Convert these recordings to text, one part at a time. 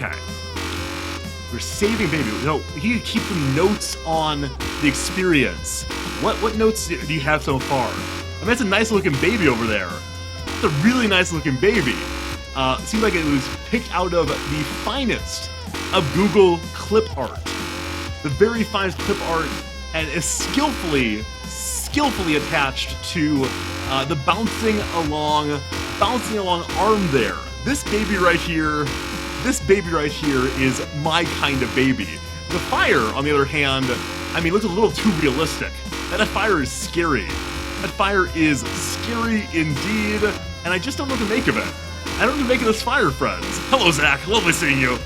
Okay. We're saving baby. No, he keep some notes on the experience. What notes do you have so far? I mean, that's a nice looking baby over there. It's a really nice looking baby. Seems like it was picked out of the finest of Google clip art. The very finest clip art, and is skillfully attached to the bouncing along arm there. This baby right here is my kind of baby. The fire, on the other hand, I mean, looks a little too realistic. That fire is scary. That fire is scary indeed, and I just don't know what to make of it. I don't know what to make of this fire, friends. Hello, Zach. Lovely seeing you.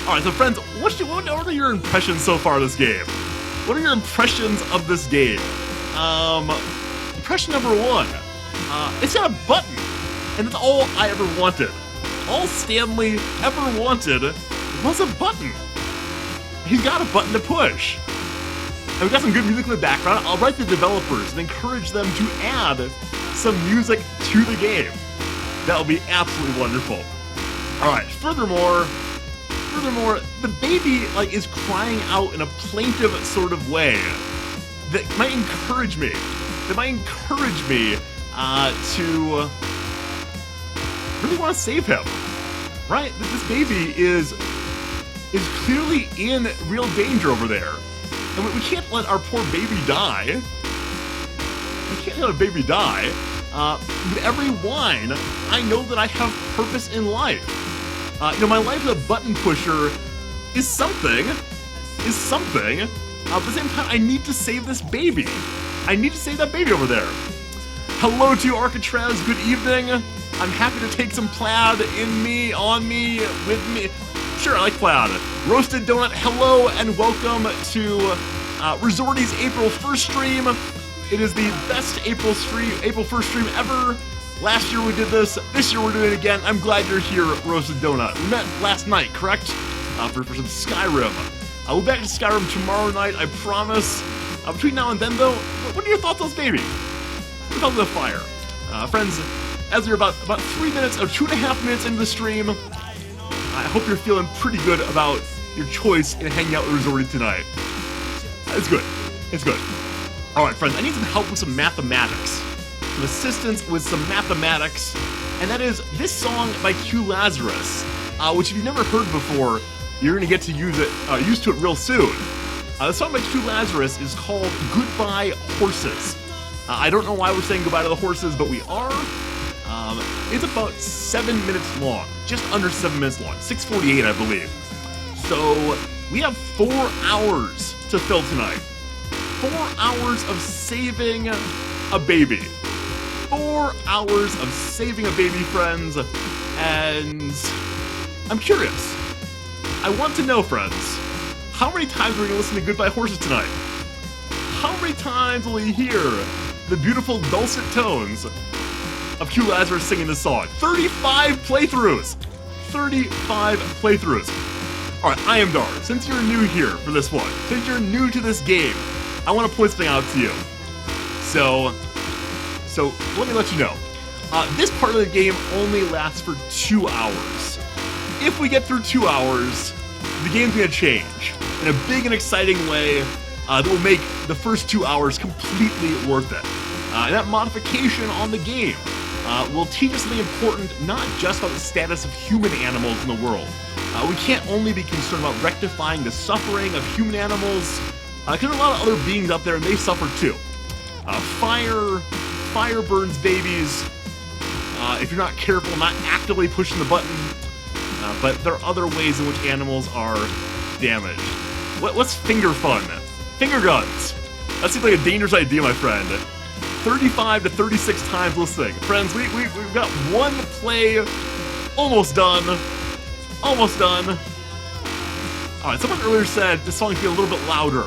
All right, so friends, what are your impressions so far of this game? What are your impressions of this game? Impression number one, it's got a button, and that's all I ever wanted. All Stanley ever wanted was a button. He's got a button to push. And we got some good music in the background. I'll write the developers and encourage them to add some music to the game. That'll be absolutely wonderful. All right, furthermore, the baby is crying out in a plaintive sort of way that might encourage me. To really want to save him, right? This baby is clearly in real danger over there, and we can't let our poor baby die. With every whine, I know that I have purpose in life. My life as a button pusher is something. At the same time, I need to save this baby. I need to save that baby over there. Hello to you, Arcatraz. Good evening. I'm happy to take some plaid in me, on me, with me. Sure, I like plaid. Roasted Donut, hello and welcome to Rizorty's April 1st stream. It is the best April 1st stream ever. Last year we did this year we're doing it again. I'm glad you're here, Roasted Donut. We met last night, correct? For some Skyrim. We'll be back to Skyrim tomorrow night, I promise. Between now and then, though, what are your thoughts on this baby? What are your thoughts on the fire? Friends, as you're about 3 minutes or 2.5 minutes into the stream, I hope you're feeling pretty good about your choice in hanging out with Rizorty tonight. It's good. All right, friends, I need some help with some mathematics. Some assistance with some mathematics, and that is this song by Q Lazarus, which if you've never heard before, you're gonna get to used to it real soon. The song by Q Lazarus is called Goodbye Horses. I don't know why we're saying goodbye to the horses, but we are. It's about 7 minutes long, just under 7 minutes long, 6:48, I believe. So we have 4 hours to fill tonight. 4 hours of saving a baby. 4 hours of saving a baby, friends, and I'm curious. I want to know, friends, how many times are we going to listen to Goodbye Horses tonight? How many times will we hear the beautiful dulcet tones of Q Lazarus singing this song? 35 playthroughs! 35 playthroughs. Alright, I am Dar. Since you're new here for this one, since you're new to this game, I want to point something out to you. So let me let you know. This part of the game only lasts for 2 hours. If we get through 2 hours, the game's gonna change in a big and exciting way that will make the first 2 hours completely worth it. And that modification on the game will teach us something important, not just about the status of human animals in the world. We can't only be concerned about rectifying the suffering of human animals, because there are a lot of other beings out there and they suffer too. Fire burns babies, if you're not careful, not actively pushing the button, but there are other ways in which animals are damaged. What's finger fun? Finger guns. That seems like a dangerous idea, my friend. 35 to 36 times listening. Friends, we've got one play almost done. Almost done. Alright, someone earlier said this song could be a little bit louder.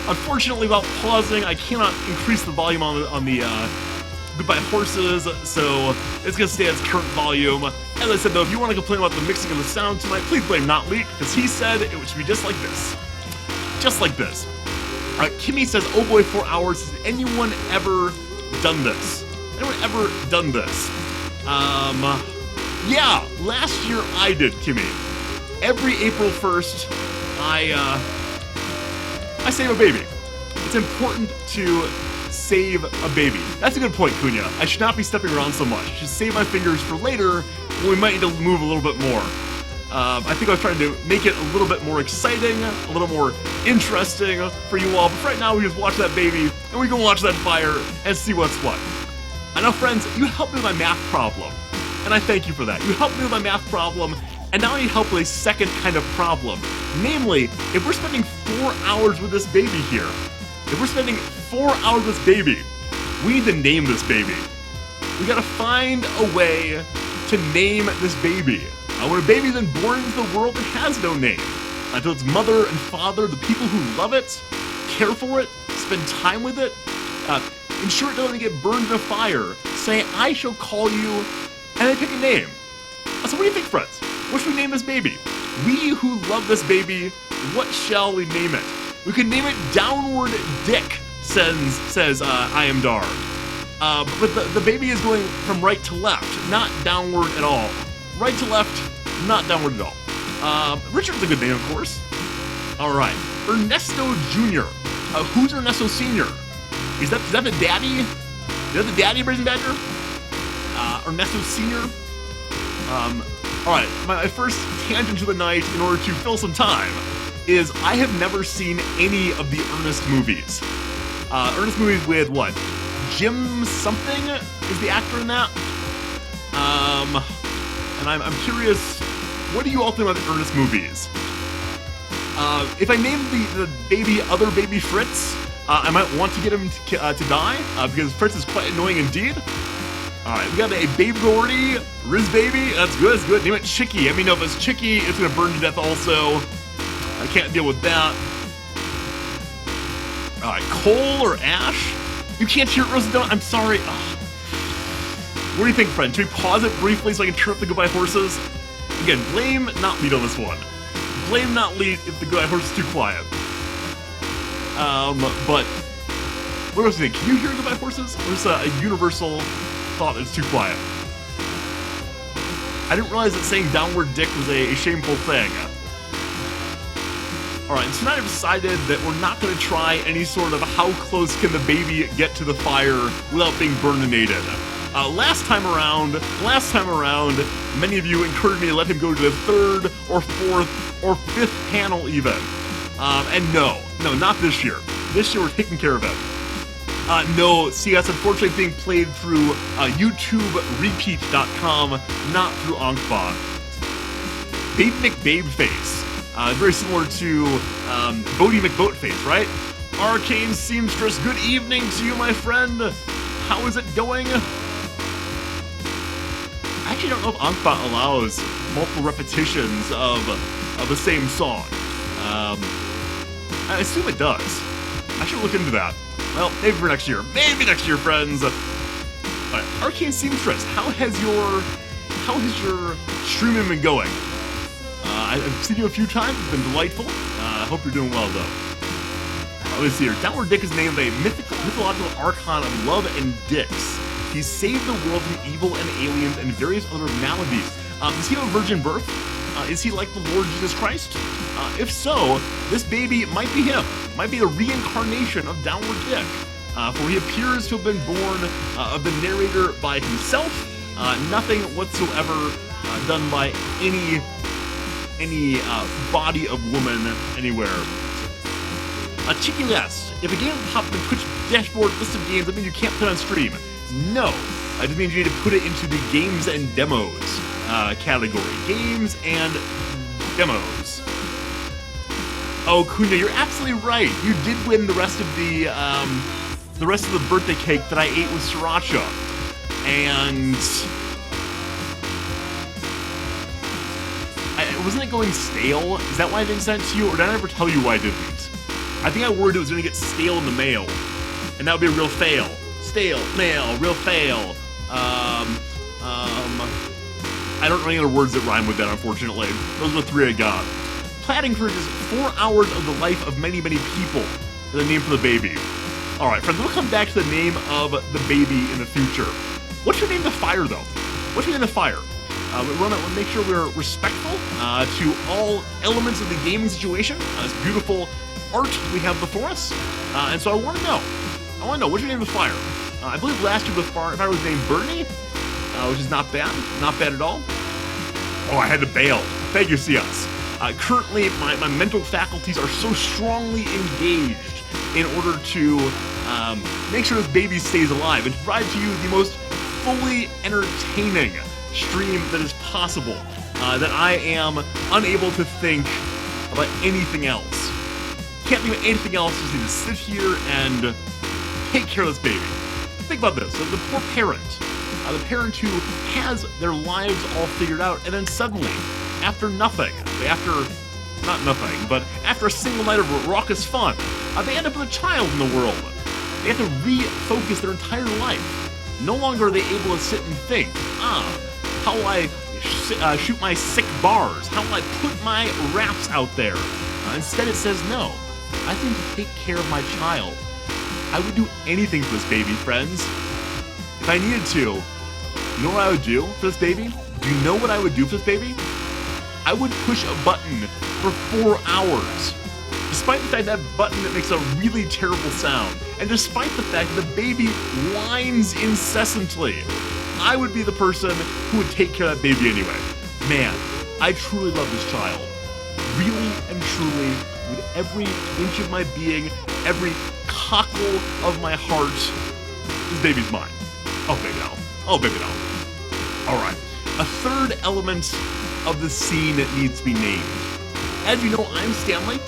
Unfortunately, without pausing, I cannot increase the volume on the Goodbye Horses, so it's gonna stay at its current volume. As I said though, if you want to complain about the mixing of the sound tonight, please blame Notleak, because he said it should be just like this. Just like this. Alright, Kimmy says, oh boy, 4 hours. Has anyone ever done this? Anyone ever done this? Yeah, last year I did, Kimmy. every April 1st, I save a baby. It's important to save a baby. That's a good point, Cunha. I should not be stepping around so much. I should save my fingers for later when we might need to move a little bit more. I think I was trying to make it a little bit more exciting, a little more interesting for you all, but right now we just watch that baby, and we can watch that fire and see what's what. I know, friends, you helped me with my math problem, and I thank you for that. You helped me with my math problem, and now I need help with a second kind of problem. Namely, if we're spending 4 hours with this baby here, if we're spending 4 hours with this baby, we need to name this baby. We gotta find a way to name this baby. When a baby then born into the world, it has no name. Until its mother and father, the people who love it, care for it, spend time with it, ensure it doesn't get burned in a fire, say, I shall call you, and they pick a name. So what do you think, friends? What should we name this baby? We who love this baby, what shall we name it? We can name it Downward Dick, says I am Dar. But the baby is going from right to left, not downward at all. Right to left, not downward at all. Richard's a good name, of course. All right, Ernesto Jr. Who's Ernesto Sr.? Is that the daddy? Is that the daddy of Brazen Badger? Ernesto Sr.? All right, my first tangent to the night in order to fill some time is I have never seen any of the Ernest movies. Ernest movies with what? Jim something is the actor in that? And I'm curious, what do you all think about the Ernest movies? If I named the baby Other Baby Fritz, I might want to get him to die, because Fritz is quite annoying indeed. Alright, we got a Babe Gordy, Riz Baby, that's good. Name it Chicky. I mean, no, if it's Chicky, it's gonna burn to death also. I can't deal with that. Alright, Cole or Ash? You can't hear it, Rosadonna? I'm sorry. Ugh. What do you think, friend? Should we pause it briefly so I can turn up the Goodbye Horses? Again, blame not lead on this one. Blame not lead if the Goodbye Horse is too quiet. But what else do you think? Can you hear Goodbye Horses? Or is a universal thought that it's too quiet? I didn't realize that saying Downward Dick was a shameful thing. Alright, so now I've decided that we're not going to try any sort of how close can the baby get to the fire without being burninated. Last time around, many of you encouraged me to let him go to the third or fourth or fifth panel even. And no, not this year. This year we're taking care of it. No, see, that's unfortunately being played through YouTubeRepeat.com, not through Ankpa. Babe McBabeface. Very similar to Bodie McBoatface, right? Arcane Seamstress, good evening to you, my friend. How is it going? I actually don't know if Ankpa allows multiple repetitions of the same song. I assume it does. I should look into that. Well, maybe for next year. Maybe next year, friends. Alright, Arcane Seamstress, how has your streaming been going? I've seen you a few times. It's been delightful. I hope you're doing well, though. Let's see here. Downward Dick is named a mythological archon of love and dicks. He saved the world from evil and aliens and various other maladies. Does he have a virgin birth? Is he like the Lord Jesus Christ? If so, this baby might be him. Might be a reincarnation of Downward Dick. For he appears to have been born of the narrator by himself. Nothing whatsoever done by any body of woman anywhere. Cheeky Less. If a game pops up in Twitch dashboard list of games, that means you can't put it on stream. No. It just means you need to put it into the games and demos category. Games and demos. Oh, Cunha, you're absolutely right. You did win the rest of the birthday cake that I ate with sriracha. And wasn't it going stale? Is that why I didn't send it to you, or did I ever tell you why I didn't? I think I worried it was going to get stale in the mail, and that would be a real fail. Stale, mail, real fail. I don't know any other words that rhyme with that, unfortunately. Those are the three I got. Plaid encourages 4 hours of the life of many, many people. The name for the baby. Alright, friends, we'll come back to the name of the baby in the future. What should we name the fire, though? What should we name the fire? We want to make sure we're respectful to all elements of the gaming situation. This beautiful art we have before us. And so I want to know, what's your name of fire? I believe last year the fire was named Bernie, which is not bad. Not bad at all. Oh, I had to bail. Thank you, CS. Currently, my mental faculties are so strongly engaged in order to make sure this baby stays alive and to provide to you the most fully entertaining stream that is possible, that I am unable to think about anything else. Can't think of anything else, just need to sit here and take care of this baby. Think about this, the poor parent, the parent who has their lives all figured out, and then suddenly, after a single night of raucous fun, they end up with a child in the world. They have to refocus their entire life. No longer are they able to sit and think, how will I shoot my sick bars? How will I put my raps out there? Instead it says, no, I think to take care of my child, I would do anything for this baby, friends. If I needed to, you know what I would do for this baby? Do you know what I would do for this baby? I would push a button for 4 hours. Despite the fact that button that makes a really terrible sound, and despite the fact that the baby whines incessantly, I would be the person who would take care of that baby anyway. Man, I truly love this child. Really and truly, with every inch of my being, every cockle of my heart, this baby's mine. Oh, baby doll. Oh, baby doll. Alright, a third element of the scene that needs to be named. As you know, I'm Stanley,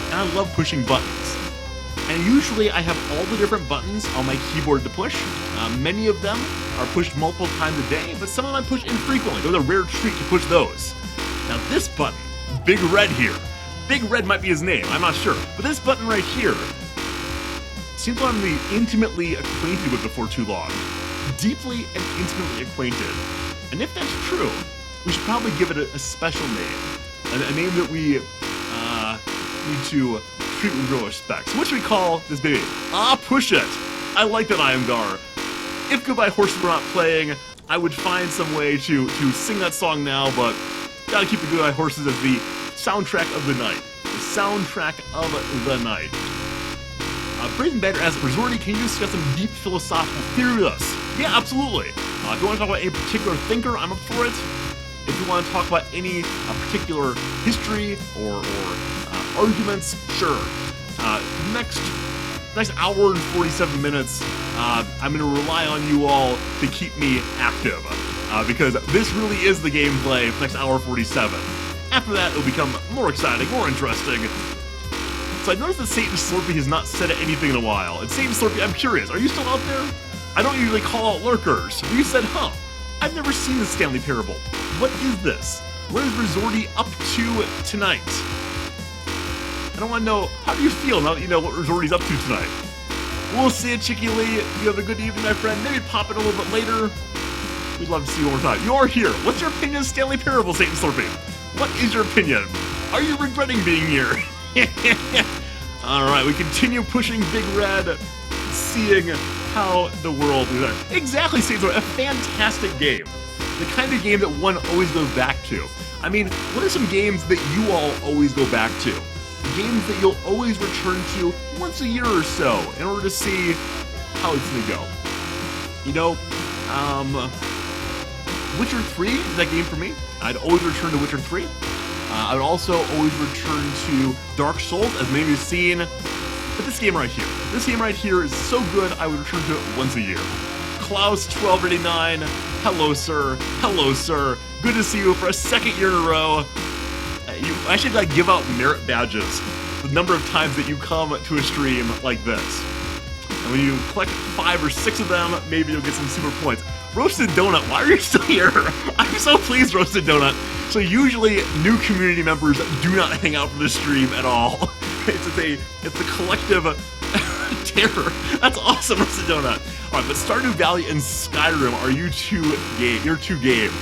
and I love pushing buttons. And usually I have all the different buttons on my keyboard to push. Many of them are pushed multiple times a day, but some of them I push infrequently. They're a rare treat to push those. Now this button, Big Red here. Big Red might be his name, I'm not sure. But this button right here seems like I'm intimately acquainted with before too long. Deeply and intimately acquainted. And if that's true, we should probably give it a special name. A name that we need to treat with real respect. So what should we call this baby? Push It! I like that, Iamgar. If Goodbye Horses were not playing, I would find some way to sing that song now, but gotta keep the Goodbye Horses as the soundtrack of the night. The soundtrack of the night. Breathing Better as Rizorty, can you discuss some deep philosophical theory with us? Yeah, absolutely. If you want to talk about any particular thinker, I'm up for it. If you want to talk about any particular history or arguments, sure. Next hour and 47 minutes, I'm going to rely on you all to keep me active, because this really is the gameplay for next hour 47. After that, it'll become more exciting, more interesting. So I noticed that Satan Slurpee has not said anything in a while. And Satan Slurpee, I'm curious, are you still out there? I don't usually call out lurkers. But you said, I've never seen the Stanley Parable. What is this? What is Rizorty up to tonight? I don't want to know, how do you feel now that you know what Rizorty's up to tonight? We'll see you, Chicky Lee. You have a good evening, my friend. Maybe pop it a little bit later. We'd love to see you one more time. You are here. What's your opinion of Stanley Parable, Satan Slurpee? What is your opinion? Are you regretting being here? Alright, we continue pushing Big Red, seeing how the world is there. Exactly, Satan Slurpee. A fantastic game. The kind of game that one always goes back to. I mean, what are some games that you all always go back to? Games that you'll always return to once a year or so in order to see how it's gonna go. You know, Witcher 3 is that game for me. I'd always return to Witcher 3. I would also always return to Dark Souls, as many of you have seen. But this game right here is so good, I would return to it once a year. Klaus1289, hello sir, hello sir. Good to see you for a second year in a row. I should give out merit badges the number of times that you come to a stream like this. And when you collect 5 or 6 of them, maybe you'll get some super points. Roasted Donut, why are you still here? I'm so pleased, Roasted Donut. So usually, new community members do not hang out for this stream at all. It's a collective terror. That's awesome, Roasted Donut. Alright, but Stardew Valley and Skyrim are your two games.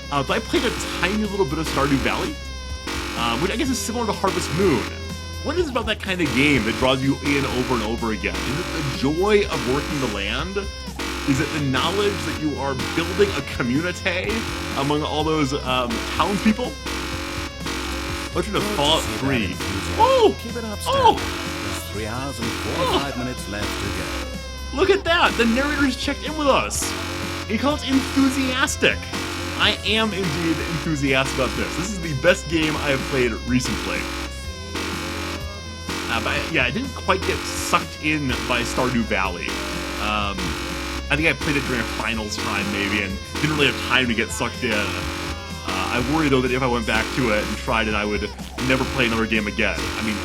So I played a tiny little bit of Stardew Valley, which I guess is similar to Harvest Moon. What is it about that kind of game that draws you in over and over again? Is it the joy of working the land? Is it the knowledge that you are building a community among all those townspeople? Let's do Fallout 3. Oh! Keep it up, Oh! Stanley. There's 3 hours and 45 minutes left to go. Look at that! The narrator's checked in with us! He calls enthusiastic. I am indeed enthusiastic about this. This is the best game I have played recently. Yeah, I didn't quite get sucked in by Stardew Valley. I think I played it during a finals time maybe and didn't really have time to get sucked in. I worry though that if I went back to it and tried it, I would never play another game again. I mean,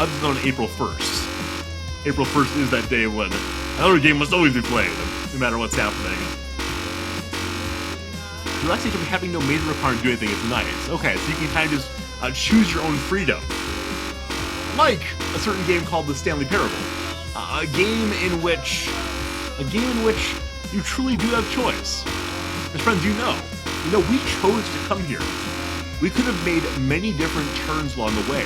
other than on April 1st. April 1st is that day when another game must always be played, no matter what's happening. Relaxation of having no major requirement to do anything is nice. Okay, so you can kind of just choose your own freedom. Like a certain game called the Stanley Parable. A game in which you truly do have choice. As friends, you know, we chose to come here. We could have made many different turns along the way.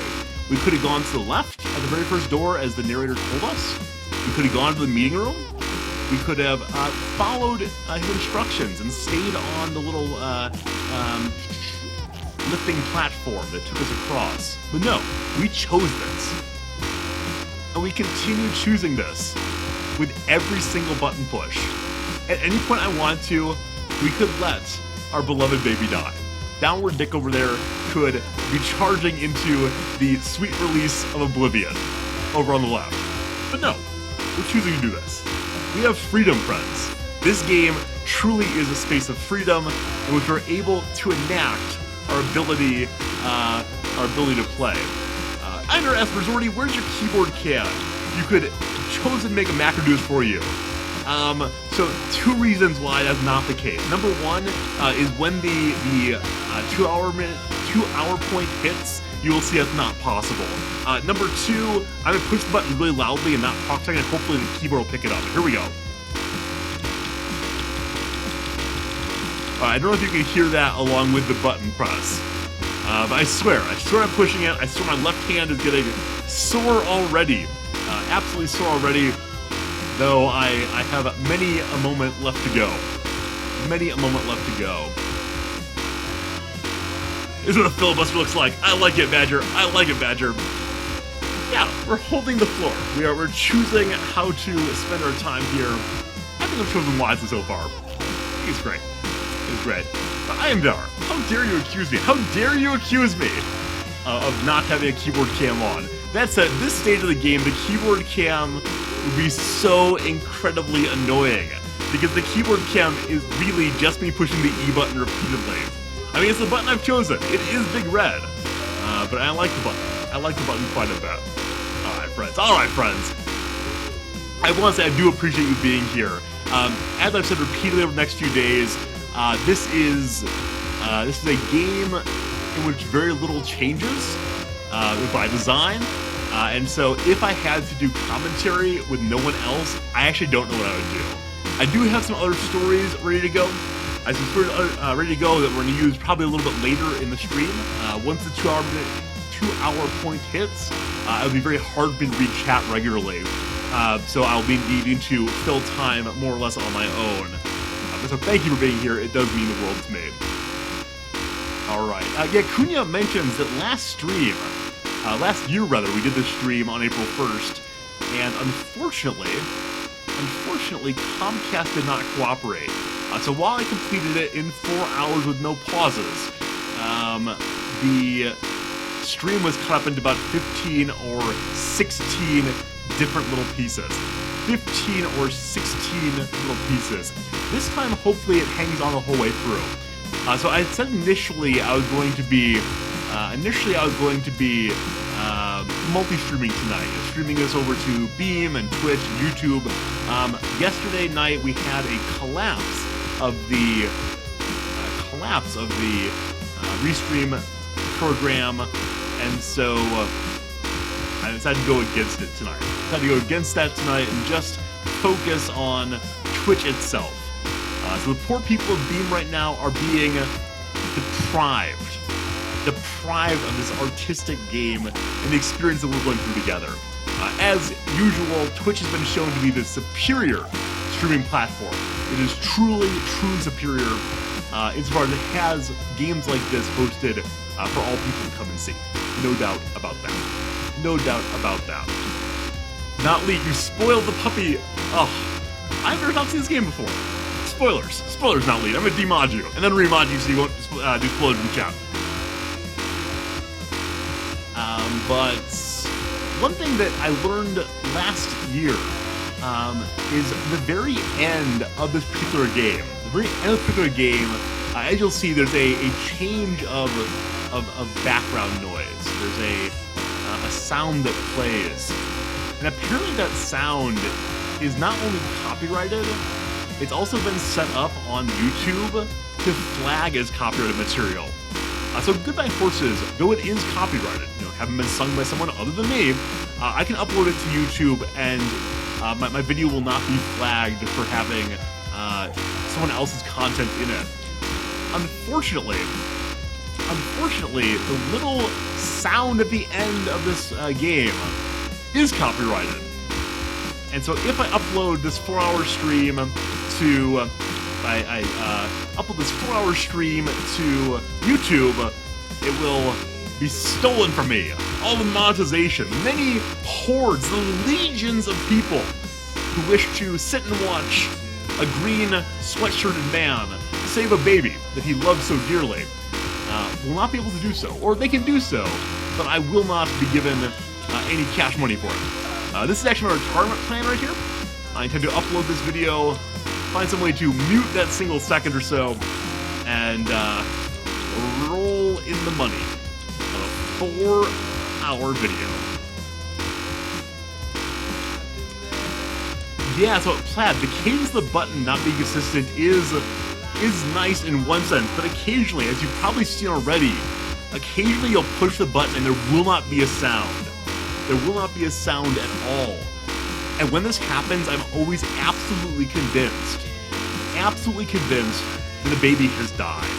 We could have gone to the left at the very first door as the narrator told us. We could have gone to the meeting room. We could have followed his instructions and stayed on the little lifting platform that took us across. But no, we chose this. And we continue choosing this with every single button push. At any point I want to, we could let our beloved baby die. Downward Dick over there could be charging into the sweet release of oblivion over on the left. But no, we're choosing to do this. We have freedom, friends. This game truly is a space of freedom in which we're able to enact our ability to play. Enter S. Rizorty, where's your keyboard can? You could choose to make a macro do this for you. So 2 reasons why that's not the case. Number 1 is when the 2 hour point hits, you will see that's not possible. Number 2, I'm gonna push the button really loudly and not talk to it, and hopefully the keyboard will pick it up. Here we go. I don't know if you can hear that along with the button press. But I swear I'm pushing it. I swear my left hand is getting sore already. Absolutely sore already. Though I have many a moment left to go. Many a moment left to go. This is what a filibuster looks like. I like it, Badger. I like it, Badger. Yeah, we're holding the floor. We're choosing how to spend our time here. I think I've chosen wisely so far. I think it's great. It's great. But I am Dar. How dare you accuse me? How dare you accuse me of not having a keyboard cam on? That said, this stage of the game, the keyboard cam would be so incredibly annoying because the keyboard cam is really just me pushing the E button repeatedly. I mean, it's the button I've chosen. It is Big Red, but I like the button. I like the button quite a bit. All right, friends. All right, friends. I want to say I do appreciate you being here. As I've said repeatedly over the next few days, this is a game in which very little changes by design. And so if I had to do commentary with no one else, I actually don't know what I would do. I do have some other stories ready to go. I have some stories ready to go that we're going to use probably a little bit later in the stream. Once the 2 hour point hits, it'll be very hard for me to read chat regularly. So I'll be needing to fill time more or less on my own. So thank you for being here. It does mean the world to me. All right. Yeah, Cunha mentions that last year, we did this stream on April 1st, and unfortunately, Comcast did not cooperate. So while I completed it in 4 hours with no pauses, the stream was cut up into about 15 or 16 different little pieces. 15 or 16 little piees. This time, hopefully, it hangs on the whole way through. So I said initially I was going to be multi-streaming tonight, streaming this over to Beam and Twitch and YouTube. Yesterday night we had a collapse of the restream program, and so I decided to go against it tonight. And just focus on Twitch itself. So the poor people of Beam right now are being deprived of this artistic game and the experience that we're going through together. As usual, Twitch has been shown to be the superior streaming platform. It is truly superior insofar as it has games like this posted for all people to come and see. No doubt about that. No doubt about that. Not Lee, you spoiled the puppy. Oh, I've never not seen this game before. Spoilers. Spoilers, not Lee. I'm gonna demod you and then remod you so you won't do spoilers in chat. But one thing that I learned last year is the very end of this particular game. The very end of this particular game, as you'll see, there's a change of background noise. There's a sound that plays. And apparently that sound is not only copyrighted, it's also been set up on YouTube to flag as copyrighted material. So Goodbye Horses, though it is copyrighted, having been sung by someone other than me, I can upload it to YouTube and my video will not be flagged for having someone else's content in it. Unfortunately, the little sound at the end of this game is copyrighted. And so if I upload this 4-hour stream to upload this 4-hour stream to YouTube, it will be stolen from me. All the monetization, many hordes, the legions of people who wish to sit and watch a green sweatshirted man save a baby that he loves so dearly will not be able to do so. Or they can do so, but I will not be given any cash money for it. This is actually my retirement plan right here. I intend to upload this video, find some way to mute that single second or so, and roll in the money of a 4-hour video. Yeah, so Plaid, the cadence of the button not being consistent is nice in one sense, but occasionally, as you've probably seen already, occasionally you'll push the button and there will not be a sound. There will not be a sound at all. And when this happens, I'm always absolutely convinced that the baby has died.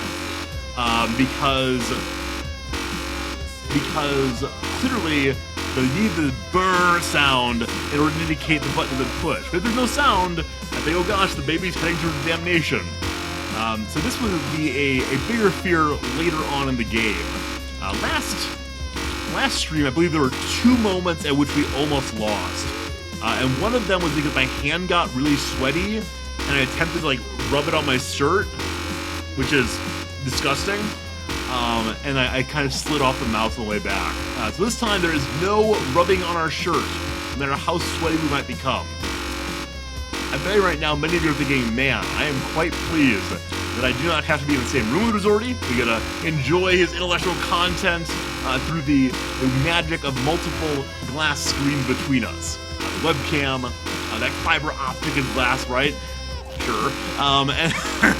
Because clearly they need the brr sound in order to indicate the button has been pushed. But if there's no sound, I think, oh gosh, the baby's heading towards damnation. So this would be a bigger fear later on in the game. Last stream, I believe there were 2 moments at which we almost lost. And one of them was because my hand got really sweaty, and I attempted to rub it on my shirt, which is disgusting. And I kind of slid off the mouse on the way back. So this time there is no rubbing on our shirt, no matter how sweaty we might become. I bet you right now many of you are thinking, man, I am quite pleased that I do not have to be in the same room with Rizorty. We get to enjoy his intellectual content through the magic of multiple glass screens between us. The webcam, that fiber optic and glass, right? Sure. And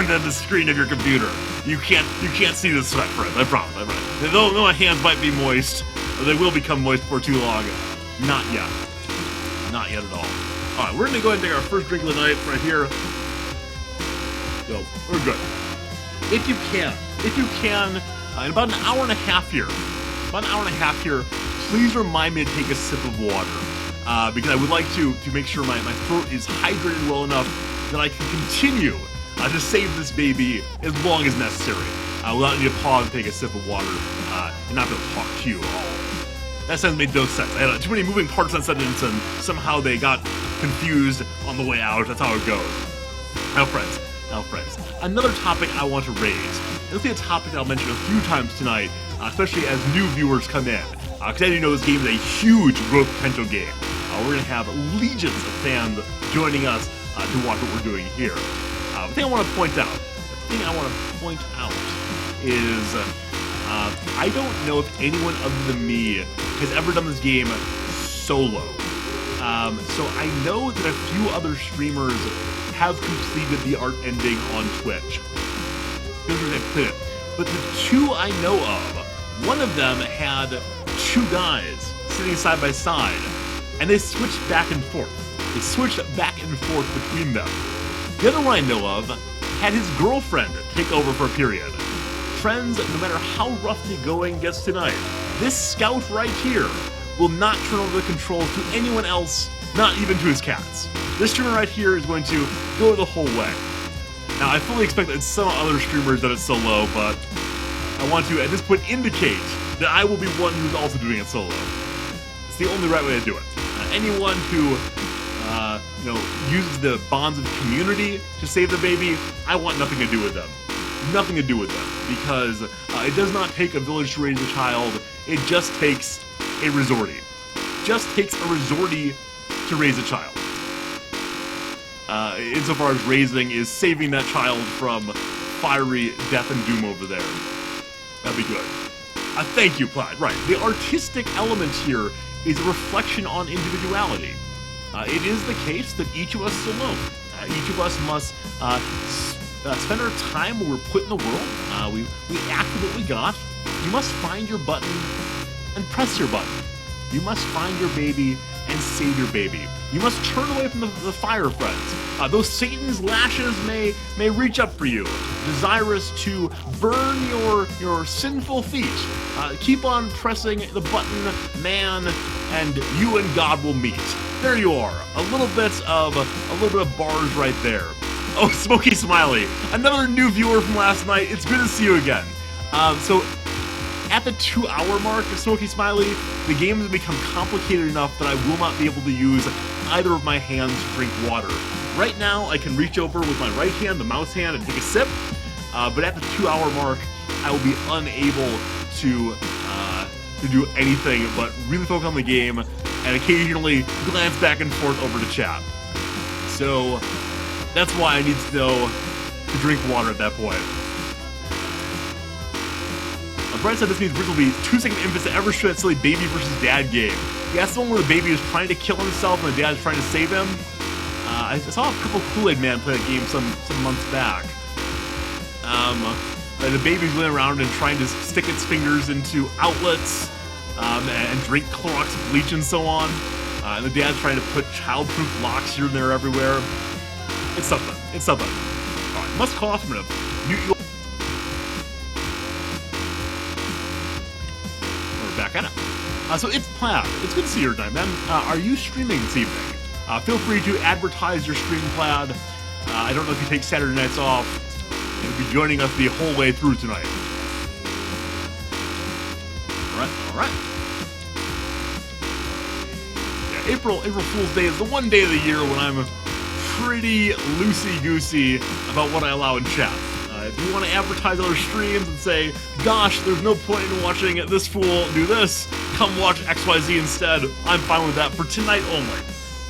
then the screen of your computer. You can't see the sweat, friends. I promise. Though my hands might be moist, they will become moist before too long. Not yet. Not yet at all. All right, we're gonna go ahead and take our first drink of the night right here. So we're good. If you can, in about an hour and a half here, please remind me to take a sip of water, because I would like to make sure my throat is hydrated well enough that I can continue to save this baby as long as necessary, without needing to pause and take a sip of water, and not be able to talk to you at all. That sentence made no sense. I had too many moving parts in that sentence, and somehow they got confused on the way out. That's how it goes. Now, friends, another topic I want to raise. This will be a topic that I'll mention a few times tonight, especially as new viewers come in. Because as you know, this game is a huge growth potential game. We're going to have legions of fans joining us to watch what we're doing here. The thing I want to point out is I don't know if anyone other than me has ever done this game solo. So I know that a few other streamers have completed the art ending on Twitch. But the 2 I know of, one of them had 2 guys sitting side by side, and they switched back and forth. Between them. The other one I know of had his girlfriend take over for a period. Friends, no matter how rough the going gets tonight, this scout right here will not turn over the controls to anyone else not even to his cats. This streamer right here is going to go the whole way. Now, I fully expect that some other streamers that it's so low, but I want to, at this point, indicate that I will be one who's also doing it solo. It's the only right way to do it. Anyone who, uses the bonds of community to save the baby, I want nothing to do with them. Nothing to do with them, because it does not take a village to raise a child. It just takes a Rizorty. Just takes a Rizorty to raise a child. Insofar as raising is saving that child from fiery death and doom over there. That'd be good. Thank you, Plaid. Right. The artistic element here is a reflection on individuality. It is the case that each of us is alone. Each of us must spend our time where we're put in the world. We act with what we got. You must find your button and press your button. You must find your baby and save your baby. You must turn away from the fire, friends. Those Satan's lashes may reach up for you, desirous to burn your sinful feet. Keep on pressing the button, man, and you and God will meet. There you are. A little bit of bars right there. Oh, Smokey Smiley, another new viewer from last night. It's good to see you again. So at the 2-hour mark, Smokey Smiley, the game has become complicated enough that I will not be able to use either of my hands to drink water. Right now, I can reach over with my right hand, the mouse hand, and take a sip, but at the 2-hour mark, I will be unable to do anything but really focus on the game and occasionally glance back and forth over to chat. So that's why I need to know to drink water at that point. Brett said this means Rick will be 2-second infants to ever show that silly baby versus dad game. Yeah, that's the one where the baby is trying to kill himself and the dad is trying to save him. I saw a Purple Kool-Aid Man play that game some months back. The baby's running around and trying to stick its fingers into outlets and drink Clorox bleach and so on. And the dad's trying to put child-proof locks here and there everywhere. It's something. It's something. All right, must cough. I'm gonna mute you. We're back at it. So it's Plaid. It's good to see you tonight, man. Are you streaming this evening? Feel free to advertise your stream, Plaid. I don't know if you take Saturday nights off. You'll be joining us the whole way through tonight. All right. Yeah, April Fool's Day is the one day of the year when I'm pretty loosey-goosey about what I allow in chat. If you want to advertise other streams and say, gosh, there's no point in watching this fool do this, come watch XYZ instead, I'm fine with that for tonight only.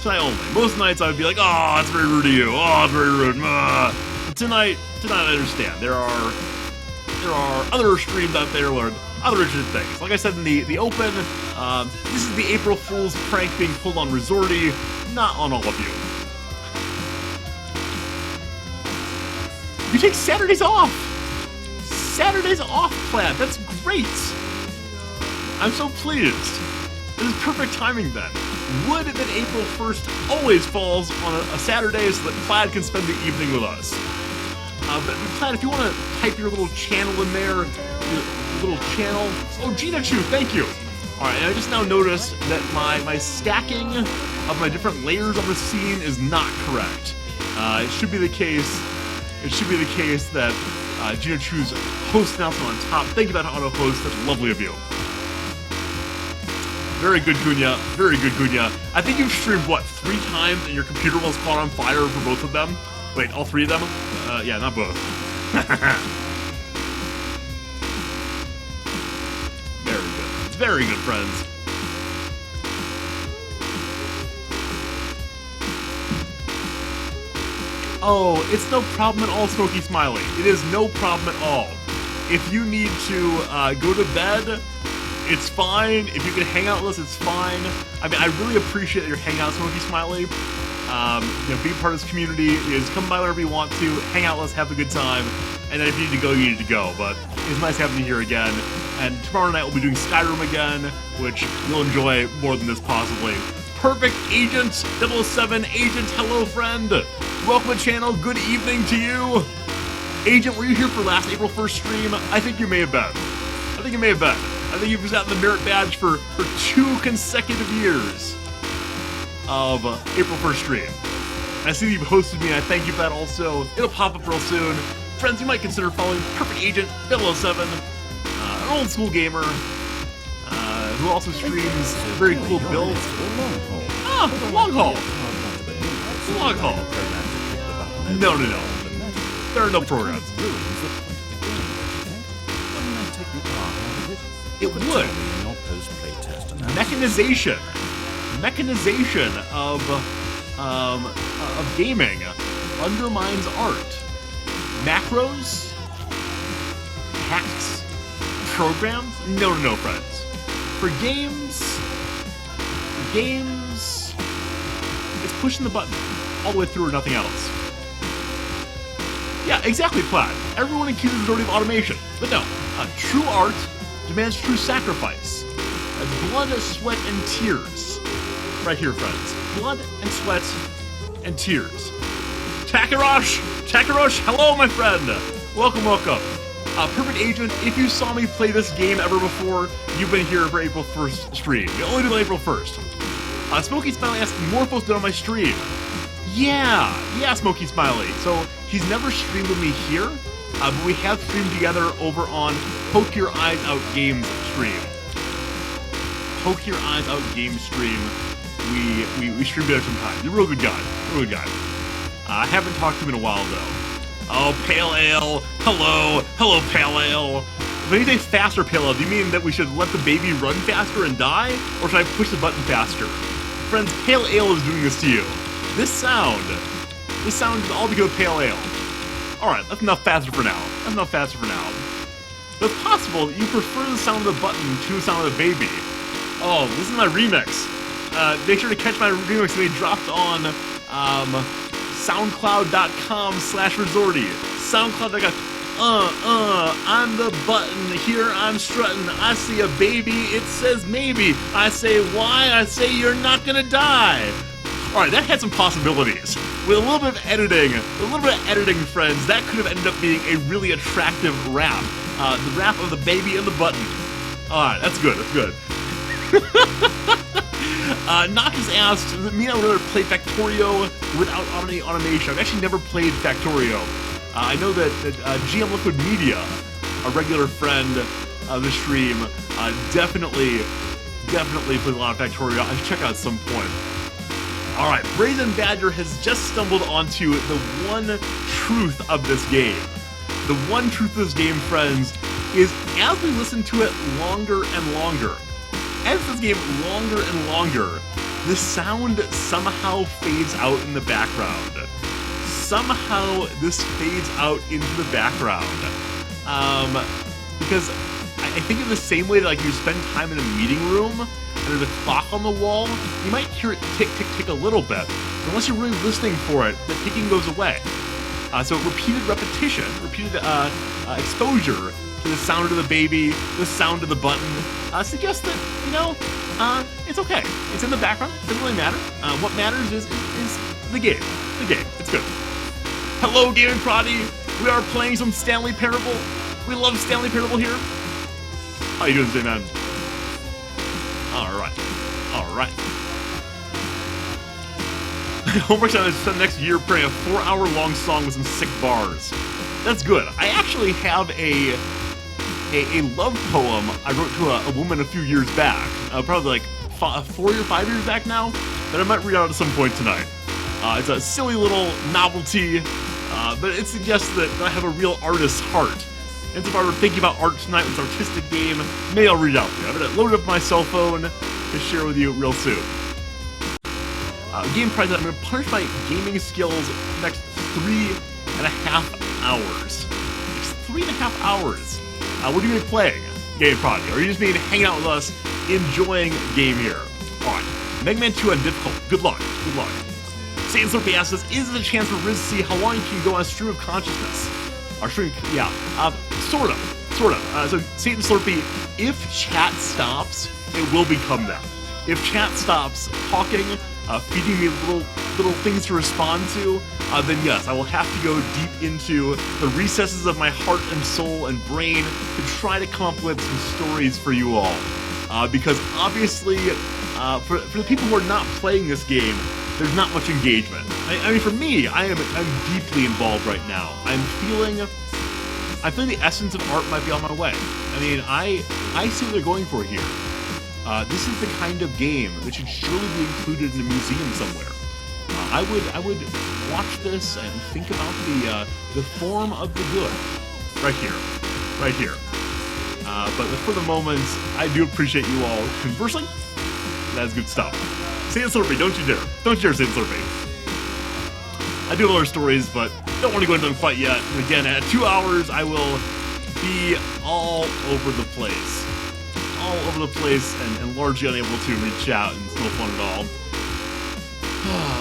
Tonight only. Most nights I would be like, oh, that's very rude of you. Oh, it's very rude. But tonight I understand. There are other streams out there where other interesting things. Like I said in the open, this is the April Fool's prank being pulled on Rizorty, not on all of you. You take Saturdays off! Saturdays off, Plaid. That's great! I'm so pleased. This is perfect timing then. Would that April 1st always falls on a Saturday so that Plaid can spend the evening with us. But Plaid, if you want to type your little channel in there, your little channel. Oh, Gina Chu, thank you! Alright, and I just now noticed that my stacking of my different layers of the scene is not correct. It should be the case. It should be the case that Gina Chu's host announcement on top. Thank you, that auto host. That's lovely of you. Very good, Cunha. Very good, Cunha. I think you've streamed, what, 3 times and your computer was caught on fire for both of them? Wait, all 3 of them? Yeah, not both. Very good. Very good, friends. Oh, it's no problem at all, Smokey Smiley. It is no problem at all. If you need to go to bed, it's fine. If you can hang out with us, it's fine. I mean, I really appreciate that you're hanging out, Smokey Smiley. Being part of this community is come by whenever you want to, hang out with us, have a good time, and then if you need to go, you need to go. But it's nice having you here again. And tomorrow night we'll be doing Skyrim again, which you'll enjoy more than this possibly. Perfect Agent 007 Agent, hello friend. Welcome to the channel, good evening to you. Agent, were you here for last April 1st stream? I think you may have been. I think you've gotten the merit badge for 2 consecutive years. of April 1st stream. I see that you've hosted me, and I thank you for that also. It'll pop up real soon. Friends, you might consider following Perfect Agent 007, an old school gamer, who also streams very cool builds. Ah, long haul. Long haul. No. There are no programs. It would. Mechanization of gaming undermines art. Macros, hacks, programs. No, friends. For games, it's pushing the button all the way through or nothing else. Yeah, exactly, Plaid. Everyone accuses Rizorty of automation, but no. True art demands true sacrifice. That's blood, sweat, and tears. Right here, friends. Blood and sweat and tears. Takarosh, hello, my friend. Welcome. Perfect Agent, if you saw me play this game ever before, you've been here for April 1st stream. You only do April 1st. Smokey Smiley asked, Morphos did on my stream. Yeah, Smokey Smiley. So he's never streamed with me here, but we have streamed together over on Poke Your Eyes Out Games stream. Poke Your Eyes Out Games stream. We streamed together sometimes. He's a real good guy. I haven't talked to him in a while though. Oh, Pale Ale. Hello, Pale Ale. When you say faster, Pale Ale, do you mean that we should let the baby run faster and die, or should I push the button faster? Friends, Pale Ale is doing this to you. This sound is all because of Pale Ale. Alright, that's enough faster for now. But it's possible that you prefer the sound of the button to the sound of the baby. Oh, this is my remix. Make sure to catch my remix when it dropped on soundcloud.com/Rizorty. Soundcloud.com. I'm the button, here I'm strutting, I see a baby, it says maybe, I say why, I say you're not gonna die. Alright, that had some possibilities. With a little bit of editing, friends, that could have ended up being a really attractive rap. The rap of the baby and the button. Alright, that's good. Noxus asked, does it mean I would rather play Factorio without automation? I've actually never played Factorio. I know that GM Liquid Media, a regular friend of the stream, definitely plays a lot of Factorio. I should check out at some point. Alright, Brazen Badger has just stumbled onto the one truth of this game. The one truth of this game, friends, is as we listen to it longer and longer, the sound somehow fades out in the background. Somehow this fades out into the background. Because I think in the same way that like you spend time in a meeting room and there's a clock on the wall, you might hear it tick, tick, tick a little bit. But unless you're really listening for it, the ticking goes away. So repeated repetition, exposure to the sound of the baby, the sound of the button, suggests that, it's okay. It's in the background, it doesn't really matter. What matters is the game. It's good. Hello, Gaming Prodigy. We are playing some Stanley Parable. We love Stanley Parable here. How you doing today, man? Alright. Homework's on spend the next year playing a 4-hour-long song with some sick bars. That's good. I actually have a love poem I wrote to a woman a few years back. Probably like 4 or 5 years back now, that I might read out at some point tonight. It's a silly little novelty, but it suggests that I have a real artist's heart. And so if I were thinking about art tonight with this artistic game, maybe I'll read it out to you. I'm going to load it up my cell phone to share with you real soon. Game prize, I'm going to punish my gaming skills for the next 3.5 hours. Next 3.5 hours. What are you going to be playing, Game Prodigy? Or are you just being hanging out with us, enjoying game here? Alright, Mega Man 2 on difficult. Good luck. Satan Slurpee asks us, is it a chance for Riz to see how long you can go on a stream of consciousness? Or stream, yeah, sort of. So Satan Slurpee, if chat stops, it will become that. If chat stops talking, feeding me little things to respond to, then yes, I will have to go deep into the recesses of my heart and soul and brain to try to come up with some stories for you all. Because obviously, For the people who are not playing this game, there's not much engagement. I mean, for me, I'm deeply involved right now. I'm feeling the essence of art might be on my way. I mean, I see what they're going for here. This is the kind of game that should surely be included in a museum somewhere. I would watch this and think about the form of the good, right here. But for the moment, I do appreciate you all conversing. That's good stuff. Say it, Slurpee, don't you dare! Don't you dare say it, Slurpee. I do have other stories, but don't want to go into them quite yet. And again, at 2 hours, I will be all over the place. And largely unable to reach out, and it's no fun at all.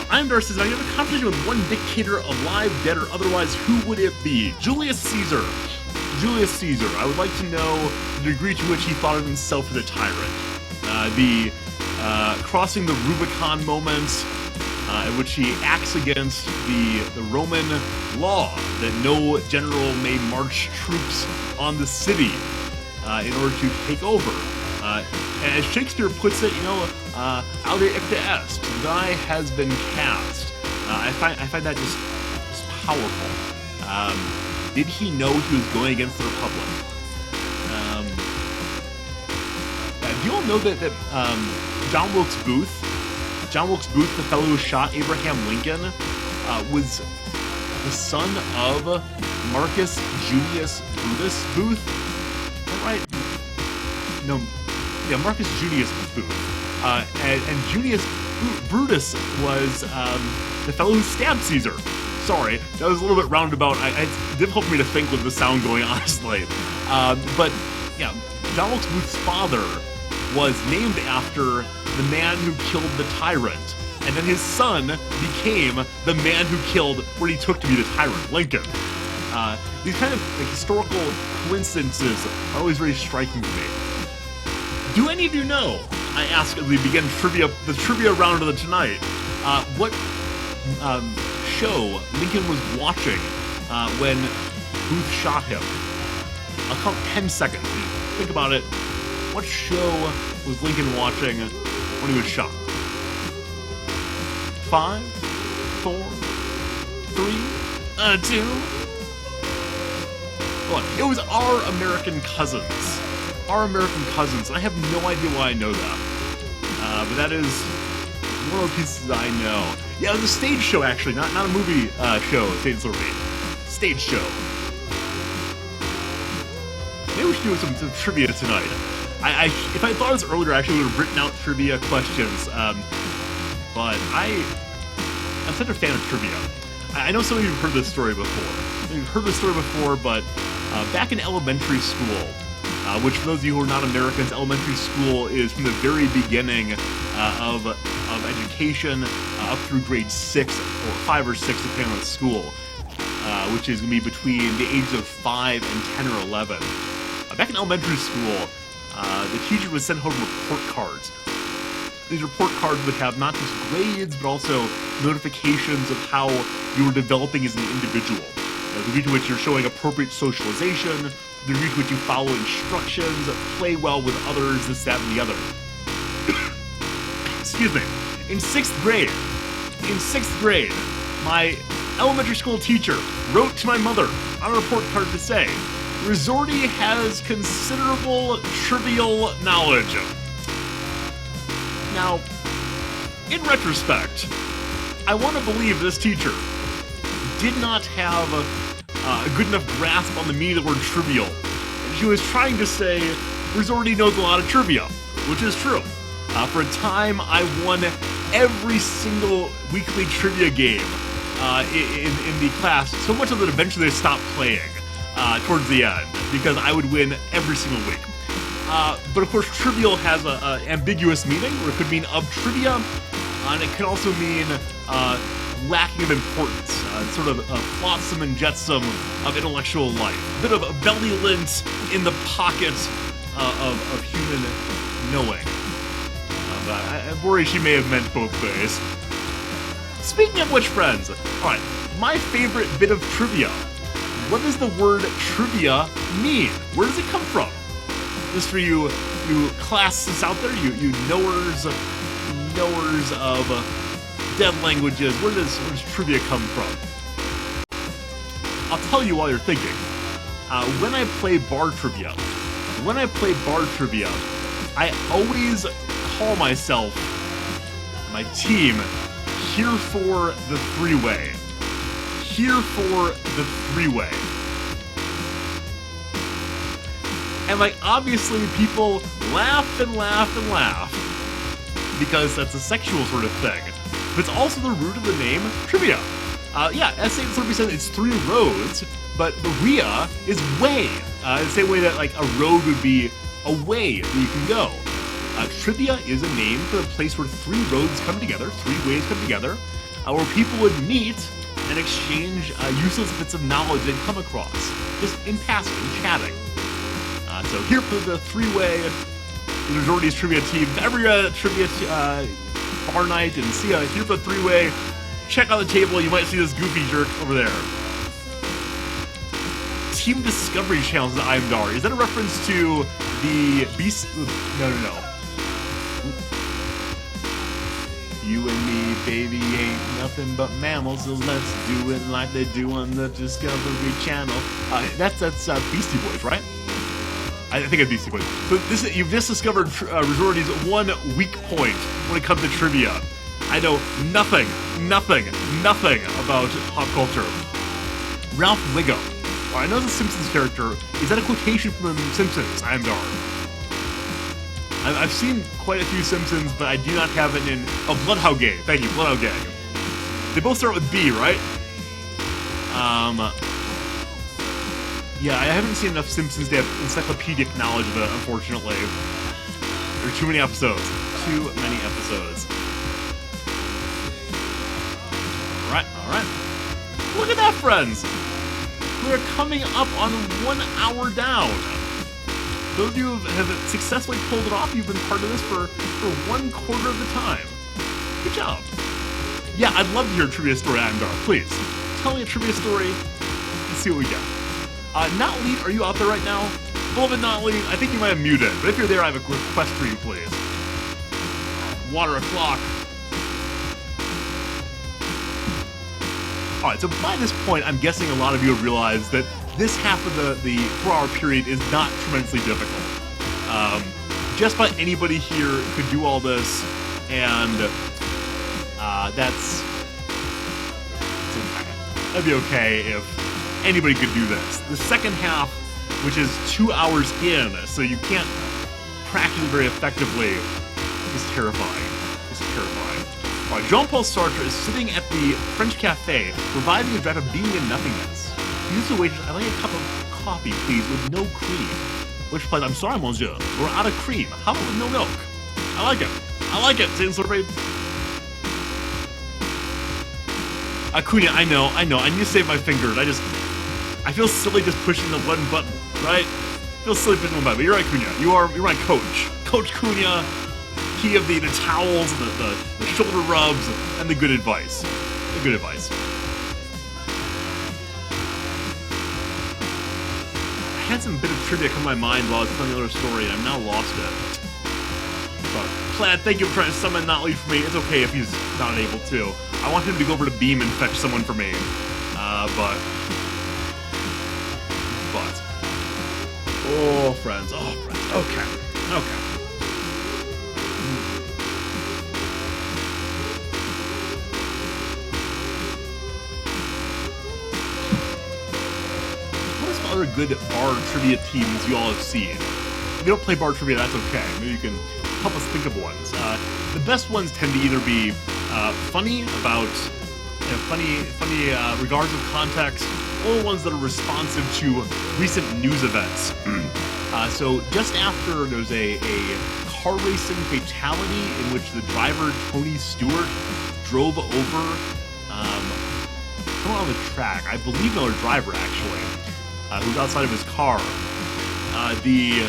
I'm Darcy, and I have a conversation with one dictator, alive, dead, or otherwise. Who would it be? Julius Caesar. I would like to know the degree to which he thought of himself as a tyrant. The crossing the Rubicon moments, in which he acts against the Roman law that no general may march troops on the city in order to take over. As Shakespeare puts it, aude icta est, the die has been cast. I find that just powerful. Did he know he was going against the Republic? Do you all know that John Wilkes Booth, the fellow who shot Abraham Lincoln, was the son of Marcus Junius Brutus Booth? Is that right? No. Yeah, Marcus Junius Booth. And Junius Brutus was the fellow who stabbed Caesar. Sorry, that was a little bit roundabout. It's difficult for me to think with the sound going, honestly. But, yeah, John Wilkes Booth's father was named after the man who killed the tyrant. And then his son became the man who killed what he took to be the tyrant, Lincoln. These kind of historical coincidences are always very striking to me. Do any of you know, I ask as we begin the trivia round of the tonight, what show Lincoln was watching when Booth shot him? I'll count 10 seconds. Think about it. What show was Lincoln watching when he was shot? 5, 4, 3, 2. Look, it was Our American Cousins. Our American Cousins. I have no idea why I know that. But that is one of the pieces I know. Yeah, it was a stage show, actually, not a movie show, stage show. Maybe we should do some trivia tonight. If I thought of this earlier, I actually would have written out trivia questions. But I'm such a fan of trivia. I know some of you have heard this story before. But back in elementary school, which for those of you who are not Americans, elementary school is from the very beginning of education up through grade 6 or 5 or 6, depending on the school, which is going to be between the ages of 5 and 10 or 11. Back in elementary school, the teacher would send home report cards. These report cards would have not just grades, but also notifications of how you were developing as an individual. The degree to which you're showing appropriate socialization, the degree to which you follow instructions, play well with others, this, that, and the other. Excuse me. In sixth grade, my elementary school teacher wrote to my mother on a report card to say, Rizorty has considerable trivial knowledge. Now, in retrospect, I want to believe this teacher did not have a good enough grasp on the meaning of the word trivial. And she was trying to say, Rizorty knows a lot of trivia, which is true. For a time, I won every single weekly trivia game in the class, so much so that eventually they stopped playing towards the end, because I would win every single week. But of course, trivial has an ambiguous meaning, where it could mean of trivia, and it can also mean lacking of importance, sort of flotsam and jetsam of intellectual life. A bit of a belly lint in the pocket of human knowing. But I worry she may have meant both ways. Speaking of which, friends, alright, my favorite bit of trivia. What does the word trivia mean? Where does it come from? Just for you classists out there, you knowers knowers of dead languages, where does trivia come from? I'll tell you while you're thinking. When I play bar trivia, I always call myself, my team, here for the three-way. Here for the three-way. And like, obviously people laugh and laugh and laugh because that's a sexual sort of thing. But it's also the root of the name trivia. Yeah, as St. Slurpee said, it's 3 roads, but the ria is way. The same way that like a road would be a way that you can go. Trivia is a name for the place where 3 roads come together, 3 ways come together, where people would meet and exchange useless bits of knowledge they'd come across, just in passing, in chatting. So here for the 3-way Rizorty's trivia team. Every trivia bar night and see here for the 3-way. Check out the table, you might see this goofy jerk over there. Team Discovery Challenge at Imdar. Is that a reference to the Beast? No. You and me, baby, ain't nothing but mammals, so let's do it like they do on the Discovery Channel. That's Beastie Boys, right? I think it's Beastie Boys. So you've just discovered Rizorty's one weak point when it comes to trivia. I know nothing about pop culture. Ralph Wiggum. I know the Simpsons character. Is that a quotation from The Simpsons? Imdar. I've seen quite a few Simpsons, but I do not have it in... Oh, Bloodhound Gang. Thank you, Bloodhound Gang. They both start with B, right? Yeah, I haven't seen enough Simpsons to have encyclopedic knowledge of it, unfortunately. There are too many episodes. Alright. Look at that, friends! We're coming up on 1 hour down. Those of you who have successfully pulled it off, you've been part of this for 1/4 of the time. Good job. Yeah, I'd love to hear a trivia story, Imdar. Please, tell me a trivia story. Let's see what we get. Notlead, are you out there right now? Beloved Notlead, I think you might have muted, but if you're there, I have a request for you, please. Water a clock. Alright, so by this point, I'm guessing a lot of you have realized that this half of the 4-hour period is not tremendously difficult. Just about anybody here could do all this, and that'd be okay if anybody could do this. The second half, which is 2 hours in, so you can't practice it very effectively, is terrifying. Jean-Paul Sartre is sitting at the French cafe, reviving a draft of Being in Nothingness. He uses the waitress, I'd like a cup of coffee, please, with no cream. Which replies, I'm sorry, monsieur, we're out of cream. How about with no milk? I like it, St. Slurpee. Acuna, I know, I need to save my fingers. I feel silly just pushing the one button, right? I feel silly pushing one button, but you're right, Cunha. You're my coach. Coach Cunha. He of the towels, the shoulder rubs, and the good advice. I had some bit of trivia come to my mind while I was telling another story, and I've now lost it. But Plaid, thank you for trying to summon Notlead for me. It's okay if he's not able to. I want him to go over to Beam and fetch someone for me. But... Oh, friends. Okay. Other good bar trivia teams you all have seen. If you don't play bar trivia, that's okay. Maybe you can help us think of ones. The best ones tend to either be funny about funny regards of context, or ones that are responsive to recent news events. So just after there was a car racing fatality in which the driver Tony Stewart drove over someone on the track. I believe another driver actually. Who's outside of his car. The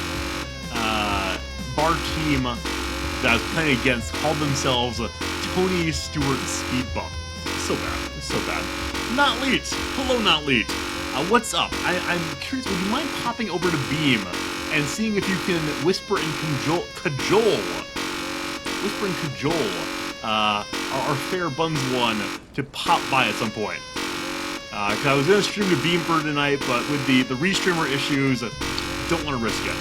bar team that I was playing against called themselves Tony Stewart Speed Bump. So bad. Notlead! Hello, Notlead! What's up? I'm curious, would you mind popping over to Beam and seeing if you can whisper and cajole whispering to Joel, our fair buns one, to pop by at some point. Because I was going to stream to Beamford tonight, but with the restreamer issues, don't want to risk it.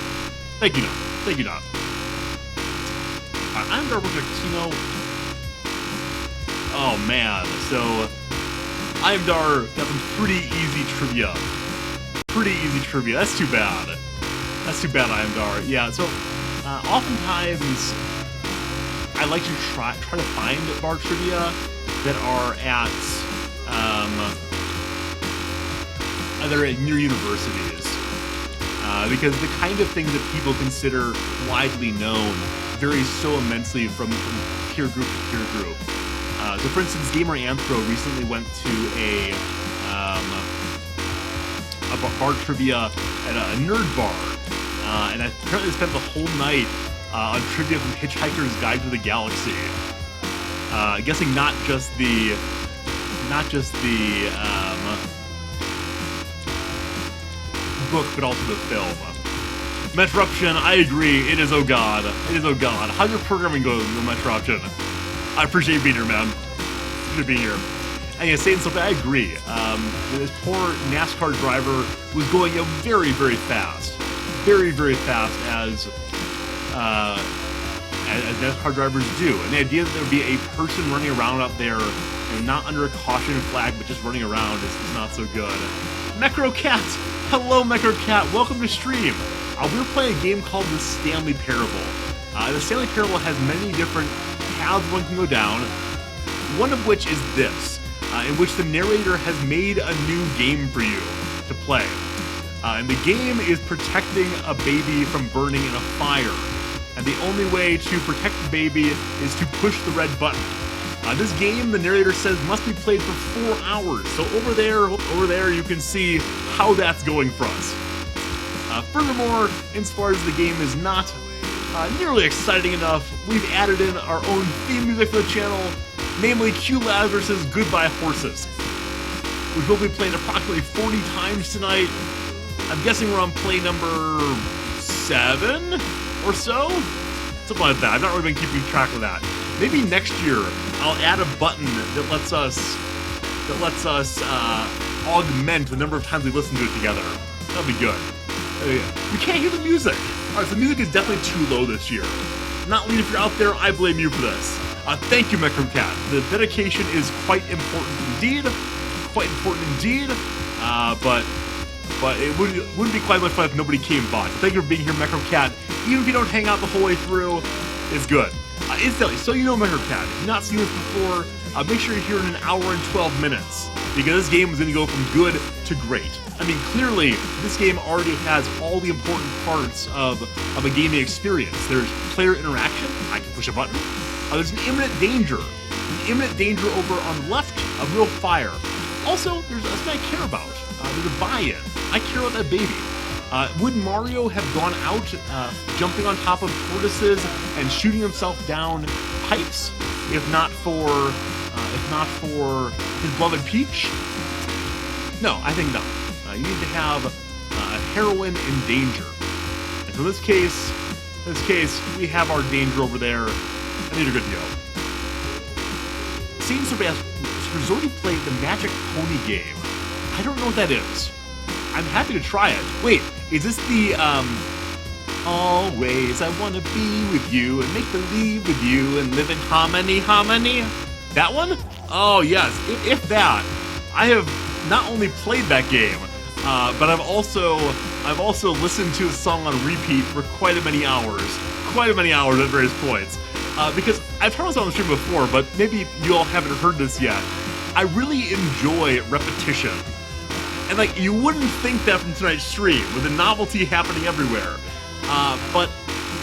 Thank you, Not. Thank you, Not. I'm Dark Casino. Oh, man. So, I'm Dar got some pretty easy trivia. That's too bad. That's too bad, I am Dar. Yeah, so, oftentimes, I like to try to find bar trivia that are at, near universities. Because the kind of things that people consider widely known varies so immensely from peer group to peer group. So for instance, Gamer Anthro recently went to a bar trivia at a nerd bar, and apparently spent the whole night on trivia from Hitchhiker's Guide to the Galaxy. Guessing not just the book, but also the film. Metruption, I agree. It is oh god. How's your programming going, Metruption? I appreciate you being here, man. Appreciate being here. And yeah, saying something, I agree. This poor NASCAR driver was going very, very fast. Very, very fast as NASCAR drivers do. And the idea that there would be a person running around out there, not under a caution flag, but just running around is not so good. Mecrocat! Hello, Mecrocat! Welcome to stream! We're playing a game called the Stanley Parable. The Stanley Parable has many different paths one can go down, one of which is this, in which the narrator has made a new game for you to play. And the game is protecting a baby from burning in a fire. And the only way to protect the baby is to push the red button. This game, the narrator says, must be played for 4 hours. So over there, you can see how that's going for us. Furthermore, insofar as the game is not nearly exciting enough, we've added in our own theme music for the channel, namely Q Lazarus' Goodbye Horses, which we'll be playing approximately 40 times tonight. I'm guessing we're on play number 7 or so? Something like that. I've not really been keeping track of that. Maybe next year I'll add a button that lets us augment the number of times we listen to it together. That'll be good. We can't hear the music. Alright, so the music is definitely too low this year. Not lead, if you're out there, I blame you for this. Thank you, Mecrocat. The dedication is quite important indeed. But it wouldn't be quite much fun if nobody came by. So thank you for being here, Mecrocat. Even if you don't hang out the whole way through, it's good. Instantly, so you know Mecrocat, if you've not seen this before, make sure you're here in an hour and 12 minutes. Because this game is going to go from good to great. I mean, clearly, this game already has all the important parts of a gaming experience. There's player interaction. I can push a button. There's an imminent danger. Over on the left, a real fire. Also, there's something I care about. There's a buy-in. I care about that baby. Would Mario have gone out jumping on top of tortoises and shooting himself down pipes if not for his beloved Peach? No, I think not. You need to have a heroine in danger. And so in this case, we have our danger over there. I think we're good to go. Seeing somebody else, Rizorty played the Magic Pony game. I don't know what that is. I'm happy to try it. Wait, is this the, always I wanna be with you and make believe with you and live in harmony? That one? Oh yes, if that. I have not only played that game, but I've also listened to the song on repeat for quite a many hours at various points. Because I've heard this on the stream before, but maybe you all haven't heard this yet. I really enjoy repetition. And like, you wouldn't think that from tonight's stream, with the novelty happening everywhere. But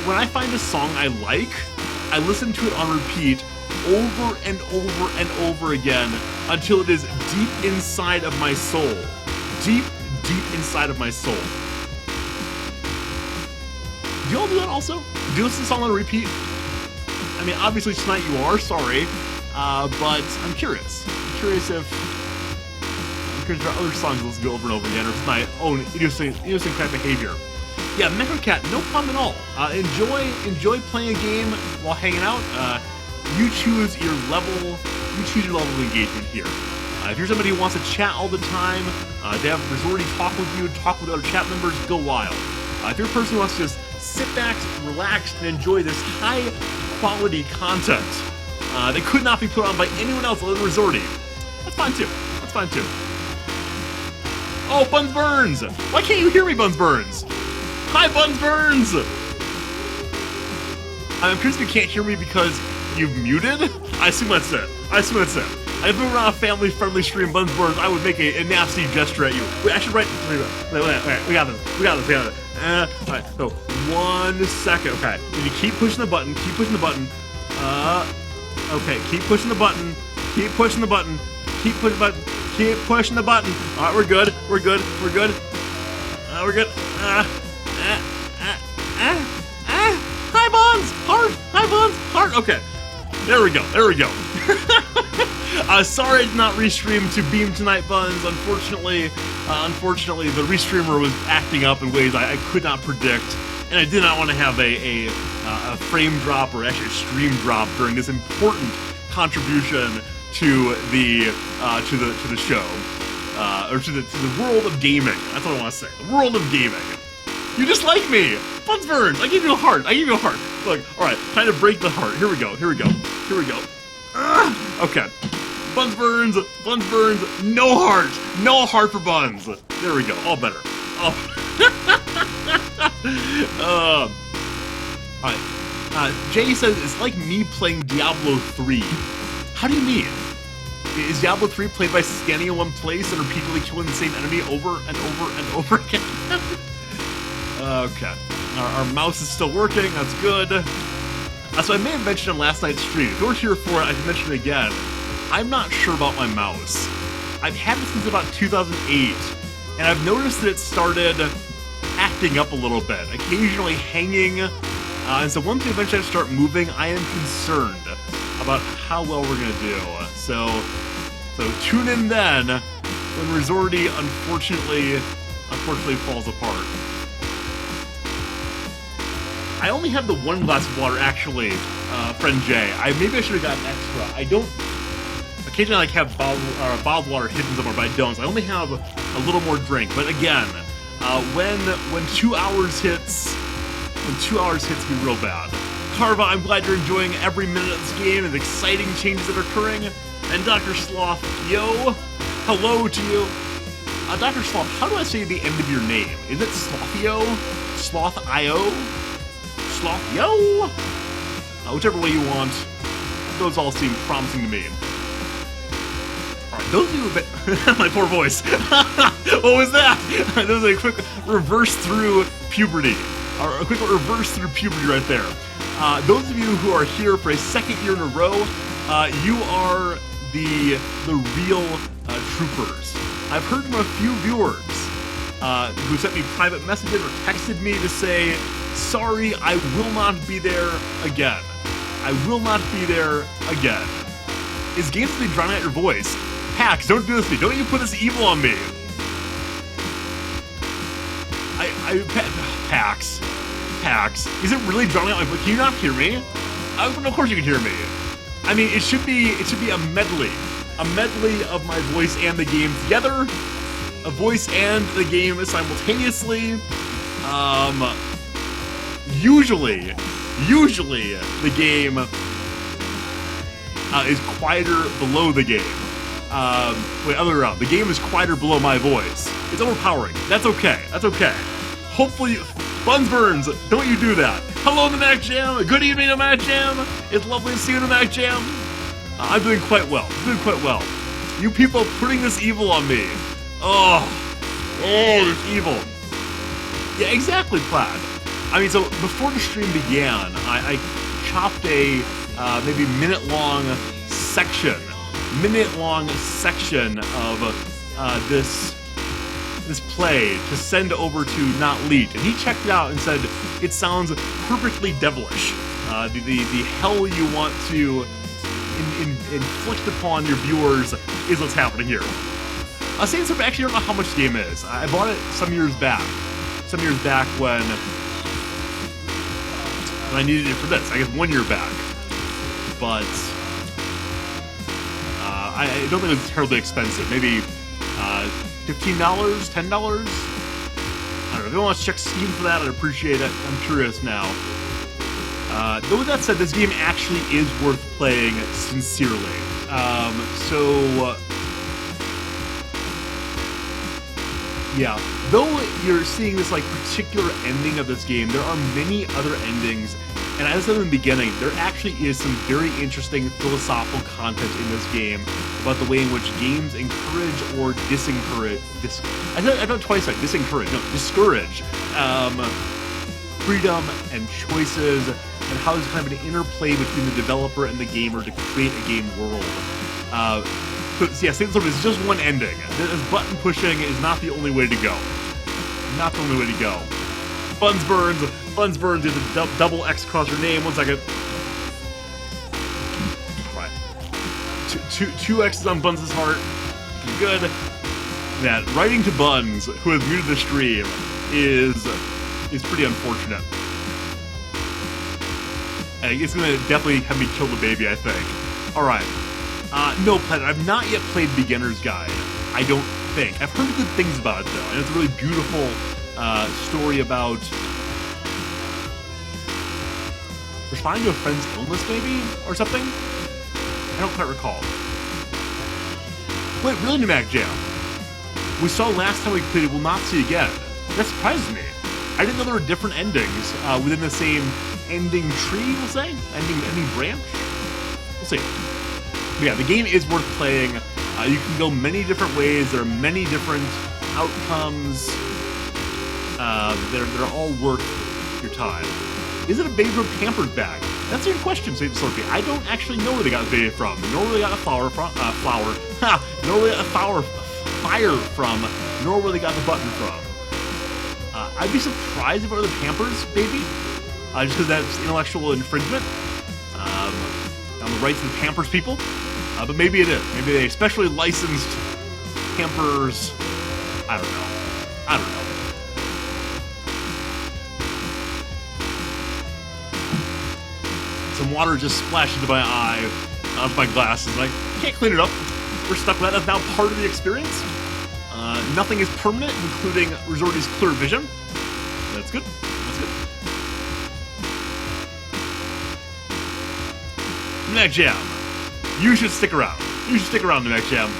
when I find a song I like, I listen to it on repeat over and over and over again until it is deep inside of my soul. Deep inside of my soul. Do you all do that also? Do you listen to the song on repeat? I mean, obviously tonight you are, sorry. But I'm curious. There are other songs let's go over and over again, or it's my own idiosyncratic behavior. Yeah, Metro Cat, no problem at all. Enjoy playing a game while hanging out. You choose your level of engagement here. If you're somebody who wants to chat all the time, to have Rizorty talk with you, talk with other chat members, go wild. If you're a person who wants to just sit back, relax, and enjoy this high-quality content that could not be put on by anyone else other than Rizorty, that's fine too. That's fine too. Oh, Buns Burns! Why can't you hear me, Buns Burns? Hi, Buns Burns! I'm curious if you can't hear me because you've muted? I assume that's it. If we were on a family-friendly stream, Buns Burns, I would make a nasty gesture at you. Wait, I should write... Wait, we got this. Alright, so, 1 second. Okay, and you keep pushing the button, okay, keep pushing the button. Alright, we're good. Hi, Buns! Heart! Okay, there we go. Sorry I did not restream to Beam Tonight, Buns. Unfortunately, the restreamer was acting up in ways I could not predict, and I did not want to have a frame drop or actually a stream drop during this important contribution to the show, or to the world of gaming. That's what I want to say. The world of gaming. You just like me, Buns Burns. I give you a heart. Look, all right, time to break the heart. Here we go. Okay. Buns Burns, no heart for Buns. There we go, all better. Alright, Jay says, it's like me playing Diablo 3. How do you mean? Is Diablo 3 played by standing in one place and repeatedly killing the same enemy over and over again? Okay, our mouse is still working, that's good. So I may have mentioned on last night's stream. If you weren't here for it, I can mention it again. I'm not sure about my mouse. I've had it since about 2008, and I've noticed that it started acting up a little bit, occasionally hanging, and so once we eventually start moving, I am concerned about how well we're gonna do. So tune in then when Rizorty unfortunately falls apart. I only have the 1 glass of water, actually, friend Jay. Maybe I should have gotten extra. I don't. Occasionally, I have bottled water hidden somewhere, but I don't. So I only have a little more drink. But again, when 2 hours hits, be real bad. Carva, I'm glad you're enjoying every minute of this game and the exciting changes that are occurring. And Dr. Sloth, yo, hello to you. Dr. Sloth, how do I say the end of your name? Is it Slothio? Sloth-io? Sloth-yo? Whichever way you want. Those all seem promising to me. Alright, those of you who have my poor voice. What was that? That was a quick reverse through puberty. Or a quick reverse through puberty right there. Those of you who are here for a second year in a row, you are the real troopers. I've heard from a few viewers who sent me private messages or texted me to say, sorry, I will not be there again. Is games to be drowning out your voice? Pax, don't do this to me. Don't you put this evil on me. Pax, is it really drowning out my voice? Can you not hear me? Of course you can hear me. I mean, it should be a medley of my voice and the game together, a voice and the game simultaneously. Usually the game is quieter below the game. Wait, other way around. The game is quieter below my voice. It's overpowering. That's okay. Hopefully, Buns Burns, don't you do that. Hello, the Mac Jam. Good evening, the Mac Jam. It's lovely to see you, the Mac Jam. I'm doing quite well. You people putting this evil on me. Oh, this evil. Yeah, exactly, Plaid. I mean, so before the stream began, I chopped a maybe minute-long section of this play to send over to Not Leet, and he checked it out and said it sounds perfectly devilish. The hell you want to inflict upon your viewers is what's happening here. Saying something, actually, I don't know how much the game is. I bought it some years back. some years back when I needed it for this. I guess 1 year back. But I don't think it was terribly expensive. Maybe $15, $10? I don't know. If anyone wants to check Steam for that, I'd appreciate it. I'm curious now. Though with that said, this game actually is worth playing sincerely. Yeah, though you're seeing this like particular ending of this game, there are many other endings, and as I said in the beginning, there actually is some very interesting philosophical content in this game about the way in which games encourage or disencourage. I've done it twice. Like disencourage, no, discourage freedom and choices, and how there's kind of an interplay between the developer and the gamer to create a game world. So yeah, Saints Row is just one ending. This button pushing is not the only way to go. Not the only way to go. Buns burns is a double X across your name. 1 second. Right. Two X's on Buns' heart. Good. That writing to Buns, who has muted the stream, is pretty unfortunate. It's gonna definitely have me kill the baby, I think. Alright. No, Planet, I've not yet played Beginner's Guide. I don't think. I've heard good things about it, though. And it's a really beautiful story about responding to a friend's illness, maybe? Or something? I don't quite recall. Wait, really, Mac Jam? We saw last time we played it, we'll not see again. That surprised me. I didn't know there were different endings within the same ending tree, we'll say? Ending branch? We'll see. But yeah, the game is worth playing. You can go many different ways. There are many different outcomes. They're all worth your time. Is it a Baby from Camper's bag? That's a good question, St. Slurpee. I don't actually know where they got the baby from, nor where they got the flower from, nor where they got the fire from, nor where they got the button from. I'd be surprised if it were the Pampers baby, just because that's intellectual infringement on the rights of the Pampers people. But maybe it is. Maybe they especially licensed Pampers. I don't know. Some water just splashed into my eye, onto my glasses, and I can't clean it up. We're stuck with that. That's now part of the experience. Nothing is permanent, including Rizorty's clear vision. That's good. That's good. Mac Jam, you should stick around. You should stick around, Mac Jam.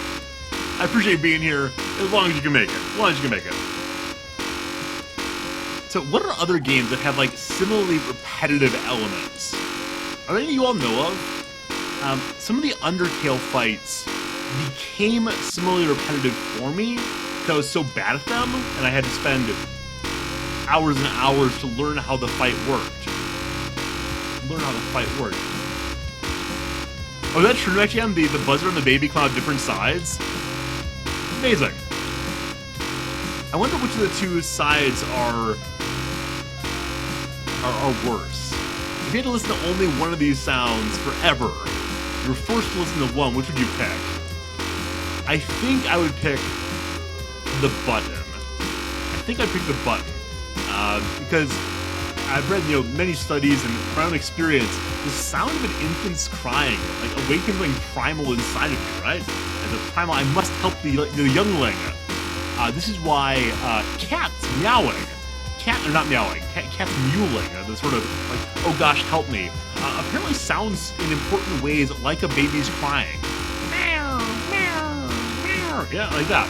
I appreciate being here as long as you can make it. So, what are other games that have like similarly repetitive elements? Are there any you all know of? Some of the Undertale fights became similarly repetitive for me because I was so bad at them, and I had to spend hours and hours to learn how the fight worked. Oh, that's true, actually. The buzzer and the baby come out different sides. Amazing. I wonder which of the two sides are worse. If you had to listen to only one of these sounds forever, you were forced to listen to one, which would you pick? I think I would pick the button. Because I've read, many studies and from my own experience, the sound of an infant's crying, like, awakens something primal inside of you, right? As a primal, I must help the youngling. This is why cats meowing, cats mewling, the sort of like, oh gosh, help me, apparently sounds in important ways like a baby's crying. Meow, meow, meow. Yeah, like that.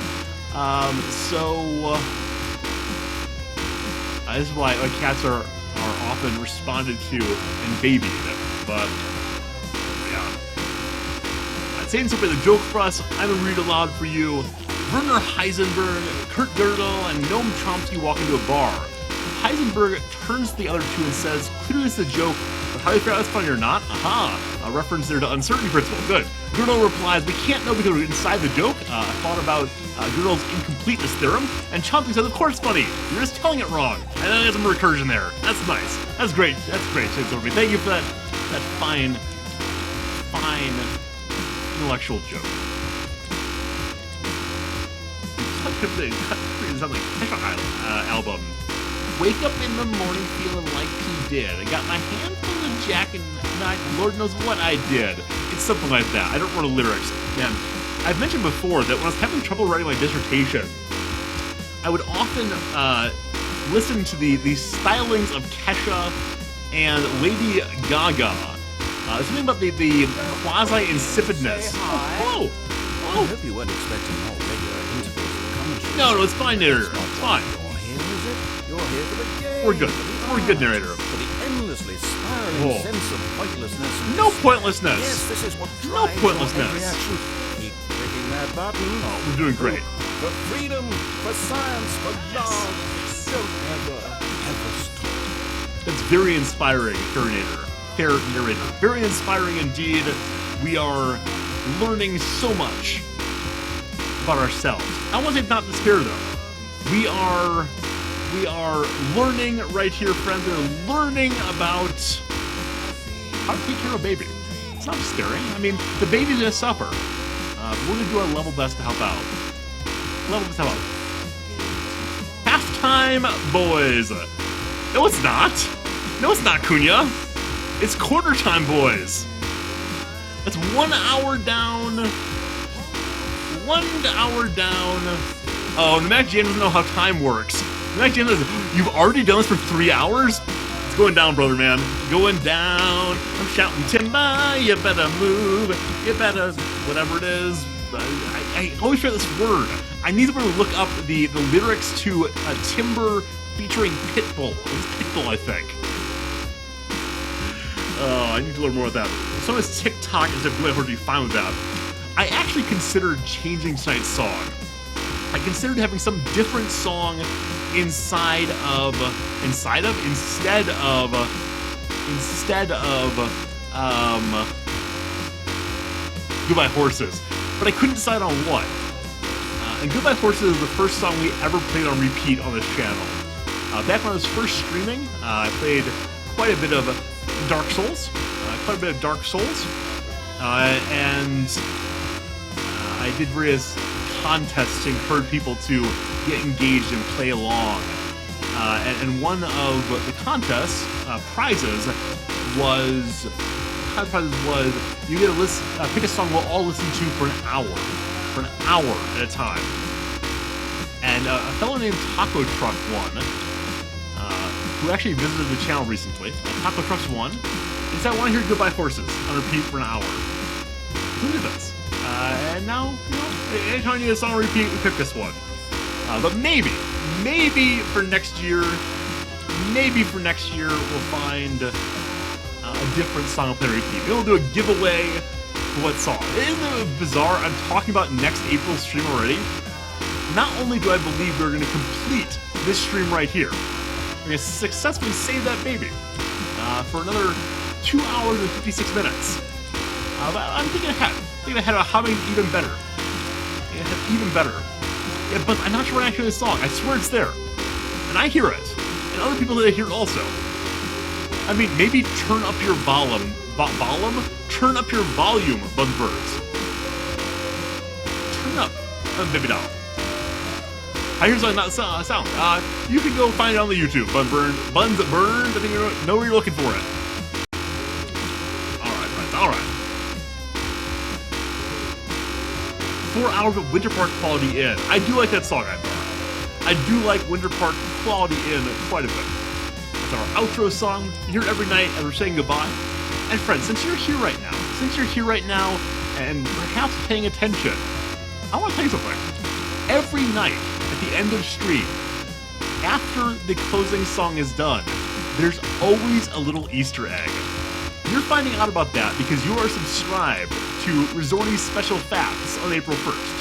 This is why cats are often responded to and babied, but yeah. Saying something the joke for us, I'm gonna read aloud for you. Werner Heisenberg, Kurt Gödel, and Noam Chomsky walk into a bar. Heisenberg turns to the other two and says, clearly it's a joke, but how do you figure out it's funny or not? Aha! A reference there to uncertainty principle. Good. Gödel replies, we can't know because we're inside the joke. I thought about Gödel's incompleteness theorem, and Chomsky says, of course it's funny. You're just telling it wrong. And then there's some recursion there. That's nice. That's great. Thank you for that fine intellectual joke. It sounds like Techno album Wake up in the morning feeling like P did. I got my hand full of Jack and Lord knows what I did. It's something like that. I don't remember the lyrics. Man, I've mentioned before that when I was having trouble writing my dissertation, I would often listen to the stylings of Kesha and Lady Gaga. Something about the quasi-insipidness. I hope you weren't expecting more regular intervals of commentary. No, it's fine, narrator. It's fine. You're here, is it? You're here for the game. We're good. We're good, narrator. For the endlessly spiraling sense of pointlessness. No pointlessness. Yes, this is what No drives pointlessness. your every action. Keep clicking that button. Oh, we're doing great. For freedom, for science, for love. Don't ever stop. That's very inspiring, fair narrator. Very inspiring indeed. We are learning so much about ourselves. I want to say not despair though. We are learning right here, friends. We're learning about how to take care of a baby. It's not despairing. I mean, the baby's gonna suffer. We're gonna do our level best to help out. Halftime, boys. No, it's not. No, it's not, Cunha. It's quarter time, boys. It's 1 hour down. 1 hour down. Oh, the Mac GM doesn't know how time works. The Mac GM says, you've already done this for 3 hours? It's going down, brother, man. Going down. I'm shouting, Timba, you better move. You better, whatever it is. I always forget this word. I need to look up the lyrics to Timber featuring Pitbull. It's Pitbull, I think. Oh, I need to learn more about that. Someone's TikTok is a good way to be fine with that. I actually considered changing tonight's song. I considered having some different song instead of Goodbye Horses. But I couldn't decide on what. And Goodbye Horses is the first song we ever played on repeat on this channel. Back when I was first streaming, I played quite a bit of Dark Souls. And I did various contests to encourage people to get engaged and play along. And one of the contest prizes was you get to pick a song we'll all listen to for an hour at a time. And a fellow named Taco Truck won, who actually visited the channel recently. Taco Truck's won. He said, I want to hear Goodbye Horses on repeat for an hour. Who did this? And now, anytime I need a song on repeat, we pick this one. But maybe for next year, we'll find a different song to play on repeat. Maybe we'll do a giveaway for what song. Isn't it bizarre? I'm talking about next April's stream already. Not only do I believe we're going to complete this stream right here, we're going to successfully save that baby for another 2 hours and 56 minutes. But I'm thinking ahead about how to make it even better. Yeah, but I'm not sure when I hear this song. I swear it's there. And I hear it. And other people hear it also. I mean, maybe turn up your volume. Turn up your volume, Buzzbirds. Turn up. Baby doll. I hear something not sound. You can go find it on the YouTube. Buns Burned. I think you know where you're looking for it. Alright, friends. Alright. 4 hours of Winter Park Quality Inn. I do like that song, I do like Winter Park Quality Inn quite a bit. It's our outro song. You hear it every night as we're saying goodbye. And friends, since you're here right now, and perhaps paying attention, I want to tell you something. Every night at the end of stream, after the closing song is done, there's always a little Easter egg. You're finding out about that because you are subscribed to Rizorty's Special Facts on April 1st.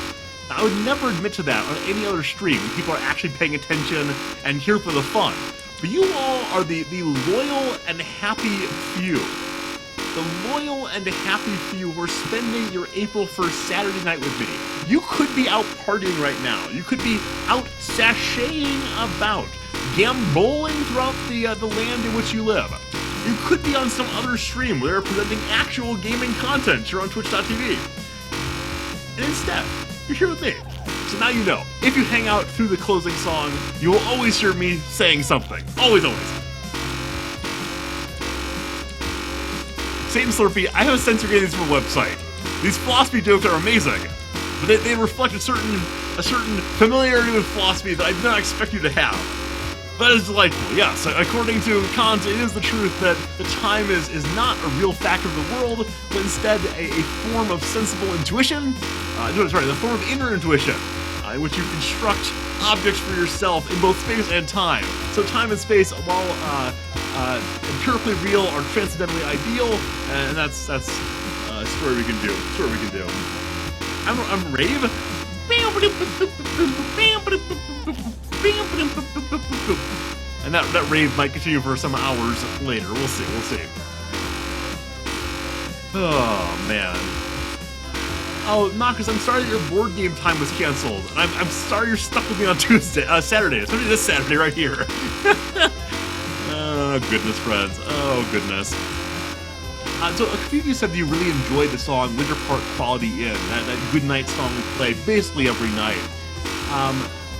Now, I would never admit to that on any other stream. People are actually paying attention and here for the fun. But you all are the loyal and happy few. The loyal and happy few who are spending your April 1st Saturday night with me. You could be out partying right now. You could be out sashaying about, gamboling throughout the land in which you live. You could be on some other stream where they're presenting actual gaming content. You're on twitch.tv. And instead, you're here with me. So now you know. If you hang out through the closing song, you will always hear me saying something. Always, always. Satan Slurpee, I have a sense you're getting this from a website. These philosophy jokes are amazing, but they reflect a certain familiarity with philosophy that I did not expect you to have. That is delightful, yes. According to Kant, it is the truth that the time is not a real factor of the world, but instead a form of sensible intuition. The form of inner intuition, in which you construct objects for yourself in both space and time. So time and space, while empirically real, are transcendentally ideal, and that's a story we can do. I'm Rave. And that rave might continue for some hours later. We'll see. Oh, man. Oh, Marcus, I'm sorry that your board game time was canceled. And I'm sorry you're stuck with me on Saturday. Especially this Saturday right here. Oh, goodness, friends. Oh, goodness. So a few of you said that you really enjoyed the song Winter Park Quality Inn, that goodnight song we play basically every night.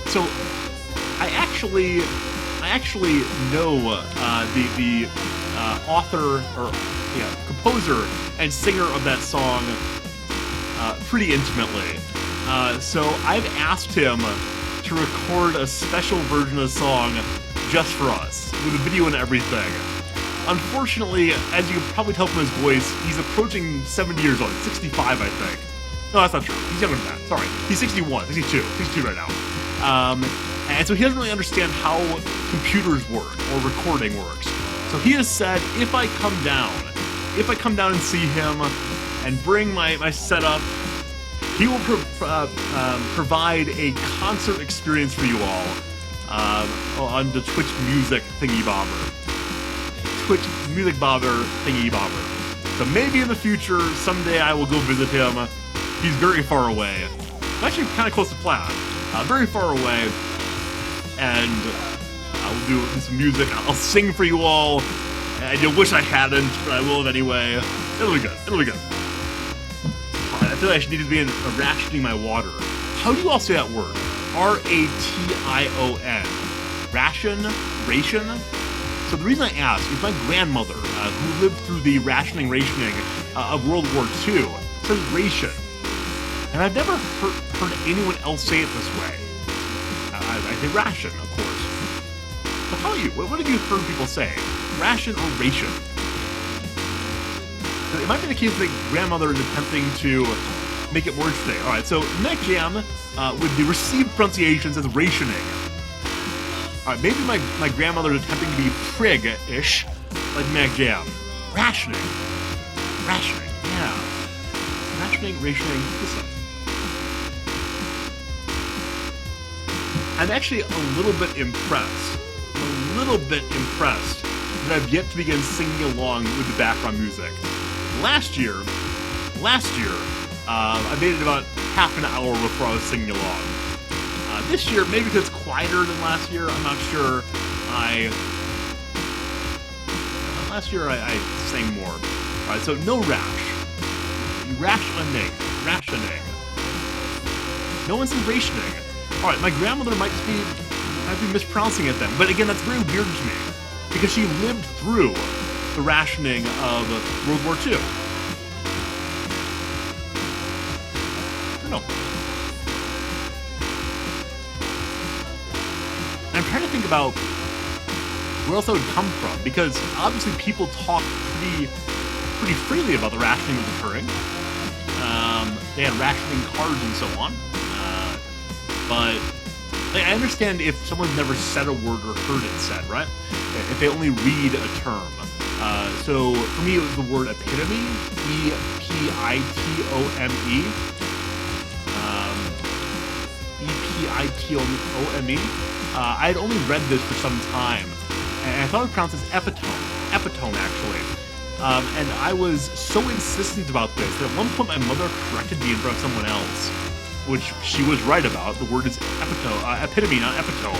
So I actually know the author or composer and singer of that song pretty intimately. So I've asked him to record a special version of the song just for us, with a video and everything. Unfortunately, as you can probably tell from his voice, he's approaching 70 years old. 65, I think. No, that's not true. He's younger than that. Sorry. He's 61, 62 right now. And so he doesn't really understand how computers work or recording works. So he has said, if I come down and see him and bring my setup, he will provide a concert experience for you all on the Twitch music thingy-bobber. Twitch music bobber thingy-bobber. So maybe in the future, someday I will go visit him. He's very far away. I'm actually kind of close to Plaid. Very far away. And I'll do some music. I'll sing for you all. And you'll wish I hadn't, but I will anyway. It'll be good. I feel like I should need to be rationing my water. How do you all say that word? R-A-T-I-O-N. Ration? So the reason I ask is my grandmother, who lived through the rationing of World War II, says ration. And I've never heard anyone else say it this way. I say ration, of course. But how about you? What have you heard people say? Ration or ration? It might be the case that grandmother is attempting to make it more interesting. Alright, so Mac Jam, with the received pronunciation, says rationing. Alright, maybe my grandmother is attempting to be prig-ish, like Mac Jam. Rationing, yeah. Rationing, listen. I'm actually a little bit impressed that I've yet to begin singing along with the background music. Last year, I made it about half an hour before I was singing along. This year, maybe because it's quieter than last year, I'm not sure. Last year I sang more. Alright, so no rash. Rationing. No one says rationing. Alright, my grandmother might be mispronouncing it then. But again, that's very weird to me. Because she lived through the rationing of World War II. I don't know. I'm trying to think about where else that would come from, because obviously people talk pretty freely about the rationing that was occurring. They had rationing cards and so on. But I understand if someone's never said a word or heard it said, right? If they only read a term. So for me, it was the word epitome, E-P-I-T-O-M-E. E-P-I-T-O-M-E. I had only read this for some time, and I thought it was pronounced as epitome actually. And I was so insistent about this that at one point my mother corrected me in front of someone else, which she was right about. The word is epitome, not epitome.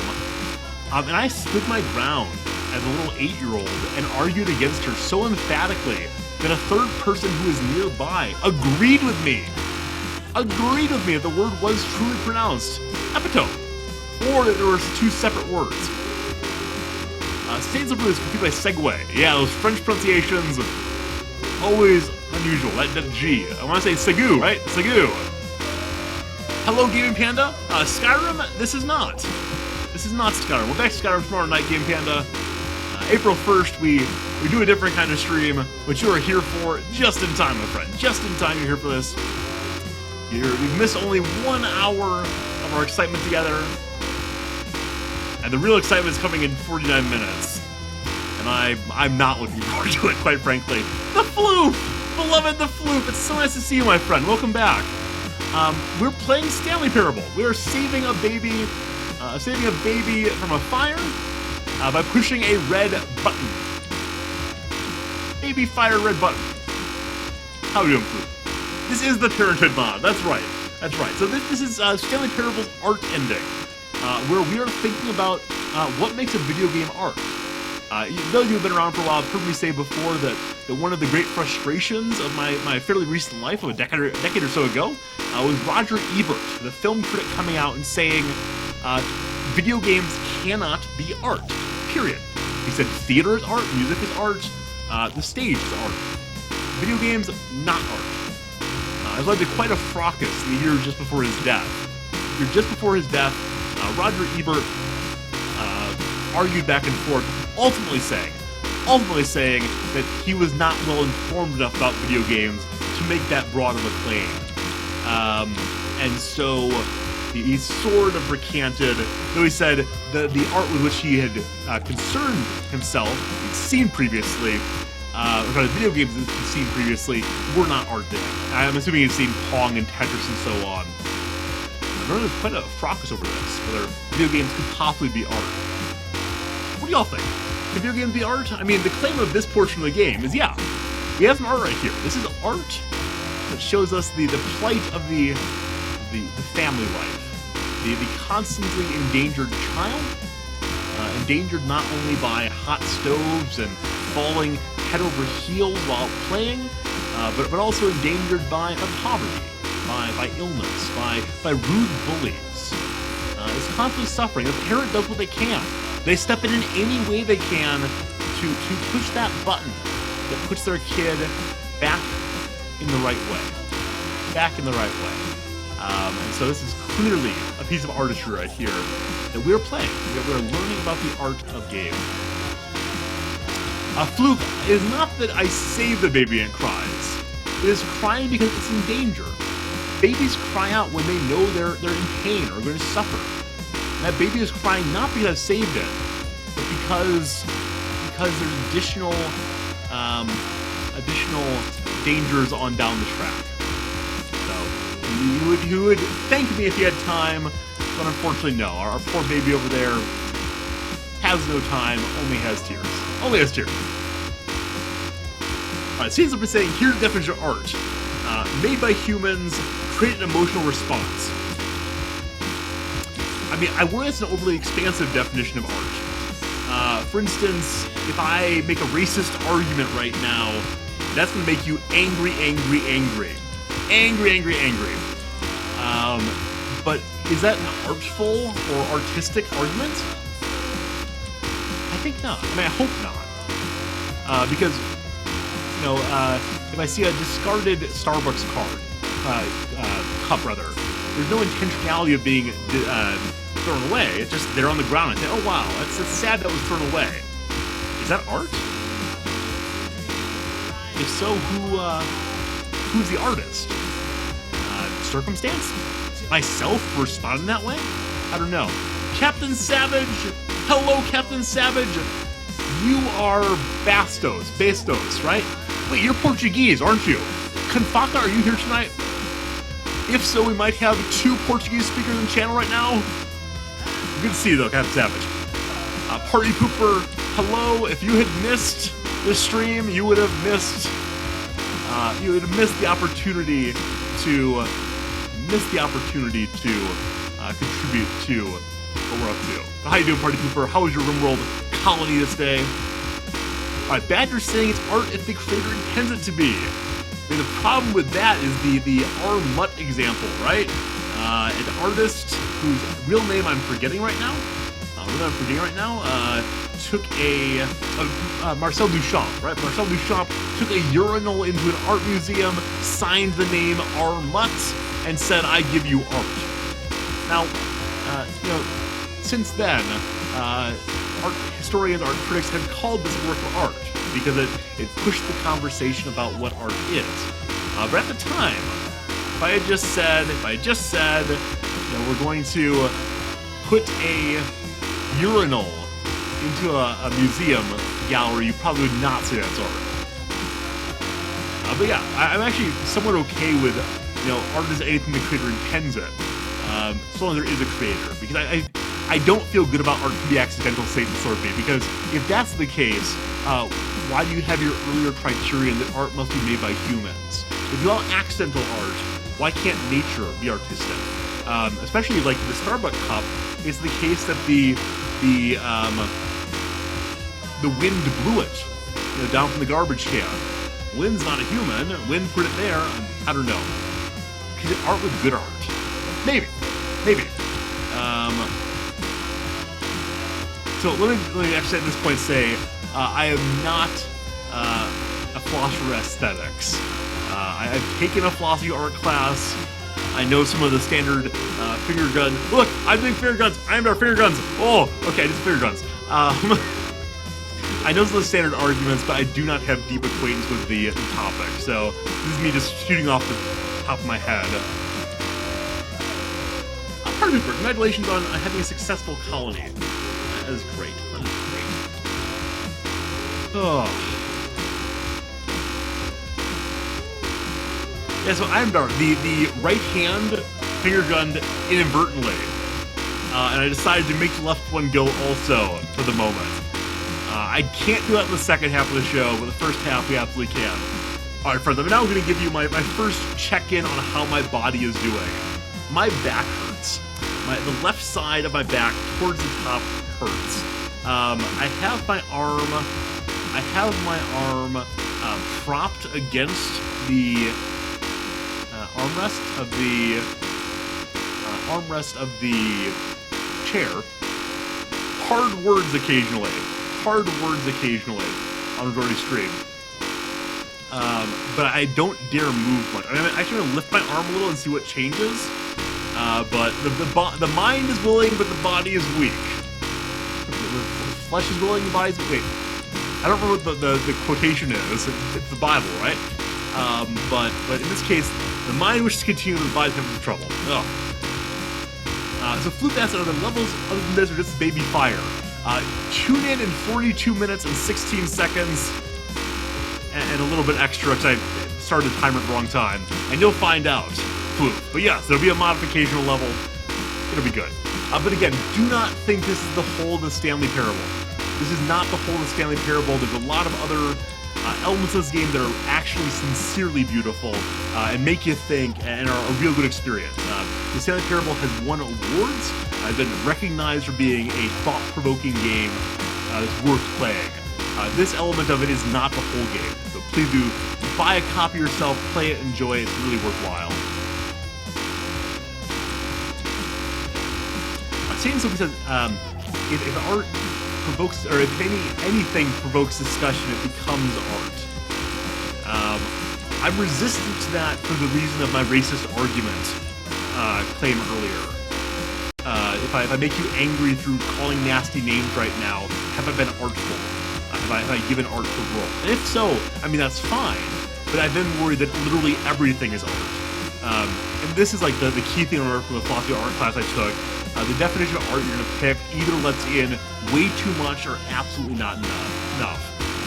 And I stood my ground as a little 8-year-old and argued against her so emphatically that a third person who was nearby agreed with me. agreed with me that the word was truly pronounced epitope, or that there were two separate words. Stains of Blue is confused by segue. Yeah, those French pronunciations, always unusual. That G. I want to say Segu, right? Segu. Hello, Gaming Panda. Skyrim, this is not. This is not Skyrim. We'll back to Skyrim tomorrow night, Game Panda. April 1st, we do a different kind of stream, which you are here for just in time, my friend. Just in time, you're here for this. You've missed only 1 hour of our excitement together. And the real excitement is coming in 49 minutes. And I'm not looking forward to it, quite frankly. The Floop! Beloved The Floop! It's so nice to see you, my friend. Welcome back. We're playing Stanley Parable. We are saving a baby from a fire by pushing a red button. Baby fire red button. How are you doing, Floop? This is the Parenthood mod. That's right. That's right. So this is Stanley Parable's art ending, where we are thinking about what makes a video game art. Those of you who have been around for a while have heard me say before that one of the great frustrations of my fairly recent life, of a decade or so ago, was Roger Ebert, the film critic, coming out and saying video games cannot be art, period. He said theater is art, music is art, the stage is art. Video games, not art. It led to quite a fracas in the year just before his death. Just before his death, Roger Ebert argued back and forth, ultimately saying that he was not well informed enough about video games to make that broad of a claim. And so he sort of recanted, though he said the art with which he had concerned himself, he'd seen previously, video games he'd seen previously, were not art then. I'm assuming he'd seen Pong and Tetris and so on. There was quite a fracas over this, whether video games could possibly be art. What do y'all think? Can video games be art? I mean, the claim of this portion of the game is, yeah, we have some art right here. This is art that shows us the plight of the family life, the constantly endangered child, endangered not only by hot stoves and falling head over heels while playing, but also endangered by poverty, by illness, by rude bullies. Is constantly suffering. The parent does what they can. They step in any way they can to push that button that puts their kid back in the right way. Back in the right way. And so this is clearly a piece of artistry right here that we're playing. We're learning about the art of game. A fluke is not that I save the baby and cries. It is crying because it's in danger. Babies cry out when they know they're in pain or going to suffer. And that baby is crying not because I've saved it, but because there's additional dangers on down the track. So you would thank me if you had time, but unfortunately no. Our poor baby over there has no time, only has tears. Only has tears. Alright, Scenes have been saying, here's the definition of art. Made by humans, create an emotional response. I mean, I worry that's an overly expansive definition of art. For instance, if I make a racist argument right now, that's going to make you angry. But is that an artful or artistic argument? I think not. I mean, I hope not. Because, you know, if I see a discarded Starbucks cup, there's no intentionality of being thrown away. It's just they're on the ground and say, oh wow, that's sad that was thrown away. Is that art? If so, who's the artist? Circumstance? Myself responding that way? I don't know. Captain Savage! Hello, Captain Savage! You are Bastos, right? Wait, you're Portuguese, aren't you? Kanfaka, are you here tonight? If so, we might have 2 Portuguese speakers on the channel right now. Good to see you though, Captain Savage. Party Pooper, hello. If you had missed this stream, you would have missed the opportunity to contribute to what we're up to. How you doing, Party Pooper? How was your RimWorld colony this day? Alright, Badger's saying it's art if the creator intends it to be. I mean, the problem with that is the R. Mutt example, right? An artist whose real name I'm forgetting right now. Took a Marcel Duchamp, right? Marcel Duchamp took a urinal into an art museum, signed the name R. Mutt, and said, "I give you art." Now, since then, art historians, art critics have called this work of art because it pushed the conversation about what art is. But at the time, if I had just said, we're going to put a urinal into a museum gallery, you probably would not say that's art. But yeah, I'm actually somewhat okay with, art is anything the creator intends it, as long as there is a creator. Because I don't feel good about art to be accidental, Satan sort of me. Because if that's the case, why do you have your earlier criterion that art must be made by humans? If you allow accidental art, why can't nature be artistic? Especially like the Starbucks cup, it's the case that the wind blew it, down from the garbage can. Wind's not a human. Wind put it there. I don't know. Because art was good art. Maybe. So let me actually at this point say I am not a philosopher of aesthetics. I've taken a philosophy art class. I know some of the standard finger gun. Look, I'm doing finger guns. I am our finger guns. Oh, okay, I did finger guns. I know some of the standard arguments, but I do not have deep acquaintance with the topic. So this is me just shooting off the top of my head. Pardon me, congratulations on having a successful colony. That is great. Oh. Yeah, so I'm dark. The right hand finger gunned inadvertently. And I decided to make the left one go also for the moment. I can't do that in the second half of the show, but the first half we absolutely can. Alright, friends, I'm now going to give you my first check-in on how my body is doing. My back hurts. The left side of my back towards the top hurts. I have my arm propped against the armrest of the chair. Hard words occasionally on Rizorty stream. But I don't dare move much. I'm actually gonna lift my arm a little and see what changes. But the mind is willing, but the body is weak. The flesh is willing, the body is weak. I don't remember what the quotation is. It's the Bible, right? But in this case, the mind wishes to continue, the body's having some trouble. Ugh. So flute bats and other levels other than this are just baby fire. Tune in 42 minutes and 16 seconds, and a little bit extra because I started the timer at the wrong time, and you'll find out. But yes, there'll be a modificational level. It'll be good. But again, do not think this is the whole of the Stanley Parable. This is not the whole of the Stanley Parable. There's a lot of other elements of this game that are actually sincerely beautiful and make you think and are a real good experience. The Stanley Parable has won awards. Has been recognized for being a thought-provoking game that's worth playing. This element of it is not the whole game, so please do buy a copy yourself, play it, enjoy it. It's really worthwhile. Saying so because if art provokes, or if anything provokes discussion, it becomes art. I'm resistant to that for the reason of my racist argument claim earlier. If I make you angry through calling nasty names right now, have I been artful? Have I given art the role? And if so, I mean, that's fine, but I've been worried that literally everything is art. And this is like the key thing I learned from the philosophy art class I took. The definition of art you're going to pick either lets in way too much or absolutely not enough.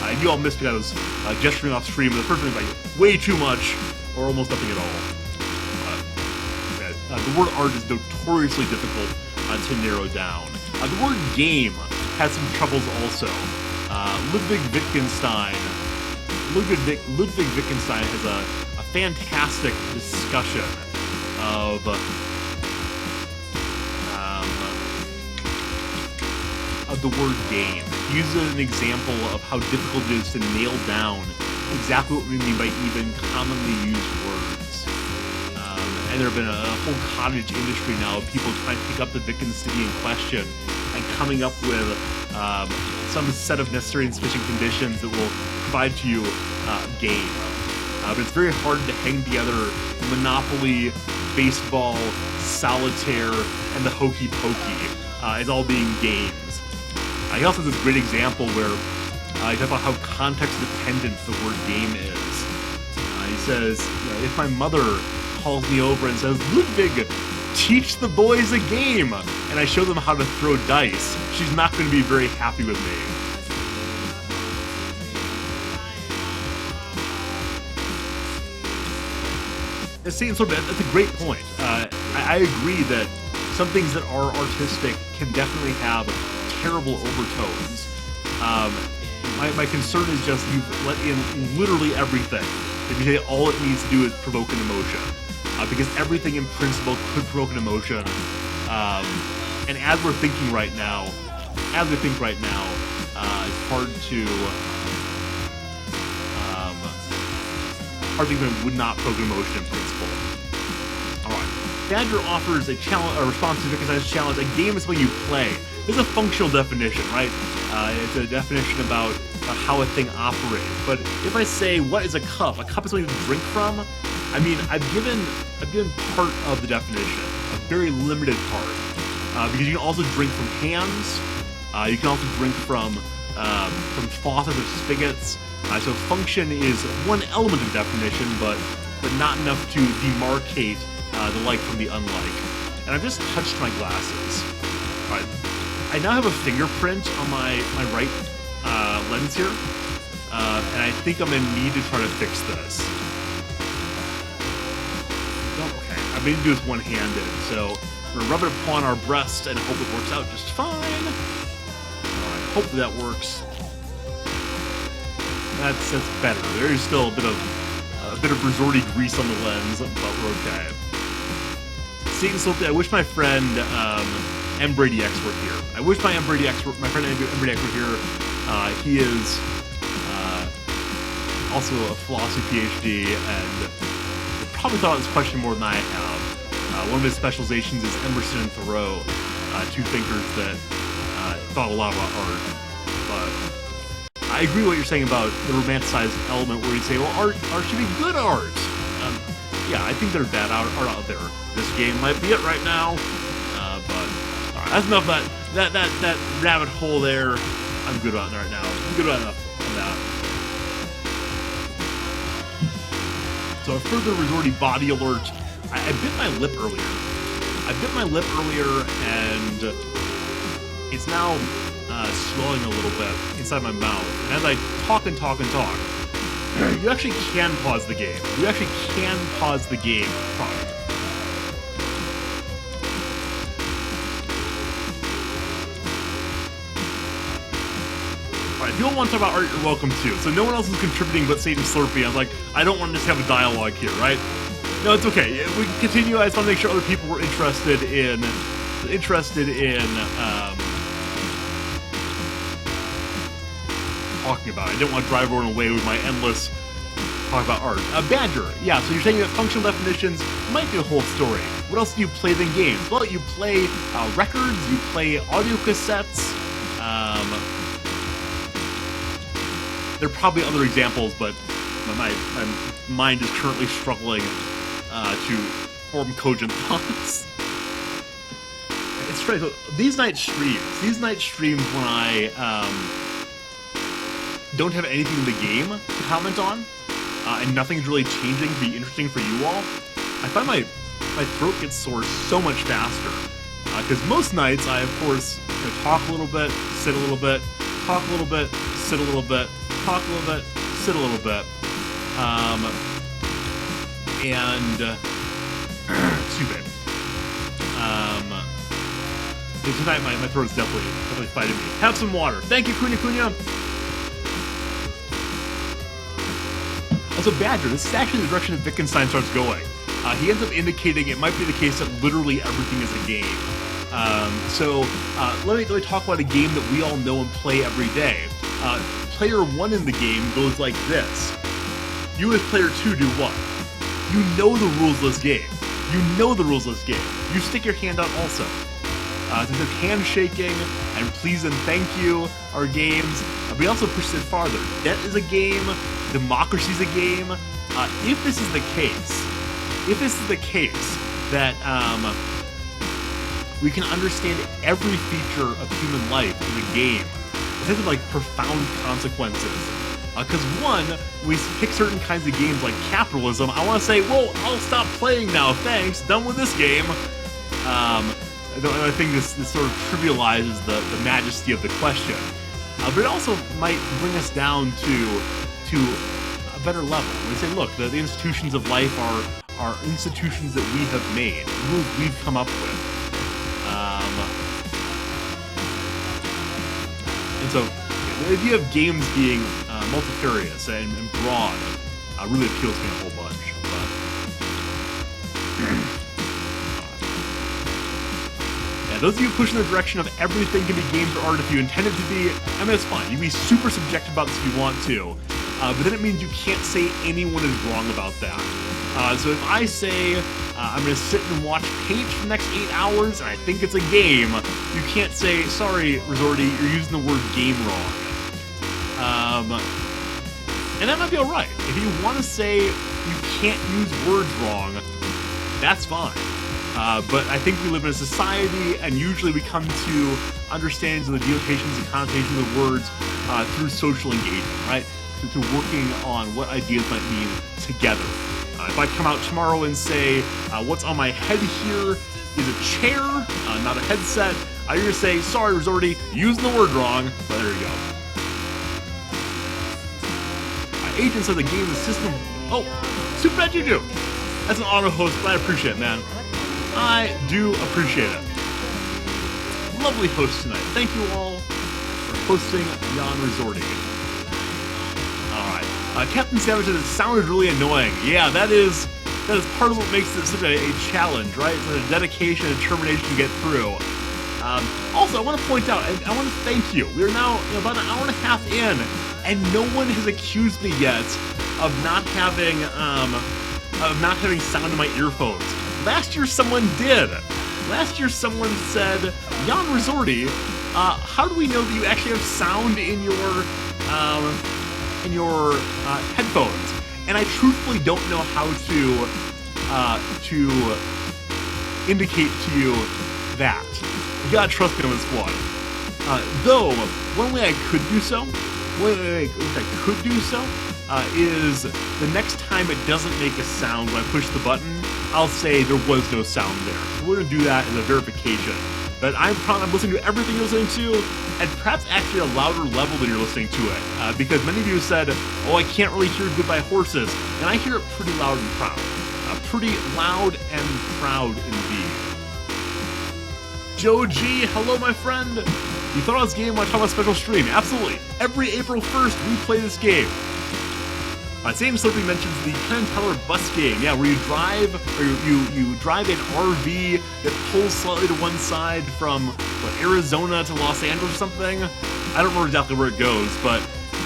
And you all missed me. I was gesturing off stream, and the first thing was like way too much or almost nothing at all. The word art is notoriously difficult to narrow down. The word game has some troubles also. Ludwig Wittgenstein has a fantastic discussion of the word game. He uses an example of how difficult it is to nail down exactly what we mean by even commonly used words. And there have been a whole cottage industry now of people trying to pick up the Wittgenstein in question and coming up with some set of necessary and sufficient conditions that will provide to you game. But it's very hard to hang together Monopoly, baseball, solitaire, and the hokey pokey as all being games. He also has this great example where he talks about how context-dependent the word game is. He says, if my mother calls me over and says, Ludwig, teach the boys a game, and I show them how to throw dice, she's not going to be very happy with me. That's a great point. I agree that some things that are artistic can definitely have terrible overtones. My concern is just you've let in literally everything. If you say all it needs to do is provoke an emotion. Because everything in principle could provoke an emotion. And as we think right now, it's hard to think that it would not provoke an emotion in principle. Alright. Badger offers a response to Wittgenstein's challenge. A game is something you play. This is a functional definition, right? It's a definition about how a thing operates. But if I say, what is a cup? A cup is something to drink from. I mean, I've given part of the definition, a very limited part, because you can also drink from hands. You can also drink from faucets or spigots. So function is one element of definition, but not enough to demarcate the like from the unlike. And I've just touched my glasses. All right. I now have a fingerprint on my right lens here, and I think I'm going to need to try to fix this. Okay, I'm going to do this one-handed, so we're going to rub it upon our breast and hope it works out just fine. Alright, hopefully that works. That's better. There is still a bit of Rizorty grease on the lens, but we're okay. Seeing something, I wish my friend M. Brady X were here. I wish my friend M. Brady X were here. He is also a philosophy PhD, and probably thought of this question more than I have. One of his specializations is Emerson and Thoreau, two thinkers that thought a lot about art. But I agree with what you're saying about the romanticized element where you say, well, art should be good art. Yeah, I think there's bad art out there. This game might be it right now, but all right, that's enough of that rabbit hole there. I'm good on it right now. I'm good on enough on that. So a further Rizorty body alert. I bit my lip earlier. And it's now swelling a little bit inside my mouth. And as I talk, you actually can pause the game. Alright, if you don't want to talk about art, you're welcome to. So no one else is contributing but Satan Slurpee. I was like, I don't want to just have a dialogue here, right? No, it's okay. We can continue. I just want to make sure other people were interested in talking about it. I didn't want to drive everyone away with my endless talk about art. Badger, yeah, so you're saying that functional definitions might be a whole story. What else do you play than games? Well, you play records, you play audio cassettes. There are probably other examples, but my mind is currently struggling to form cogent thoughts. It's strange. So these night streams when I don't have anything in the game to comment on, and nothing's really changing to be interesting for you all, I find my throat gets sore so much faster. Because most nights I, of course, talk a little bit, sit a little bit, talk a little bit, sit a little bit, talk a little bit, sit a little bit. Stupid. Tonight my throat's definitely fighting me. Have some water. Thank you, Cunha Cunha. Also, Badger, this is actually the direction that Wittgenstein starts going. He ends up indicating it might be the case that literally everything is a game. So let me talk about a game that we all know and play every day. Player 1 in the game goes like this. You as player 2 do what? You know the rules of this game. You know the rules of this game. You stick your hand out also. Since it's handshaking and please and thank you are games, we also pushed it farther. Debt is a game. Democracy is a game. If this is the case that we can understand every feature of human life in the game, it has like profound consequences. Because one, we pick certain kinds of games like capitalism. I want to say, well, I'll stop playing now. Thanks. Done with this game. I think this sort of trivializes the majesty of the question. But it also might bring us down to a better level. We say, look, the institutions of life are institutions that we have made, rules we've come up with. And so the idea of games being multifarious and broad really appeals to me a whole bunch. Those of you pushing the direction of everything can be games or art if you intend it to be, I mean, it's fine. You can be super subjective about this if you want to, but then it means you can't say anyone is wrong about that. So if I say I'm going to sit and watch paint for the next 8 hours and I think it's a game, you can't say, sorry, Rizorty, you're using the word game wrong. And that might be alright. If you want to say you can't use words wrong, that's fine. But I think we live in a society, and usually we come to understandings of the denotations and connotations of words through social engagement, right? Through working on what ideas might mean together. If I come out tomorrow and say, what's on my head here is a chair, not a headset, you're going to say, sorry, Rizorty, using the word wrong, but there you go. Agent says the game is system. Oh, super bad you do. That's an auto host, but I appreciate it, man. I do appreciate it. Lovely host tonight. Thank you all for hosting Jan Rizorty. Alright. Captain Savage says it sounded really annoying. Yeah, that is part of what makes this such a challenge, right? It's a dedication and determination to get through. Also, I want to point out, I want to thank you. We're now about an hour and a half in, and no one has accused me yet of not having sound in my earphones. Last year someone did. Last year someone said, Jan Rizorty, how do we know that you actually have sound in your headphones? And I truthfully don't know how to indicate to you that. You gotta trust me on this one. Though, one way I could do so, is the next time it doesn't make a sound when I push the button, I'll say there was no sound there. So we're gonna do that as a verification. But I'm listening to everything you're listening to, and perhaps actually a louder level than you're listening to it. Because many of you said, oh, I can't really hear Goodbye Horses, and I hear it pretty loud and proud. Pretty loud and proud indeed. Joe G, hello my friend. You thought I was game when I talk about special stream. Absolutely. Every April 1st, we play this game. Same Slurpee mentions the Penn and Teller bus game. Yeah, where you drive, or you drive an RV that pulls slightly to one side from, Arizona to Los Angeles or something? I don't remember exactly where it goes, but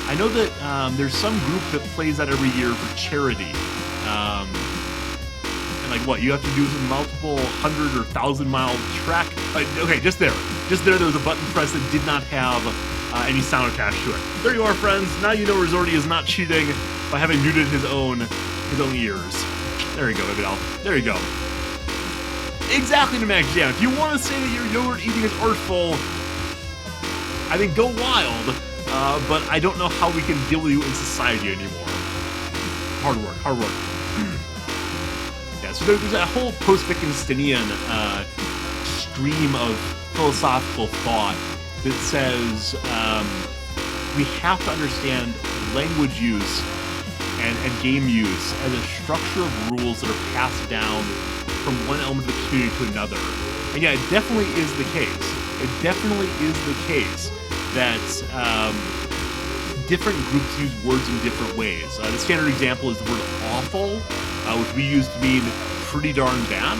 I know that there's some group that plays that every year for charity. And what you have to do is a multiple 100 or 1,000 mile trek. Okay, just there was a button press that did not have any sound attached to it. There you are, friends. Now you know Rizorty is not cheating by having muted his own ears. There you go, baby doll. There you go. Exactly, to Max Jam. If you want to say that your yogurt eating is artful, I mean, go wild. But I don't know how we can deal with you in society anymore. Hard work. Yeah, so there's a whole post-Wittgensteinian stream of philosophical thought that says we have to understand language use and game use as a structure of rules that are passed down from one element of the community to another. And yeah, it definitely is the case. It definitely is the case that different groups use words in different ways. The standard example is the word awful, which we use to mean pretty darn bad.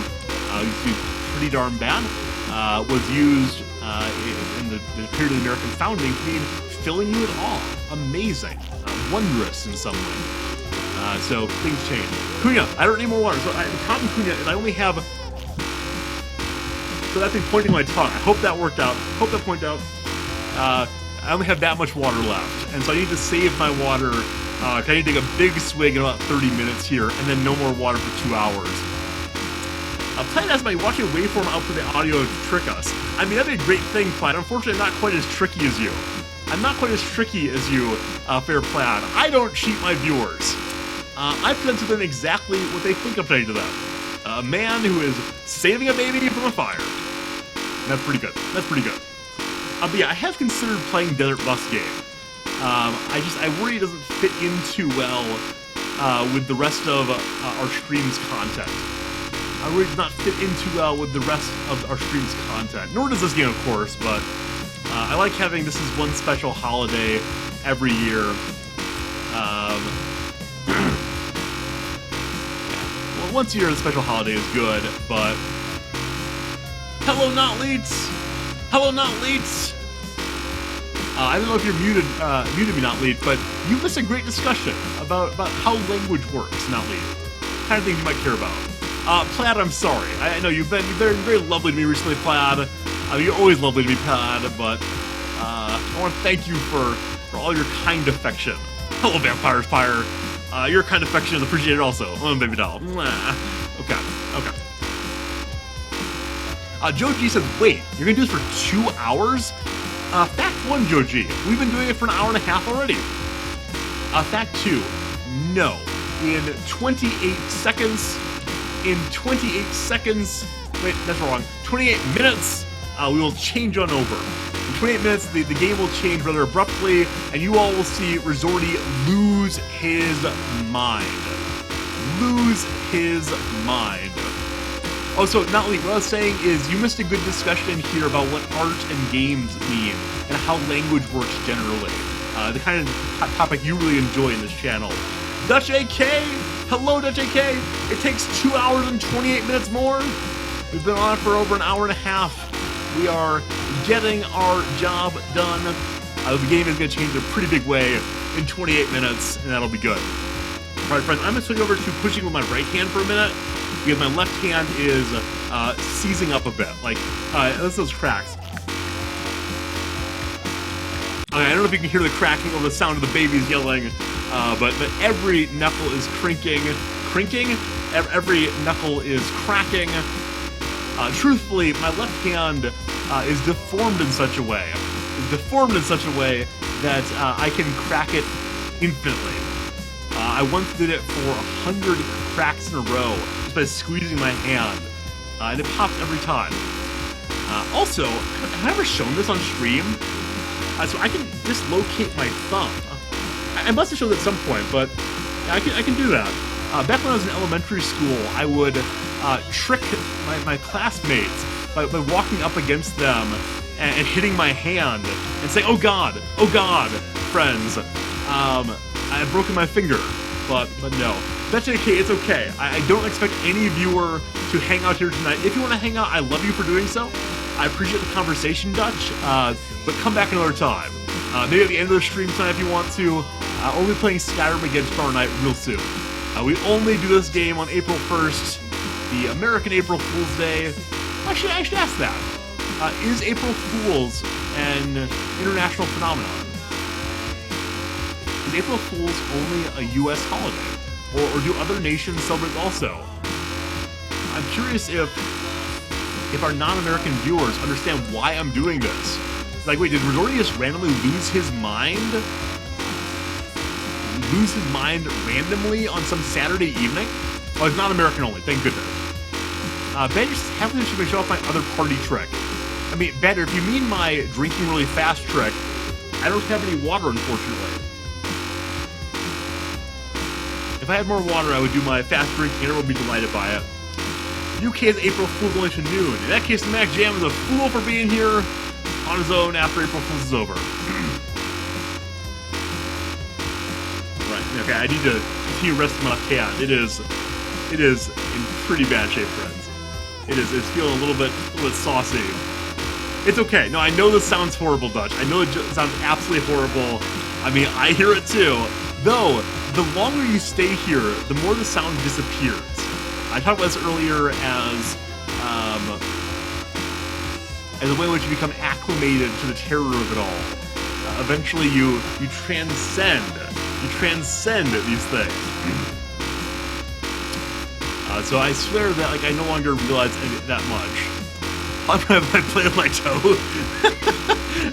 Was used in the period of the American founding to mean filling you with awe, amazing, wondrous in some way. So things change. Cunha, I don't need more water. So the problem, Cunha, is I only have. So that's me pointing my tongue. I hope that worked out. Hope that pointed out. I only have that much water left, and so I need to save my water. I need to take a big swig in about 30 minutes here, and then no more water for 2 hours. Plaid asked me, watching a waveform output the audio to trick us. I mean, that'd be a great thing, Plaid. Unfortunately, I'm not quite as tricky as you. I'm not quite as tricky as you, Fair Plaid. I don't cheat my viewers. I present to them exactly what they think I'm saying to them. A man who is saving a baby from a fire. That's pretty good. That's pretty good. But yeah, I have considered playing Desert Bus Game. I worry it doesn't fit in too well with the rest of our stream's content. I worry it does not fit in too well with the rest of our stream's content. Nor does this game, of course, but I like having this as one special holiday every year. Well, once a year the special holiday is good, but... Hello, Notleets! Hello, Notleets! I don't know if you're muted me, Notleet, but you missed a great discussion about how language works, Notleet. Kind of things you might care about. Plaid, I'm sorry. I know you've been very lovely to me recently, Plaid. You're always lovely to me, Plaid, but I want to thank you for all your kind affection. Hello, Vampire's Fire. Your kind affection is appreciated also. Baby doll. Okay. Joe G says, wait, you're gonna do this for 2 hours? Fact 1, Joe G, we've been doing it for an hour and a half already. Fact 2, no. In 28 seconds, wait, that's wrong, 28 minutes, we will change on over. In 28 minutes, the game will change rather abruptly, and you all will see Rizorty lose his mind. Lose his mind. Oh, so, Notleet, what I was saying is you missed a good discussion here about what art and games mean, and how language works generally. The kind of topic you really enjoy in this channel. Dutch AK! Hello, Dutch AK! It takes 2 hours and 28 minutes more. We've been on for over an hour and a half. We are getting our job done. The game is going to change in a pretty big way in 28 minutes, and that'll be good. Alright, friends, I'm going to swing over to pushing with my right hand for a minute, because my left hand is seizing up a bit. Like, that's those cracks. I don't know if you can hear the cracking or the sound of the babies yelling, but every knuckle is crinking. Every knuckle is cracking. Truthfully, my left hand is deformed in such a way. That I can crack it infinitely. I once did it for 100 cracks in a row just by squeezing my hand, and it popped every time. Also, have I ever shown this on stream? So I can dislocate my thumb. I must have shown it at some point, but I can do that. Back when I was in elementary school, I would trick my classmates by walking up against them and hitting my hand and saying, oh God, friends, I've broken my finger, but no. That's okay, it's okay. I don't expect any viewer to hang out here tonight. If you want to hang out, I love you for doing so. I appreciate the conversation, Dutch, but come back another time. Maybe at the end of the stream tonight if you want to. We'll be playing Skyrim again tomorrow night real soon. We only do this game on April 1st, the American April Fool's Day. Actually, I should ask that. Is April Fool's an international phenomenon? Is April Fool's only a US holiday? Or do other nations celebrate also? I'm curious if our non-American viewers understand why I'm doing this. Like, wait, did Rizorty just randomly lose his mind? Lose his mind randomly on some Saturday evening? Oh, it's not American only, thank goodness. Ben just happened to show off my other party trick. I mean, better, if you mean my drinking really fast trick, I don't have any water, unfortunately. If I had more water, I would do my fast drinking, and everyone would be delighted by it. UK's April Fool's only to noon. In that case, Mac Jam is a fool for being here on his own after April Fool's is over. Right, okay, I need to continue resting my left hand. It is in pretty bad shape, friends. It's feeling a little bit saucy. It's okay. No, I know this sounds horrible, Dutch. I know it sounds absolutely horrible. I mean, I hear it too. Though the longer you stay here, the more the sound disappears. I talked about this earlier as a way in which you become acclimated to the terror of it all. Eventually, you transcend these things. So I swear that like I no longer realize that much. I play with my toe.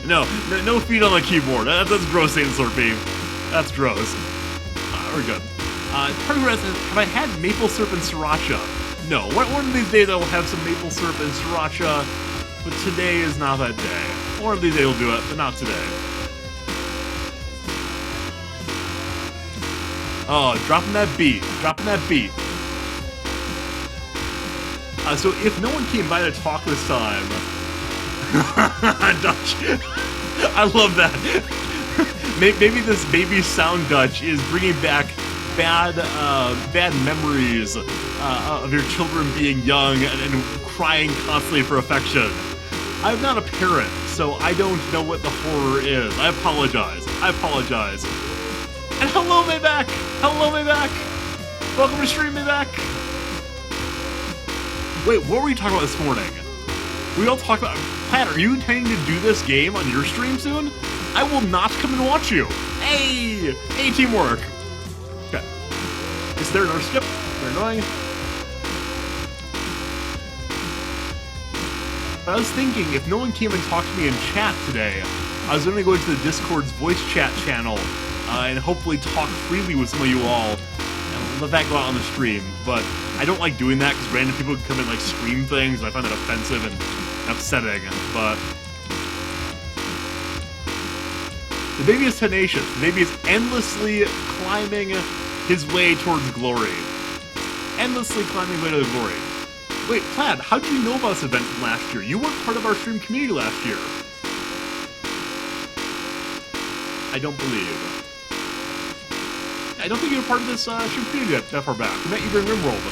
no feet on the keyboard. That's gross, Saint Slurpee. That's gross. We're good. Have I had maple syrup and sriracha? No. One of these days I will have some maple syrup and sriracha, but today is not that day. One of these days we'll do it, but not today. Oh, dropping that beat. So if no one came by to talk this time... Dutch. I love that. Maybe this baby sound Dutch is bringing back bad memories of your children being young and crying constantly for affection. I'm not a parent, so I don't know what the horror is. I apologize. And hello, Mayback! Welcome to stream, Mayback! Wait, what were we talking about this morning? We all talked about... Pat, are you intending to do this game on your stream soon? I will not come and watch you. Hey, teamwork. Okay. Is there another skip? They're annoying. But I was thinking, if no one came and talked to me in chat today, I was going to go into the Discord's voice chat channel and hopefully talk freely with some of you all and let that go out on the stream. But I don't like doing that because random people can come and like scream things, and I find that offensive and upsetting. But the baby is tenacious. The baby is endlessly climbing his way towards glory. Endlessly climbing his way to the glory. Wait, Plaid, how did you know about this event from last year? You weren't part of our stream community last year. I don't believe. I don't think you were part of this stream community that far back. We met you during RimWorld.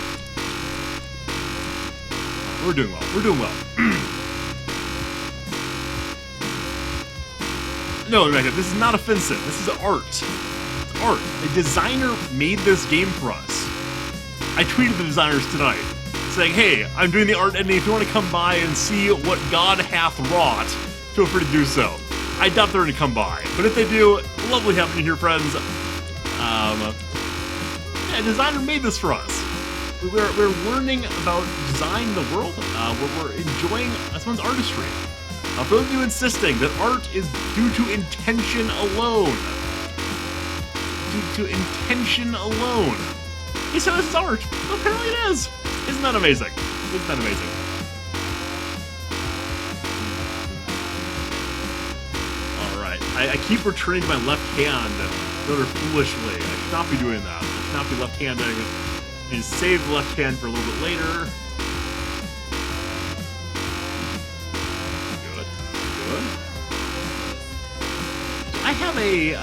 We're doing well. No, Rebecca, this is not offensive. This is art. It's art. A designer made this game for us. I tweeted the designers tonight, saying, hey, I'm doing the art editing. If you want to come by and see what God hath wrought, feel free to do so. I doubt they're going to come by. But if they do, lovely having you here, friends. Yeah, a designer made this for us. We're learning about design in the world. We're enjoying someone's artistry. For those of you insisting that art is due to intention alone. He said this is art. Well, apparently it is. Isn't that amazing? Alright. I keep returning to my left hand rather foolishly. I should not be doing that. I should not be left-handing. I need to save the left hand for a little bit later. Good. I have a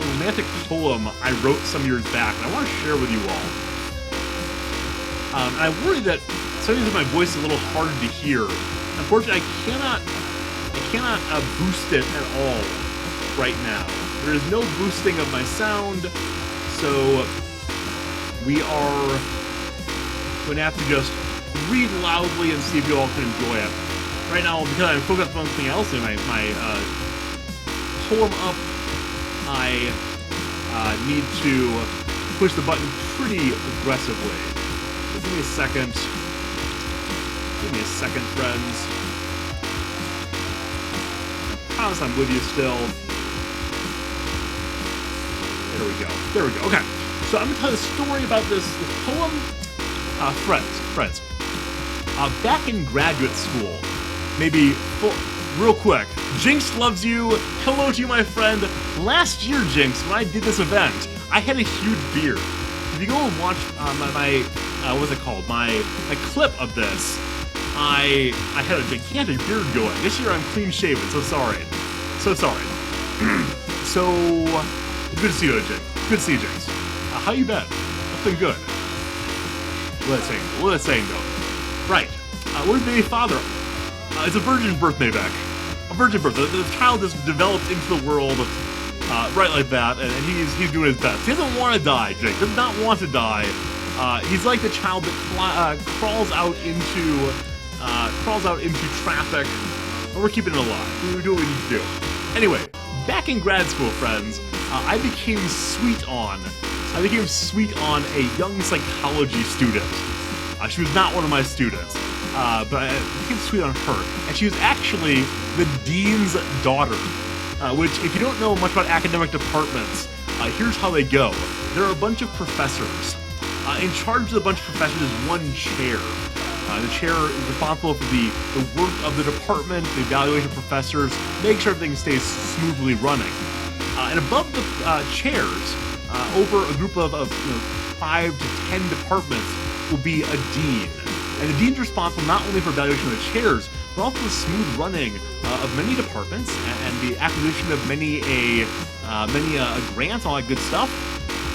romantic poem I wrote some years back, and I want to share with you all. And I worry that sometimes my voice is a little hard to hear. Unfortunately, I cannot boost it at all right now. There is no boosting of my sound, so we are going to have to just read loudly and see if you all can enjoy it. Right now, because I'm focused on something else in my poem up, I need to push the button pretty aggressively. So give me a second. Friends. I promise I'm with you still. There we go. Okay. So I'm going to tell you a story about this poem. Friends. Back in graduate school, maybe, real quick, Jinx loves you. Hello to you, my friend. Last year, Jinx, when I did this event, I had a huge beard. If you go and watch what's it called? My clip of this, I had a gigantic beard going. This year I'm clean shaven, so sorry. So, good to see you, Jinx. Good to see you, Jinx. How you been? I've been good. What is it saying, though? Right. Where's baby father? It's a virgin birth, Mayback. A virgin birth. The child is developed into the world right like that, and he's doing his best. He doesn't want to die, Jake. Does not want to die. He's like the child that crawls out into traffic, and we're keeping it alive. We do what we need to do. Anyway, back in grad school, friends, I became sweet on a young psychology student. She was not one of my students, but I became sweet on her, and she was actually the dean's daughter. Which, if you don't know much about academic departments, here's how they go. There are a bunch of professors. In charge of the bunch of professors is one chair. The chair is responsible for the work of the department, the evaluation of professors, make sure everything stays smoothly running. And above the chairs, over a group of 5 to 10 departments, will be a dean. And the dean's responsible not only for evaluation of the chairs, but also the smooth running of many departments and the acquisition of many grants, all that good stuff.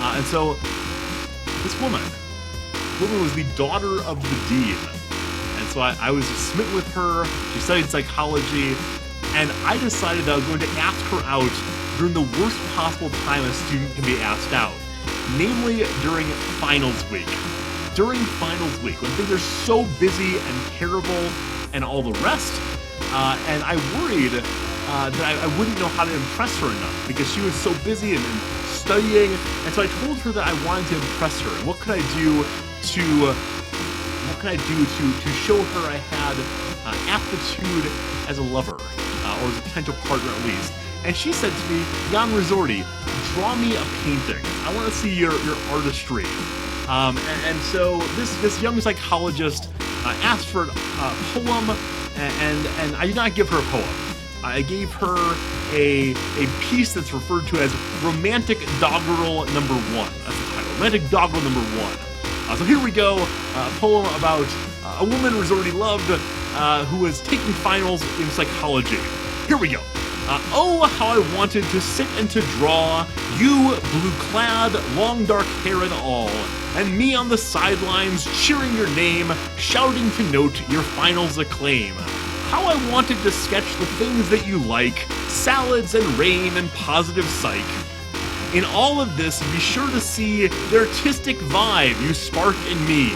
And so this woman was the daughter of the dean. And so I was smitten with her. She studied psychology, and I decided that I was going to ask her out during the worst possible time a student can be asked out, namely during finals week. During finals week, when things are so busy and terrible and all the rest, and I worried that I wouldn't know how to impress her enough because she was so busy and studying, and so I told her that I wanted to impress her. And what could I do to show her I had aptitude as a lover, or as a potential partner at least? And she said to me, "Wherein Rizorty, draw me a painting. I want to see your artistry." And so this young psychologist asked for a poem, and I did not give her a poem. I gave her a piece that's referred to as Romantic Doggerel Number 1. That's the title, Romantic Doggerel Number 1. So here we go, a poem about a woman Rizorty loved who was taking finals in psychology. Here we go. Oh, how I wanted to sit and to draw you, blue-clad, long dark hair and all, and me on the sidelines cheering your name, shouting to note your finals acclaim. How I wanted to sketch the things that you like, salads and rain and positive psych. In all of this, be sure to see the artistic vibe you spark in me.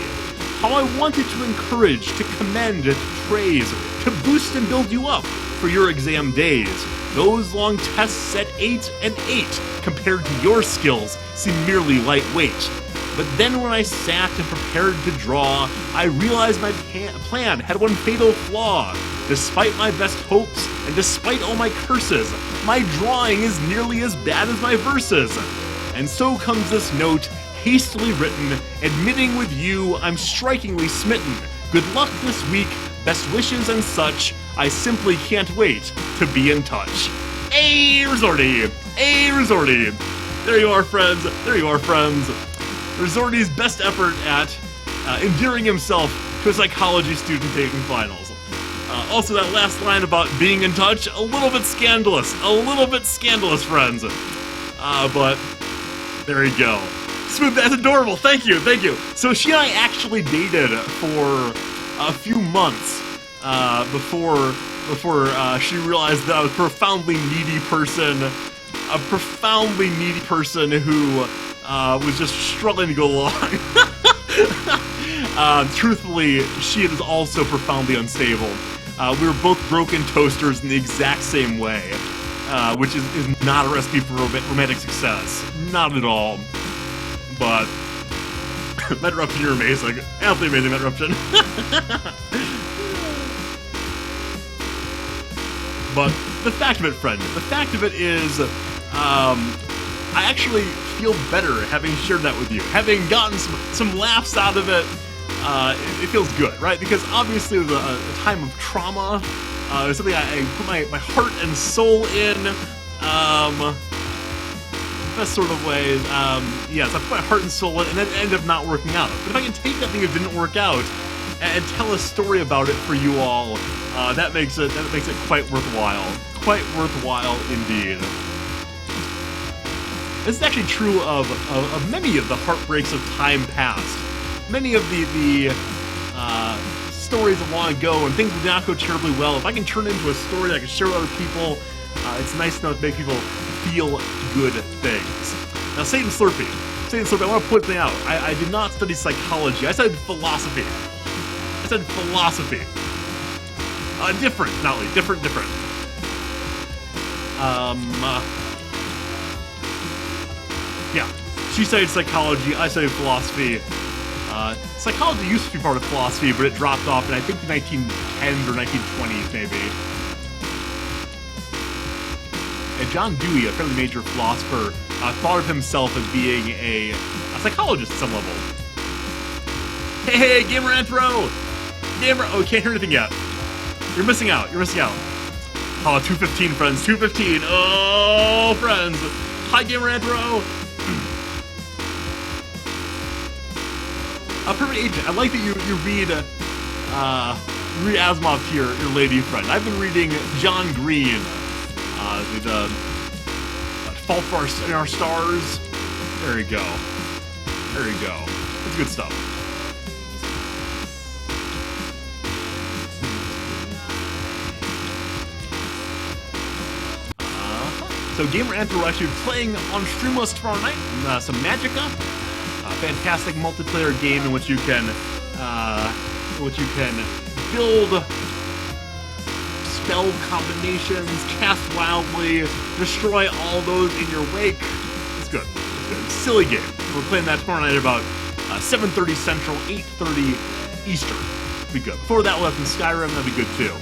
How I wanted to encourage, to commend, to praise, to boost and build you up for your exam days. Those long tests at 8 and 8 compared to your skills seem merely lightweight. But then when I sat and prepared to draw, I realized my plan had one fatal flaw. Despite my best hopes and despite all my curses, my drawing is nearly as bad as my verses. And so comes this note, hastily written, admitting with you I'm strikingly smitten. Good luck this week, best wishes and such. I simply can't wait to be in touch. Hey, Rizorty! Hey, Rizorty! There you are, friends. There you are, friends. Rizorty's best effort at endearing himself to a psychology student taking finals. Also, that last line about being in touch, a little bit scandalous. A little bit scandalous, friends. But there you go. Smooth, that's adorable. Thank you, thank you. So she and I actually dated for a few months before she realized that I was a profoundly needy person who was just struggling to go along. Truthfully, she is also profoundly unstable. We were both broken toasters in the exact same way, which is not a recipe for romantic success. Not at all. But Metruption, you're amazing. Absolutely amazing, Metruption. But the fact of it, friend, the fact of it is, I actually feel better having shared that with you. Having gotten some laughs out of it, it feels good, right? Because obviously it was a time of trauma. It was something I put my heart and soul in. Best sort of ways. Yes, I put my heart and soul in, and then it ended up not working out. But if I can take that thing that didn't work out and tell a story about it for you all, that makes it quite worthwhile. Quite worthwhile indeed. This is actually true of many of the heartbreaks of time past. Many of the stories of long ago and things that did not go terribly well. If I can turn it into a story that I can share with other people, it's nice enough to make people feel good things. Now, Satan Slurpee, I want to point something out. I did not study psychology. I studied philosophy. Different, not like different. Yeah. She studied psychology, I studied philosophy. Psychology used to be part of philosophy, but it dropped off in, I think, the 1910s or 1920s, maybe. And John Dewey, a fairly major philosopher, thought of himself as being a psychologist at some level. Hey, Gamer Anthro! Oh, can't hear anything yet. You're missing out. Oh, 215, friends, 215. Oh, friends. Hi, Gamer Anthro! Perfect Agent, I like that you read Asimov here, your lady friend. I've been reading John Green, the Fault in Our Stars. There you go. That's good stuff. So Gamer Anther will actually be playing on stream with us tomorrow night, some Magicka. Fantastic multiplayer game in which you can build spell combinations, cast wildly, destroy all those in your wake. It's good. Silly game. We're playing that tomorrow night about 7:30 Central, 8:30 Eastern. Be good. Before that, we'll have some Skyrim. That'd be good too.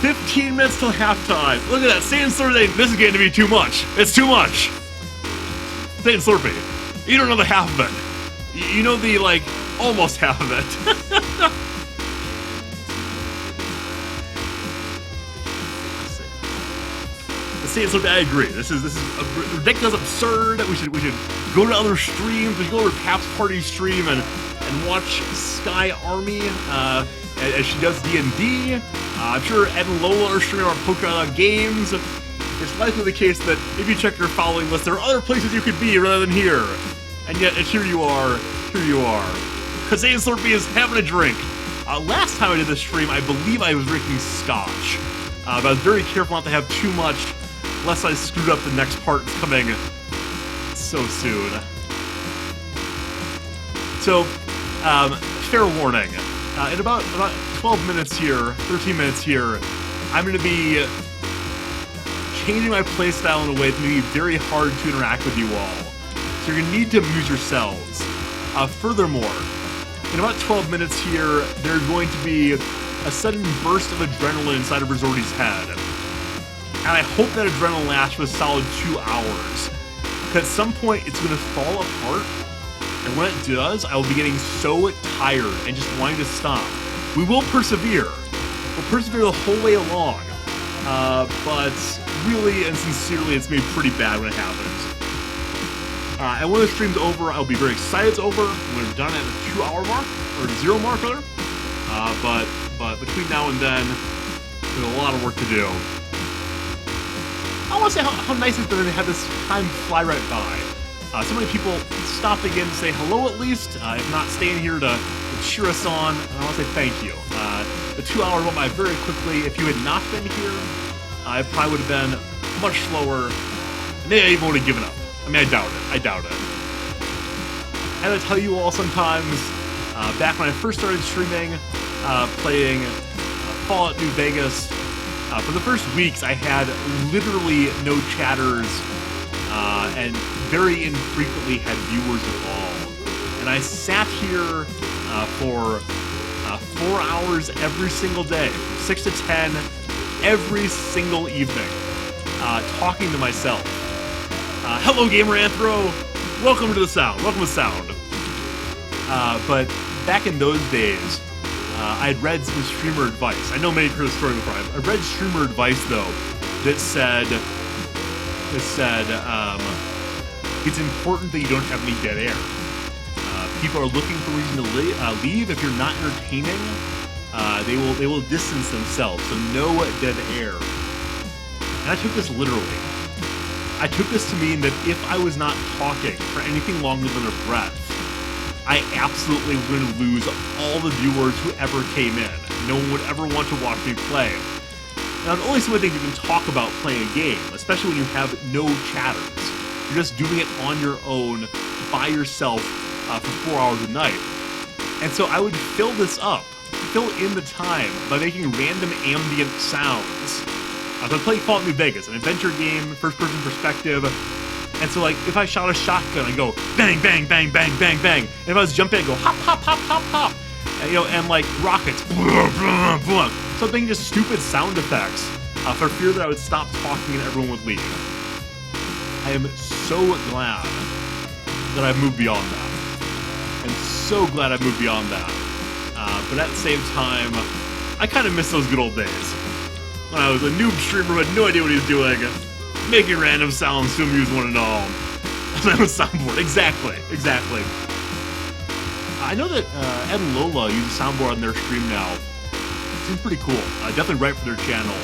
15 minutes till halftime. Look at that. Satan Slurpee. This is getting to be too much. It's too much. Satan Slurpee. You don't know the half of it. You know the, like, almost half of it. The Satan Slurpee, I agree. This is ridiculous, absurd. We should go to other streams. We should go to Pap's Party stream and watch Sky Army as she does D&D. I'm sure Ed and Lola are streaming our Pokemon games. It's likely the case that if you check your following list, there are other places you could be rather than here. And yet, here you are. Because Satan Slurpee is having a drink. Last time I did this stream, I believe I was drinking scotch. But I was very careful not to have too much, lest I screwed up the next part that's coming so soon. So, fair warning. In about 12 minutes here, 13 minutes here, I'm going to be changing my playstyle in a way that's going to be very hard to interact with you all. So you're going to need to amuse yourselves. Furthermore, in about 12 minutes here, there's going to be a sudden burst of adrenaline inside of Rizorty's head. And I hope that adrenaline lasts for a solid 2 hours. Because at some point, it's going to fall apart. And when it does, I will be getting so tired and just wanting to stop. We will persevere. We'll persevere the whole way along. But really and sincerely, it's going to be pretty bad when it happens. And when the stream's over, I'll be very excited it's over. When we're done at the 2 hour mark, or 0 mark rather. But between now and then, there's a lot of work to do. I want to say how nice it's been to have this time fly right by. So many people stopping in to say hello at least, if not staying here to cheer us on. I want to say thank you. The 2 hours went by very quickly. If you had not been here, it probably would have been much slower. Maybe I even would have given up. I mean, I doubt it. And I tell you all sometimes, back when I first started streaming, playing Fallout New Vegas, for the first weeks I had literally no chatters, and very infrequently had viewers at all. And I sat here for 4 hours every single day, from 6 to 10, every single evening, talking to myself. Hello, Gamer Anthro! Welcome to the sound. But back in those days, I had read some streamer advice. I know many heard the story before. I read streamer advice, though, that said, it's important that you don't have any dead air. People are looking for a reason to leave. If you're not entertaining, they will distance themselves. So no dead air. And I took this literally. I took this to mean that if I was not talking for anything longer than a breath, I absolutely was going to lose all the viewers who ever came in. No one would ever want to watch me play. Now, it's only some of the things you can talk about playing a game, especially when you have no chatters. You're just doing it on your own, by yourself, for 4 hours a night. And so I would fill this up, fill in the time by making random ambient sounds. So I play Fallout New Vegas, an adventure game, first-person perspective. And so, like, if I shot a shotgun, I go bang, bang, bang, bang, bang, bang. And if I was jumping, I go hop, hop, hop, hop, hop. And, and like rockets, blah, blah, blah. So I'm making just stupid sound effects for fear that I would stop talking and everyone would leave. I am so glad that I've moved beyond that. I'm so glad I've moved beyond that. But at the same time, I kind of miss those good old days. When I was a noob streamer who had no idea what he was doing, making random sounds to amuse one and all. My own soundboard, exactly. I know that Ed and Lola use a soundboard on their stream now. It seems pretty cool. Definitely right for their channel.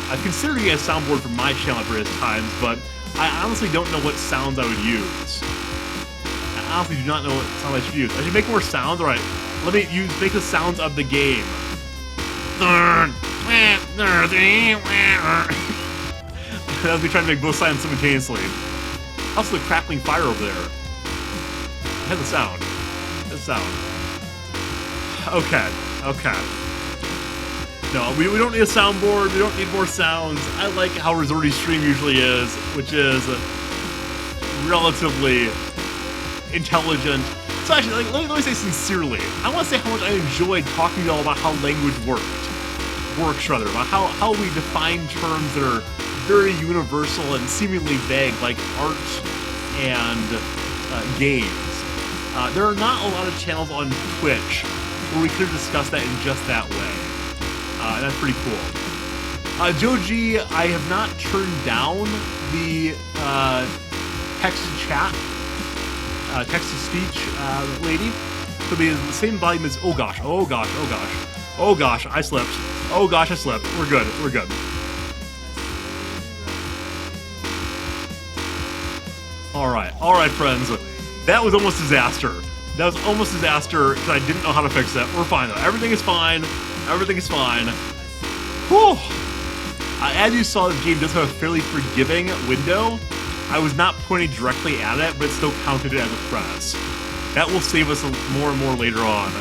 I've considered getting a soundboard for my channel at various times, but I honestly don't know what sounds I would use. I honestly do not know what sounds I should use. I should make more sounds? Alright, let me make the sounds of the game. That would be trying to make both sounds simultaneously. Also the crackling fire over there. It has a sound. Okay. No, we don't need a soundboard, we don't need more sounds. I like how Rizorty's stream usually is, which is relatively intelligent. So actually, like, let me say sincerely, I want to say how much I enjoyed talking to y'all about how language works, about how we define terms that are very universal and seemingly vague, like art and games. There are not a lot of channels on Twitch where we could have discussed that in just that way. And that's pretty cool. Joji, I have not turned down the text-to-chat, text-to-speech lady. So the same volume as, oh gosh, I slipped. We're good. Alright, friends. That was almost disaster. Because I didn't know how to fix it. We're fine, though. Everything is fine. Whew! As you saw, this game does have a fairly forgiving window. I was not pointing directly at it, but it still counted it as a press. That will save us more and more later on.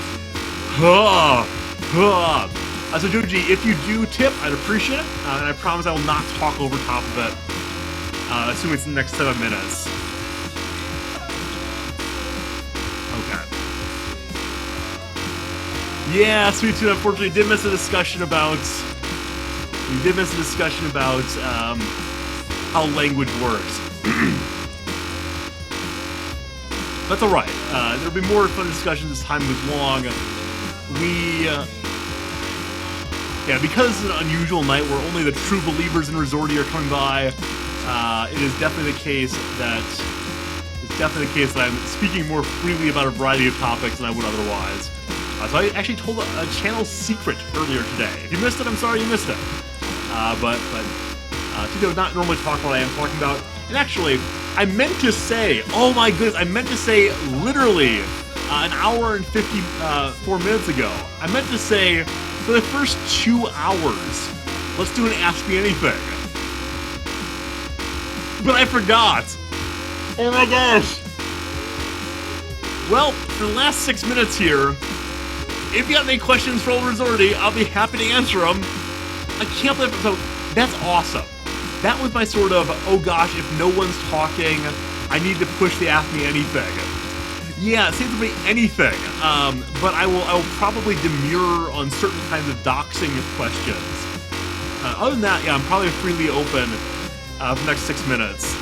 So Joji, if you do tip, I'd appreciate it. And I promise I will not talk over top of it. Assuming it's the next 7 minutes. Yeah, Sweet Tooth, unfortunately, did miss a discussion about how language works. That's alright. There'll be more fun discussions as time goes along. Because it's an unusual night where only the true believers in Rizorty are coming by, it is definitely the case that I'm speaking more freely about a variety of topics than I would otherwise. So I actually told a channel secret earlier today. If you missed it, I'm sorry you missed it. But I would not normally talk about what I am talking about. And actually, I meant to say, oh my goodness, literally an hour and 54 minutes ago, I meant to say, for the first 2 hours, let's do an Ask Me Anything. But I forgot. Oh my gosh. Well, for the last 6 minutes here, if you have any questions for old Rizorty, I'll be happy to answer them. I can't believe it. So that's awesome. That was my sort of, oh gosh, if no one's talking, I need to push the Ask Me Anything. Yeah, it seems to be anything. But I will probably demur on certain kinds of doxing questions. Other than that, yeah, I'm probably freely open for the next 6 minutes.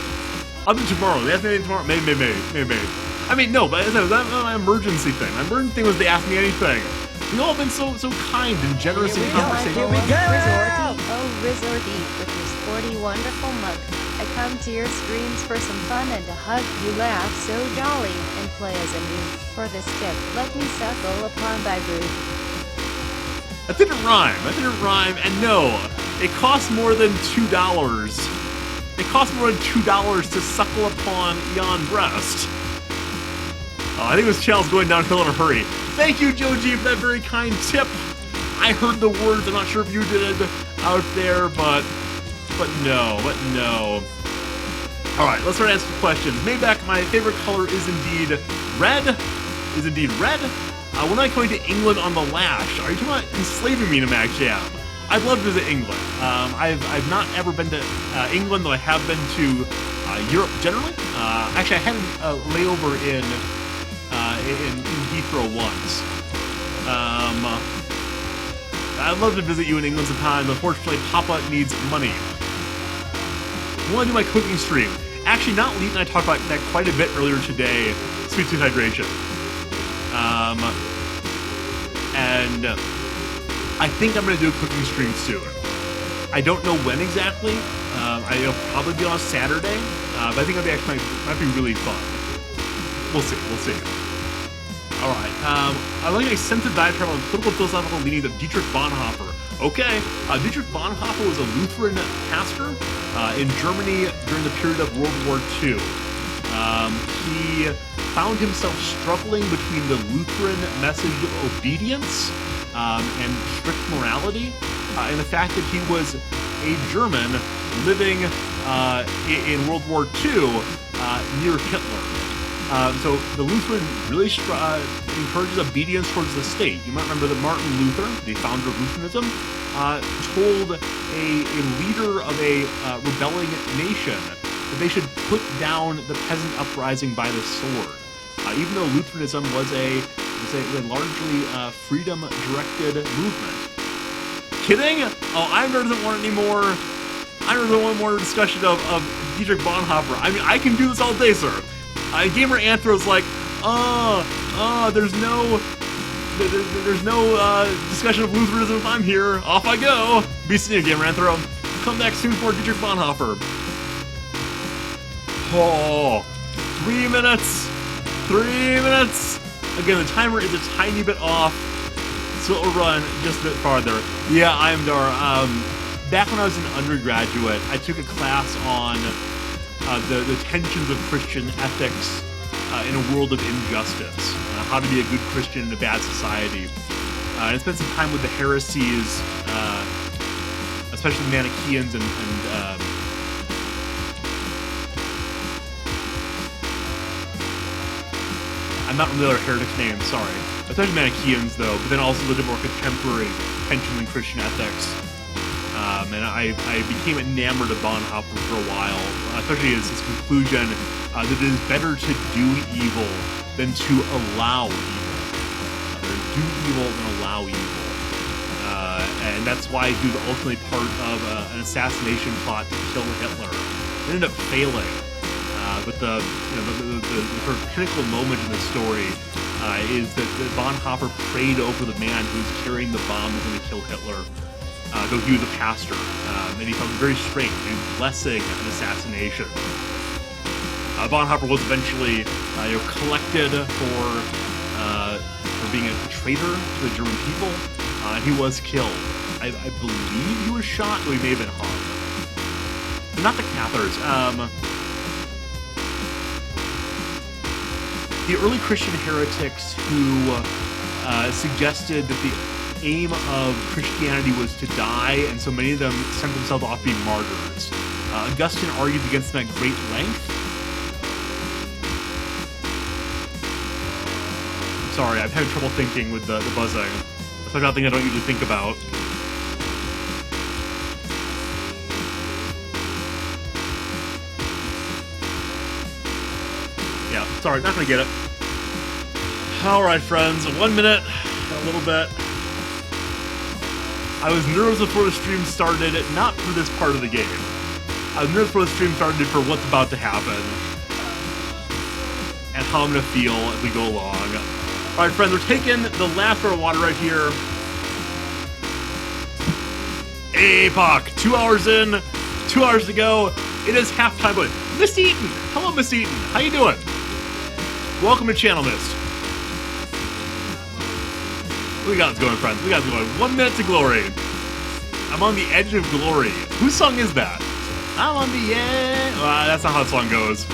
Other than tomorrow. The Ask Me Anything tomorrow? Maybe. I mean, no, but that was my emergency thing. My emergency thing was the Ask Me Anything. You've all been so kind and generous in conversation. Rizorty, oh Rizorty, with your sporty, wonderful mug. I come to your streams for some fun and to hug you, laugh so jolly, and play as a noob. For this tip, let me suckle upon thy brood. That didn't rhyme, and no, it costs more than $2. It costs more than $2 to suckle upon yon breast. I think this channel's going downhill in a hurry. Thank you, Joji, for that very kind tip. I heard the words. I'm not sure if you did out there, but no. All right, let's start asking questions. Maybach, my favorite color is indeed red. When am I going to England on the lash? Are you talking about enslaving me in a Mag Jam? I'd love to visit England. I've not ever been to England, though I have been to Europe generally. Actually, I had a layover in Heathrow once. I'd love to visit you in England sometime. Unfortunately, Papa needs money. I want to do my cooking stream. Actually, not Leet and I talked about that quite a bit earlier today. Sweet Tooth Hydration. And I think I'm going to do a cooking stream soon. I don't know when exactly. It'll probably be on Saturday. But I think it'll be actually might be really fun. We'll see. All right. I like a sensitive diatribe on political philosophical leanings of Dietrich Bonhoeffer. Okay. Dietrich Bonhoeffer was a Lutheran pastor in Germany during the period of World War II. He found himself struggling between the Lutheran message of obedience and strict morality, and the fact that he was a German living in World War II near Hitler. So the Lutheran really encourages obedience towards the state. You might remember that Martin Luther, the founder of Lutheranism, told a leader of a rebelling nation that they should put down the peasant uprising by the sword. Even though Lutheranism was a largely freedom-directed movement. Kidding? Oh, Ivner doesn't want any more. Ivner doesn't want more discussion of Dietrich Bonhoeffer. I mean, I can do this all day, sir. Gamer Anthro's like, there's no discussion of Lutheranism if I'm here. Off I go. Be seeing you, Gamer Anthro. Come back soon for Dietrich Bonhoeffer. Oh, 3 minutes. 3 minutes. Again, the timer is a tiny bit off, so it'll run just a bit farther. Yeah, I am Dar. Back when I was an undergraduate, I took a class on the tensions of Christian ethics in a world of injustice, how to be a good Christian in a bad society. And I spent some time with the heresies, especially the Manichaeans and I'm not remember their heretic names, sorry. Especially Manichaeans, though, but then also the more contemporary tensions in Christian ethics. And I became enamored of Bonhoeffer for a while, especially his conclusion that it is better to do evil than to allow evil. Do evil than allow evil. And that's why he was ultimately part of an assassination plot to kill Hitler. It ended up failing. But the sort of pinnacle moment in the story is that Bonhoeffer prayed over the man who was carrying the bomb that was going to kill Hitler, though he was a pastor, and he felt very strange, he was blessing an assassination. Bonhoeffer was eventually collected for being a traitor to the German people, and he was killed. I believe he was shot, though he may have been hung. Not the Cathars. The early Christian heretics who suggested that the aim of Christianity was to die, and so many of them sent themselves off to be martyrs. Augustine argued against them at great length. Sorry, I'm having trouble thinking with the buzzing. It's not thing I don't usually think about. Yeah, sorry, not gonna get it. Alright, friends, 1 minute, a little bit. I was nervous before the stream started, not for this part of the game. I was nervous before the stream started for what's about to happen. And how I'm gonna feel as we go along. Alright, friends, we're taking the last part of water right here. Epoch! 2 hours in, 2 hours to go. It is halftime, but Miss Eaton! Hello, Miss Eaton. How you doing? Welcome to Channel Mist. We got this going, friends. We got this going. 1 minute to glory. I'm on the edge of glory. Whose song is that? I'm on the edge. That's not how the song goes.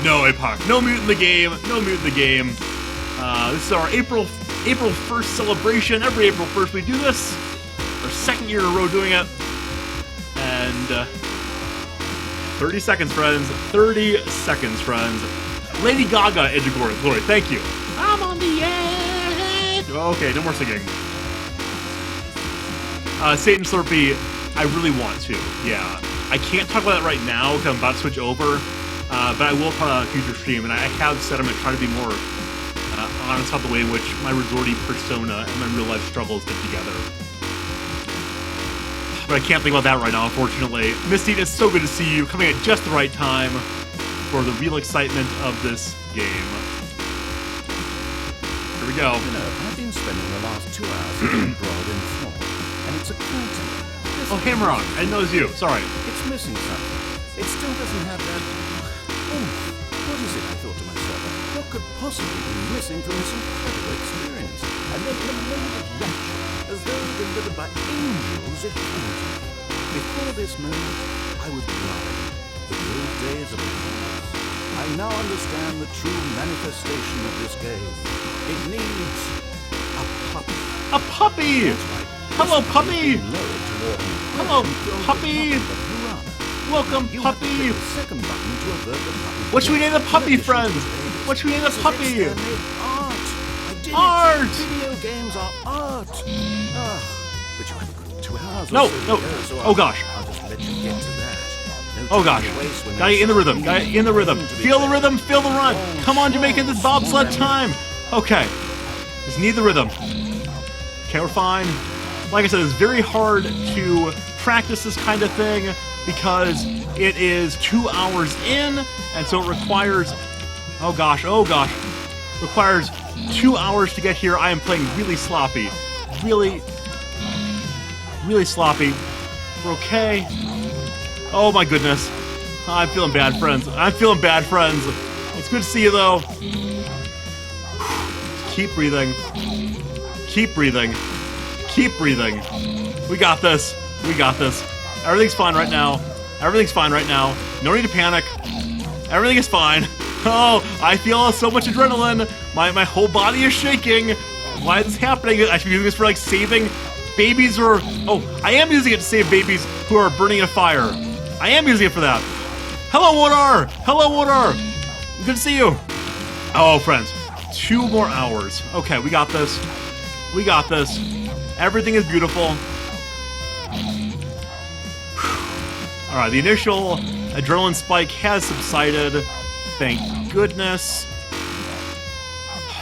No, Epoch. No mute in the game. No mute in the game. This is our April April 1st celebration. Every April 1st we do this. Our second year in a row doing it. And 30 seconds, friends. 30 seconds, friends. Lady Gaga, Edge of Glory. Thank you. I'm on the edge. Okay, no more singing. Satan Slurpee, I really want to. Yeah. I can't talk about that right now because I'm about to switch over. But I will talk about a future stream, and I have said I'm going to try to be more honest about the way in which my Rizorty persona and my real-life struggles get together. But I can't think about that right now, unfortunately. Misty, it's so good to see you, coming at just the right time for the real excitement of this game. Here we go. You know, I've been spending the last 2 hours eating broad in the floor, and it's occurred to me. Oh, Hammeron, I didn't know it was you. Sorry. It's missing something. It still doesn't have that... Oh, what is it, I thought to myself. What could possibly be missing from this incredible experience? And then the moment of rapture, as though delivered by angels it came to me. Before this moment, I was blind. The good days of the past. I now understand the true manifestation of this game. It needs a puppy. A puppy! That's right. Hello, puppy! Hello, puppy! Welcome, You puppy! have to click the second button to avert the puppy. What should we name the puppy, In addition friends? to this, What should we name the this is puppy? it, Stanley. Art! I did Art! it! Video games are art! Ah, but you have a good 2 hours No, or so to no. go, so Oh, gosh. I'll just let you get to that. No Oh time gosh. to waste when Got you in the rhythm. Got you in the rhythm. to be Feel the played. rhythm, feel the run. Oh, Come on, Jamaican, this bobsled time. Okay. Just need the rhythm. Okay, we're fine. Like I said, it's very hard to practice this kind of thing because it is 2 hours in, and so it requires... Oh gosh, requires 2 hours to get here. I am playing really sloppy. Really sloppy. We're okay. Oh my goodness. I'm feeling bad, friends. It's good to see you, though. Keep breathing. Keep breathing. Keep breathing. We got this. Everything's fine right now. No need to panic. Everything is fine. Oh, I feel so much adrenaline. My whole body is shaking. Why is this happening? I should be using this for, like, saving babies or... Oh, I am using it to save babies who are burning in a fire. I am using it for that. Hello, Wodar! Good to see you. Oh, friends. 2 more hours. Okay, we got this. Everything is beautiful. Alright, the initial adrenaline spike has subsided. Thank goodness.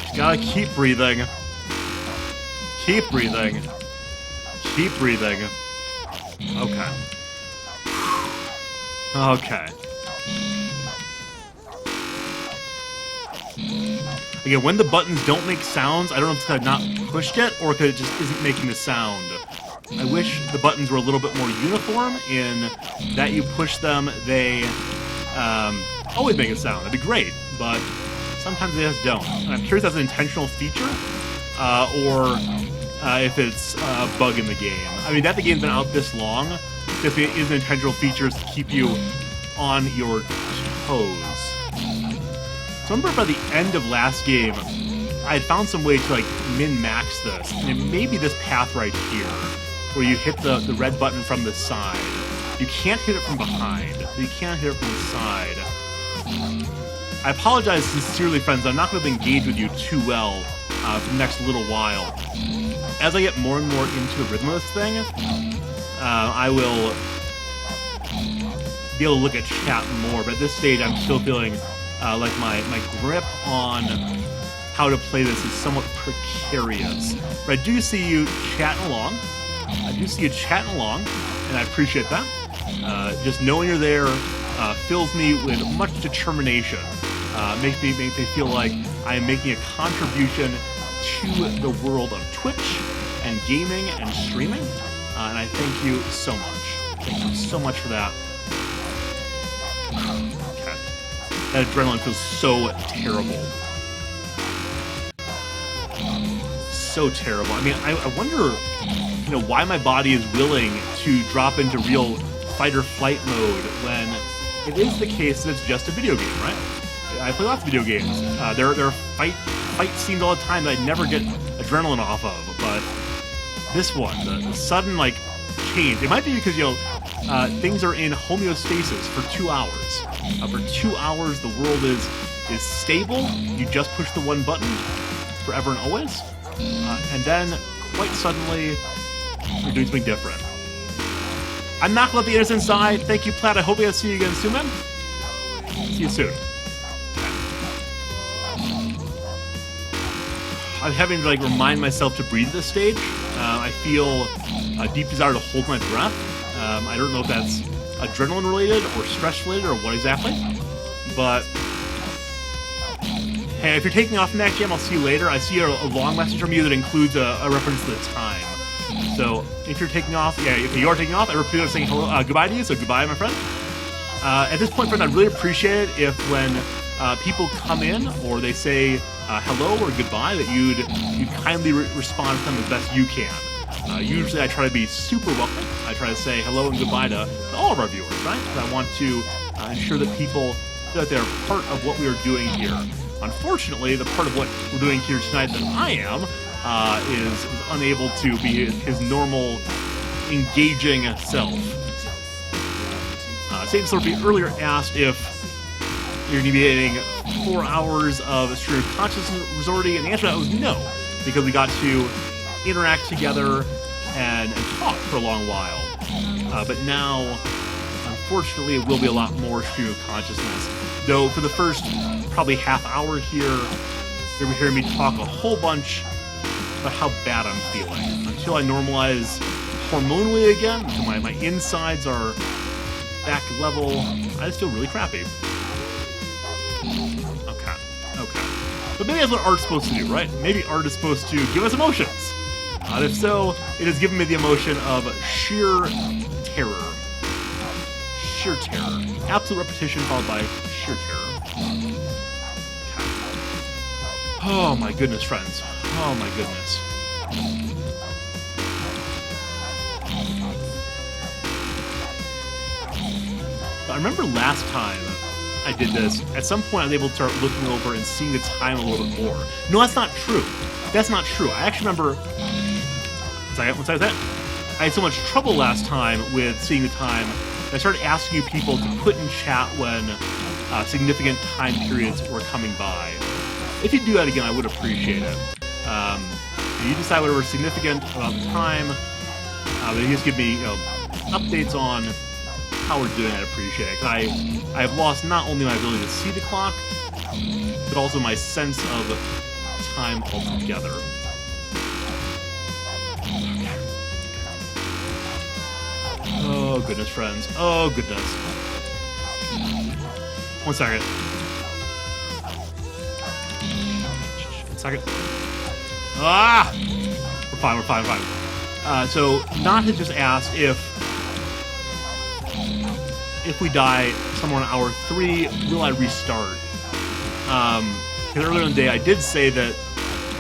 Just gotta keep breathing. Okay. Again, when the buttons don't make sounds, I don't know if it's because I've not pushed it or because it just isn't making the sound. I wish the buttons were a little bit more uniform in that you push them, they always make a sound. That'd be great, but sometimes they just don't. And I'm curious if that's an intentional feature or if it's a bug in the game. I mean, that the game's been out this long, if it is an intentional feature to keep you on your toes. So I remember by the end of last game, I had found some way to, like, min-max this. And it may be this path right here, where you hit the red button from the side. You can't hit it from behind, but you can hit it from the side. I apologize sincerely, friends. I'm not going to engage with you too well for the next little while. As I get more and more into the rhythm of this thing, I will be able to look at chat more. But at this stage, I'm still feeling like my grip on how to play this is somewhat precarious. But I do see you chatting along. And I appreciate that. Just knowing you're there fills me with much determination. Makes me feel like I am making a contribution to the world of Twitch and gaming and streaming. And I thank you so much. Thank you so much for that. Okay. That adrenaline feels so terrible. So terrible. I mean, I wonder, why my body is willing to drop into real fight or flight mode when it is the case that it's just a video game, right? I play lots of video games. There are fight scenes all the time that I never get adrenaline off of, but this one, the sudden like change. It might be because things are in homeostasis for 2 hours. For 2 hours, the world is stable. You just push the one button forever and always, and then quite suddenly you're doing something different. I'm not gonna let the innocents die. Thank you, Platt. I hope I see you again soon, man. See you soon. I'm having to remind myself to breathe at this stage. I feel a deep desire to hold my breath. I don't know if that's adrenaline related or stress related or what exactly. But hey, if you're taking off next jam, I'll see you later. I see a long message from you that includes a reference to the time. So if you're taking off, if you are taking off, I repeat saying hello, goodbye to you. So goodbye, my friend. At this point, friend, I'd really appreciate it if when people come in or they say hello or goodbye, that you'd kindly respond to them as best you can. Usually I try to be super welcoming. I try to say hello and goodbye to all of our viewers, right? Because I want to ensure that people feel that they're part of what we are doing here. Unfortunately, the part of what we're doing here tonight that I am is unable to be his normal, engaging self. Satan Slurpee earlier asked if you're going to be getting 4 hours of stream of consciousness Rizorty, and the answer to that was no, because we got to interact together and talk for a long while. But now, unfortunately, it will be a lot more stream of consciousness. Though for the first probably half hour here, you're going to be hearing me talk a whole bunch about how bad I'm feeling. Until I normalize hormonally again, until my insides are back level, I just feel really crappy. Okay. But maybe that's what art's supposed to do, right? Maybe art is supposed to give us emotions. And if so, it has given me the emotion of sheer terror. Sheer terror. Absolute repetition followed by sheer terror. Okay. Oh my goodness, friends. Oh my goodness. I remember last time I did this, at some point I was able to start looking over and seeing the time a little bit more. No, that's not true. That's not true. I actually remember... What's that? I had so much trouble last time with seeing the time, I started asking you people to put in chat when significant time periods were coming by. If you do that again, I would appreciate it. You decide whatever is significant about the time, but you just give me updates on how we're doing. I'd appreciate it. I have lost not only my ability to see the clock, but also my sense of time altogether. Oh goodness, friends. Oh goodness. 1 second. 1 second. Ah! We're fine. So, Not has just asked if we die somewhere in hour 3, will I restart? Because earlier in the day I did say that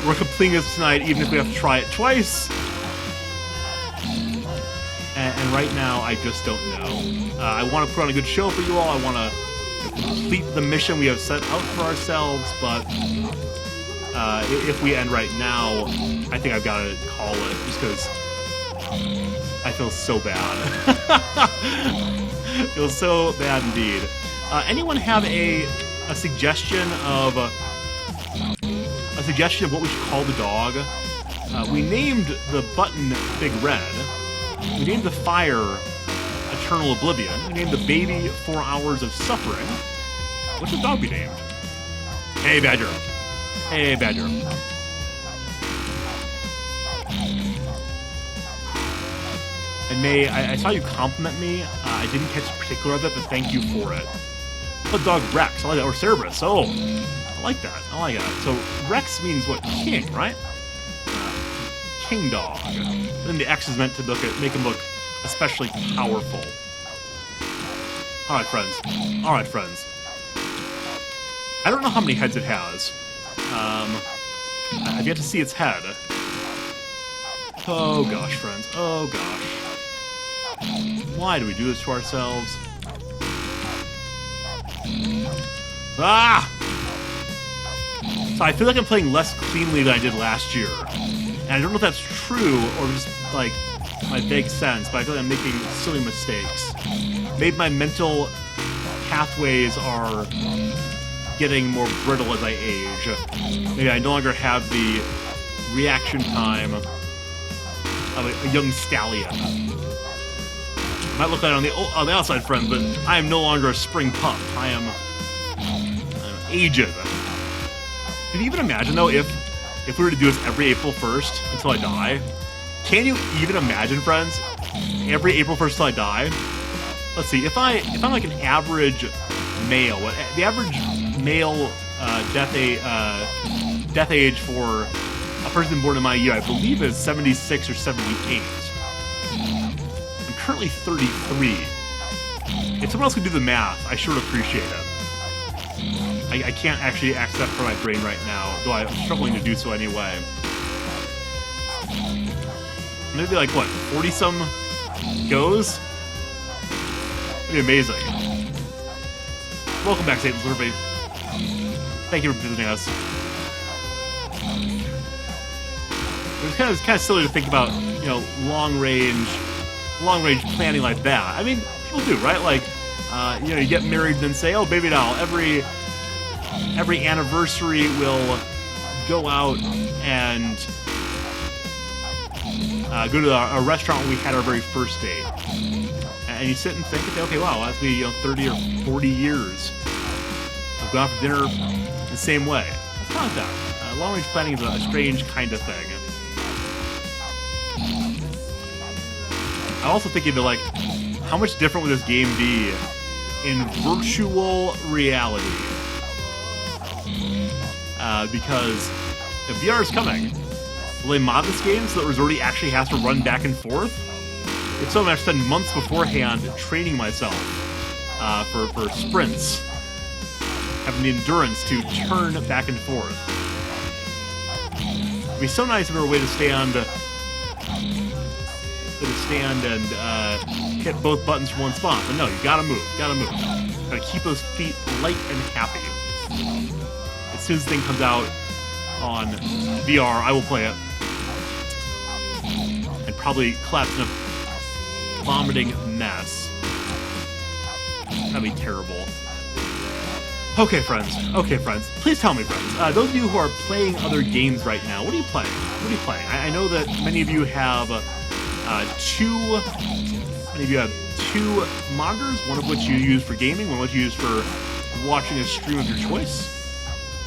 we're completing this tonight even if we have to try it twice. And right now, I just don't know. I want to put on a good show for you all. I want to complete the mission we have set out for ourselves, but if we end right now, I think I've got to call it, just because I feel so bad. I feel so bad indeed. Anyone have a suggestion of what we should call the dog? We named the button Big Red. We named the fire Eternal Oblivion. We named the baby 4 Hours of Suffering. What should the dog be named? Hey, Badger. Hey, Badger. And May, I saw you compliment me. I didn't catch a particular of it, but thank you for it. Oh, dog Rex. I like that. Or Cerberus. Oh, I like that. So Rex means what? King, right? King dog. And then the X is meant to make him look especially powerful. Alright, friends. I don't know how many heads it has. I've yet to see its head. Oh gosh, friends. Oh gosh. Why do we do this to ourselves? Ah! So I feel like I'm playing less cleanly than I did last year. And I don't know if that's true or just, like, my vague sense, but I feel like I'm making silly mistakes. Maybe my mental pathways are getting more brittle as I age. Maybe I no longer have the reaction time of a young stallion. I might look like it on the outside, friends, but I am no longer a spring pup. I'm aged. Can you even imagine, though, if we were to do this every April 1st until I die? Can you even imagine, friends? Every April 1st till I die? Let's see, if I'm like an average male, the average male death age for a person born in my year, I believe, is 76 or 78. I'm currently 33. If someone else could do the math, I sure would appreciate it. I can't actually access that from my brain right now, though I'm struggling to do so anyway. Maybe like, what, 40-some goes? That'd be amazing. Welcome back, St. Louis. Thank you for visiting us. It's kind of silly to think about, you know, long range planning like that. I mean, people do, right? Like, you know, you get married and then say, oh, baby doll, every anniversary we'll go out and go to a restaurant when we had our very first date. And you sit and think, okay, wow, that's be, you know, 30 or 40 years of going out for dinner the same way. It's not like that. Long-range planning is a strange kind of thing. I'm also thinking that, like, how much different would this game be in virtual reality? Because if VR is coming, will they mod this game so that Rizorty actually has to run back and forth? If so, I'm going to spend months beforehand training myself for sprints, having the endurance to turn back and forth. It'd be so nice if there were a way to stand and hit both buttons from one spot. But no, you gotta move, Gotta keep those feet light and happy. As soon as the thing comes out on VR, I will play it. And probably collapse in a vomiting mess. That'd be terrible. Okay, friends. Please tell me, friends. Those of you who are playing other games right now, what are you playing? I know that many of you have two monitors, one of which you use for gaming, one of which you use for watching a stream of your choice.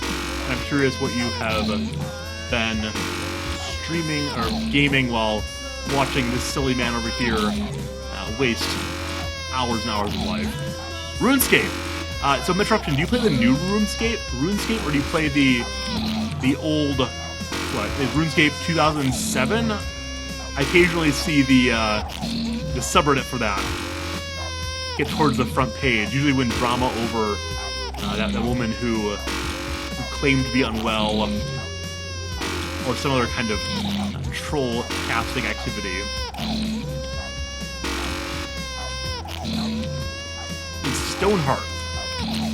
And I'm curious what you have been streaming or gaming while watching this silly man over here waste hours and hours of life. RuneScape. So, interruption, do you play the new RuneScape, or do you play the old, RuneScape 2007? I occasionally see the subreddit for that get towards the front page, usually when drama over that woman who claimed to be unwell, or some other kind of troll casting activity. Stoneheart.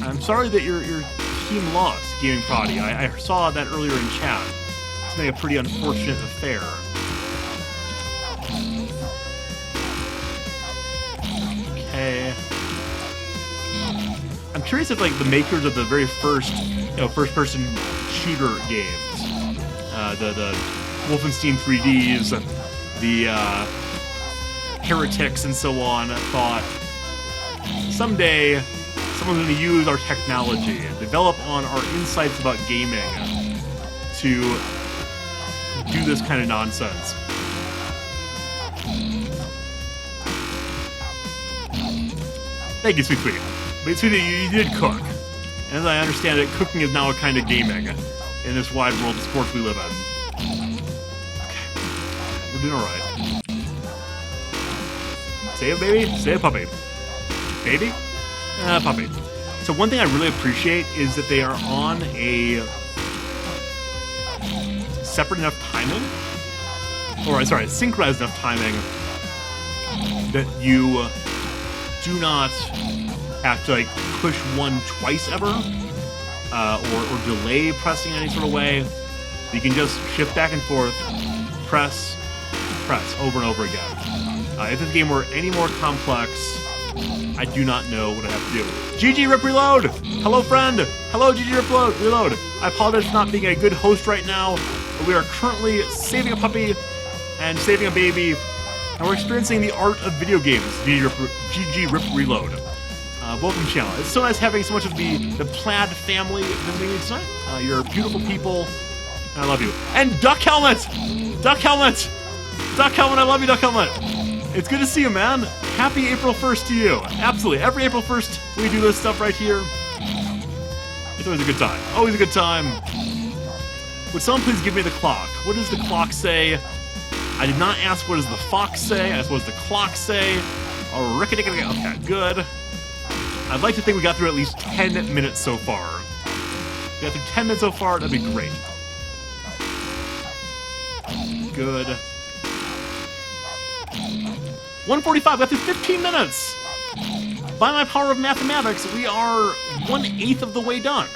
I'm sorry that your team lost, Gaming Prodigy. I saw that earlier in chat. It's been a pretty unfortunate affair. Okay. I'm curious if, like, the makers of the very first, first-person shooter games, the Wolfenstein 3Ds, the Heretics, and so on, thought someday someone's going to use our technology and develop on our insights about gaming to do this kind of nonsense. Thank you, Sweet Sweet. But Sweet, you did cook. And as I understand it, cooking is now a kind of gaming in this wide world of sports we live in. Okay. We're doing alright. Say it, baby. Say it, puppy. Baby? Puppy. So one thing I really appreciate is that they are on a separate enough timing, synchronized enough timing that you do not have to, like, push one twice ever. or delay pressing in any sort of way. You can just shift back and forth, press over and over again. If this game were any more complex, I do not know what I have to do. GG Rip Reload! Hello, friend! Hello, GG Rip Reload! I apologize for not being a good host right now, but we are currently saving a puppy and saving a baby, and we're experiencing the art of video games. GG Rip Reload. Welcome, channel. It's so nice having so much of the Plaid family visiting me tonight. You're beautiful people, and I love you. And Duck Helmet! Duck Helmet! Duck Helmet, I love you, Duck Helmet! It's good to see you, man. Happy April 1st to you. Absolutely. Every April 1st, we do this stuff right here. It's always a good time. Always a good time. Would someone please give me the clock? What does the clock say? I did not ask what does the fox say. I asked what does the clock say. Oh, okay, good. I'd like to think we got through at least 10 minutes so far. If we got through 10 minutes so far, that'd be great. Good. 1:45, got through 15 minutes! By my power of mathematics, we are 1/8 of the way done.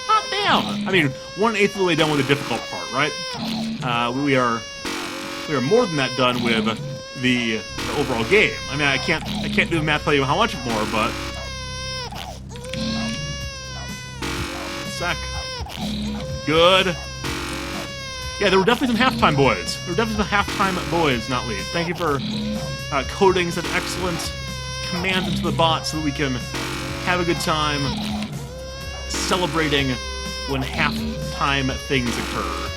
Not bad! I mean, 1/8 of the way done with the difficult part, right? We are more than that done with the overall game. I mean, I can't do the math, tell you how much more, but sec. Good. Yeah, there were definitely some halftime boys. There were definitely some halftime boys, not lead. Thank you for coding some excellent commands into the bot so that we can have a good time celebrating when halftime things occur.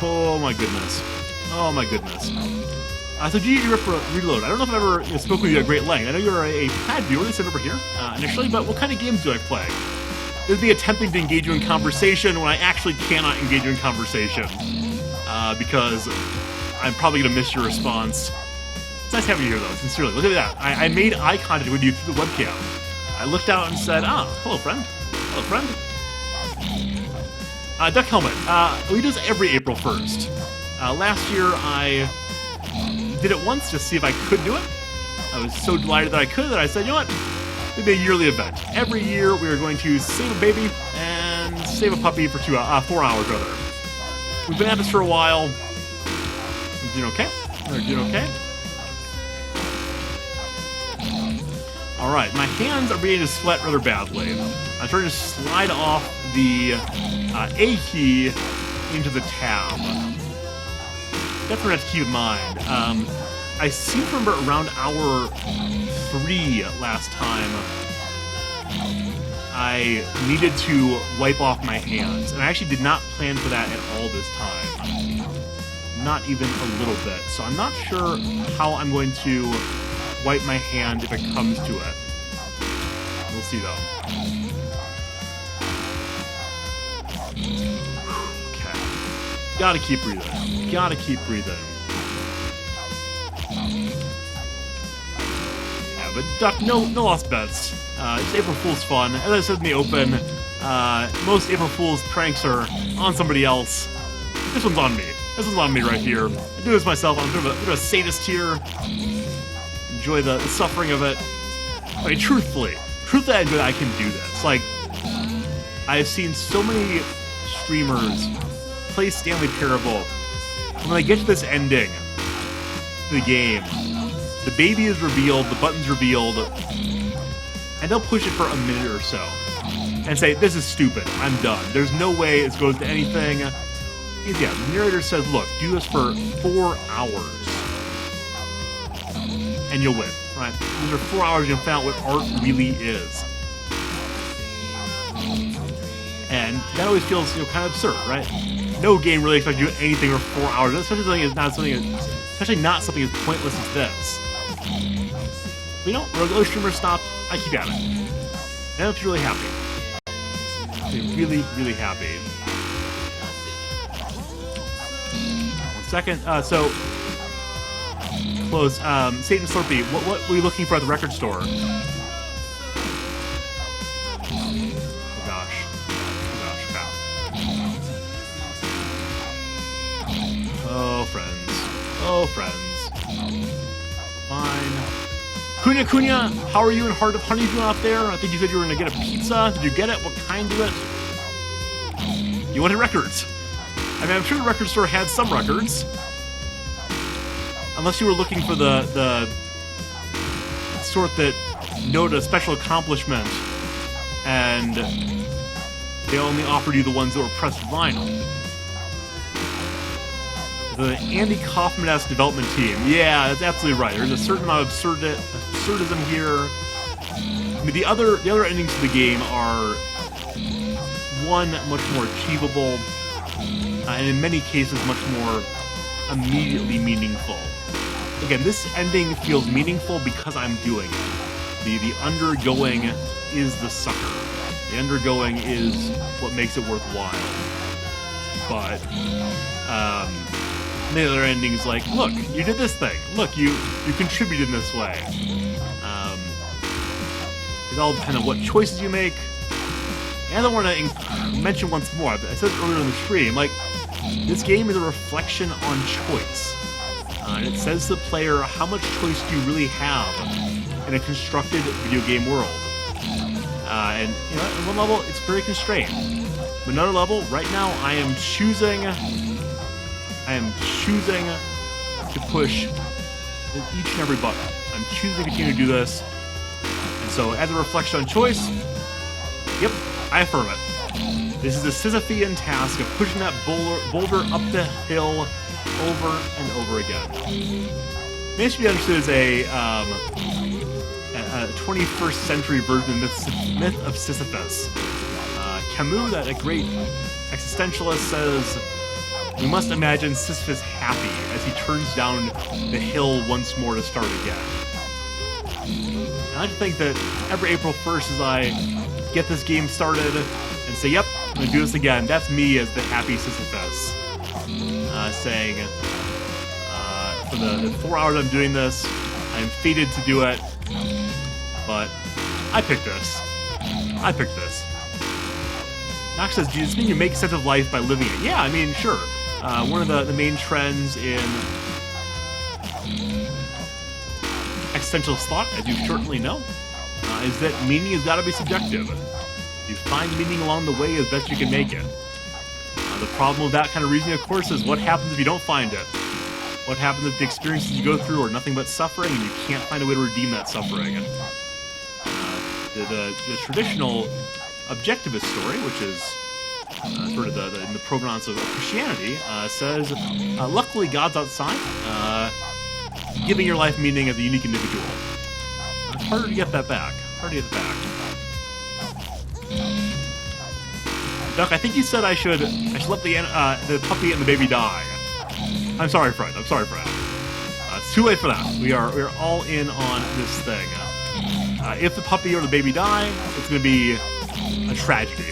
Oh my goodness. Oh my goodness. So GG Rip Reload. I don't know if I've ever spoken with you at great length. I know you're a Plaid viewer, they said over here initially, but what kind of games do I play? There's me attempting to engage you in conversation when I actually cannot engage you in conversation. Because I'm probably going to miss your response. It's nice having you here, though, sincerely. Look at that. I made eye contact with you through the webcam. I looked out and said, hello, friend. Hello, friend. Duck Helmet. We do this every April 1st. Last year, I did it once just to see if I could do it. I was so delighted that I could that I said, you know what? It'll be a yearly event. Every year, we are going to save a baby and save a puppy for 4 hours, rather. We've been at this for a while. We're doing okay. We're doing okay. All right, my hands are beginning to sweat rather badly. I'm trying to slide off the A key into the tab. That's what I have to keep in mind. I seem to remember around hour 3 last time, I needed to wipe off my hands, and I actually did not plan for that at all this time. Not even a little bit. So I'm not sure how I'm going to wipe my hand if it comes to it. We'll see, though. Okay. Gotta keep breathing. Gotta keep breathing. Yeah, but Duck, no lost bets. It's April Fool's fun. As I said in the open, most April Fool's pranks are on somebody else. This one's on me. This one's on me right here. I do this myself. I'm a bit of a sadist here. Enjoy the suffering of it. I mean, truthfully, I enjoy that I can do this. Like, I have seen so many streamers play Stanley Parable. When they get to this ending, the game, the baby is revealed, the button's revealed, and they'll push it for a minute or so and say, this is stupid, I'm done. There's no way it goes to anything. Yeah, the narrator says, look, do this for 4 hours and you'll win, right? These are 4 hours, you'll find out what art really is. And that always feels, kind of absurd, right? No game really expects you to do anything for 4 hours, especially not something as pointless as this. But when other streamers stop, I keep at it. And I'm really happy. I'm really, really happy. 1 second. So close. Satan Slurpee, what were you looking for at the record store? Oh gosh. Oh, friends. Oh, friends. Fine. Cunha Cunha, how are you in Heart of Honeydew out there? I think you said you were going to get a pizza. Did you get it? What kind of it? You wanted records. I mean, I'm sure the record store had some records. Unless you were looking for the sort that noted a special accomplishment and they only offered you the ones that were pressed vinyl. The Andy Kaufman-esque development team. Yeah, that's absolutely right. There's a certain amount of absurdism here. I mean, the other endings of the game are one, much more achievable, and in many cases much more immediately meaningful. Again, this ending feels meaningful because I'm doing it. The undergoing is the sucker. The undergoing is what makes it worthwhile. But the other ending's like, look, you did this thing. Look, you contributed in this way. It all depends on what choices you make. And I want to mention once more, I said it earlier in the stream, like, this game is a reflection on choice. And it says to the player, how much choice do you really have in a constructed video game world? And, you know, at one level, it's very constrained. But another level, right now, I am choosing to push each and every button. I'm choosing to continue to do this. And so, as a reflection on choice, yep, I affirm it. This is the Sisyphean task of pushing that boulder up the hill over and over again. This should be understood as a 21st century version of the myth of Sisyphus. Camus, that a great existentialist, says, we must imagine Sisyphus happy as he turns down the hill once more to start again. And I like to think that every April 1st as I get this game started and say, yep, I'm going to do this again, that's me as the happy Sisyphus. Saying, for the 4 hours I'm doing this, I'm fated to do it, but I picked this. Knox says, does this mean you make sense of life by living it? Yeah, I mean, sure. One of the main trends in existentialist thought, as you certainly know, is that meaning has got to be subjective. You find meaning along the way as best you can make it. The problem with that kind of reasoning, of course, is what happens if you don't find it? What happens if the experiences you go through are nothing but suffering and you can't find a way to redeem that suffering? The traditional objectivist story, which is sort of in the provenance of Christianity, says, luckily God's outside, giving your life meaning as a unique individual. It's harder to get that back. Duck, I think you said I should let the puppy and the baby die. I'm sorry, Fred. It's too late for that. We are all in on this thing. If the puppy or the baby die, it's going to be a tragedy.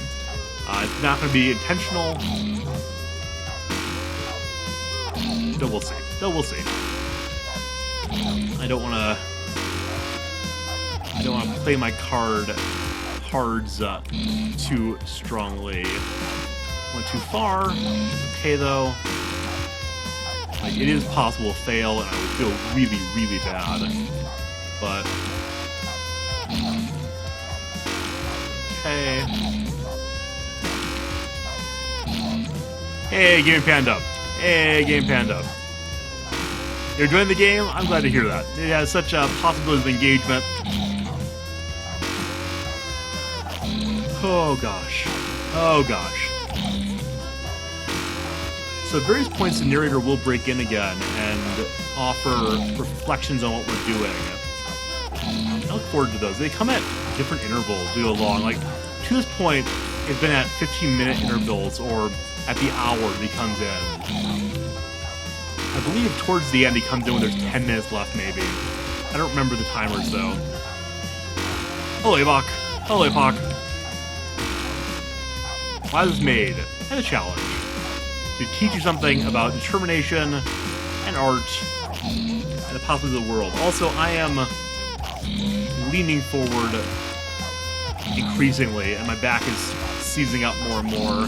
It's not going to be intentional. Though we'll see. I don't want to play my cards too strongly. Went too far. It's okay though. Like, it is possible to fail, and I would feel really, really bad. But okay. Hey, Game Panda. You're enjoying the game? I'm glad to hear that. It has such a possibility of engagement. Oh gosh. So at various points the narrator will break in again and offer reflections on what we're doing. I look forward to those. They come at different intervals we go along. Like, to this point, it's been at 15-minute intervals, or at the hour that he comes in. I believe towards the end he comes in when there's 10 minutes left, maybe. I don't remember the timers, though. Hello, Epoch. Why was this made? And a challenge. To teach you something about determination and art and the possibilities of the world. Also, I am leaning forward increasingly, and my back is seizing up more and more.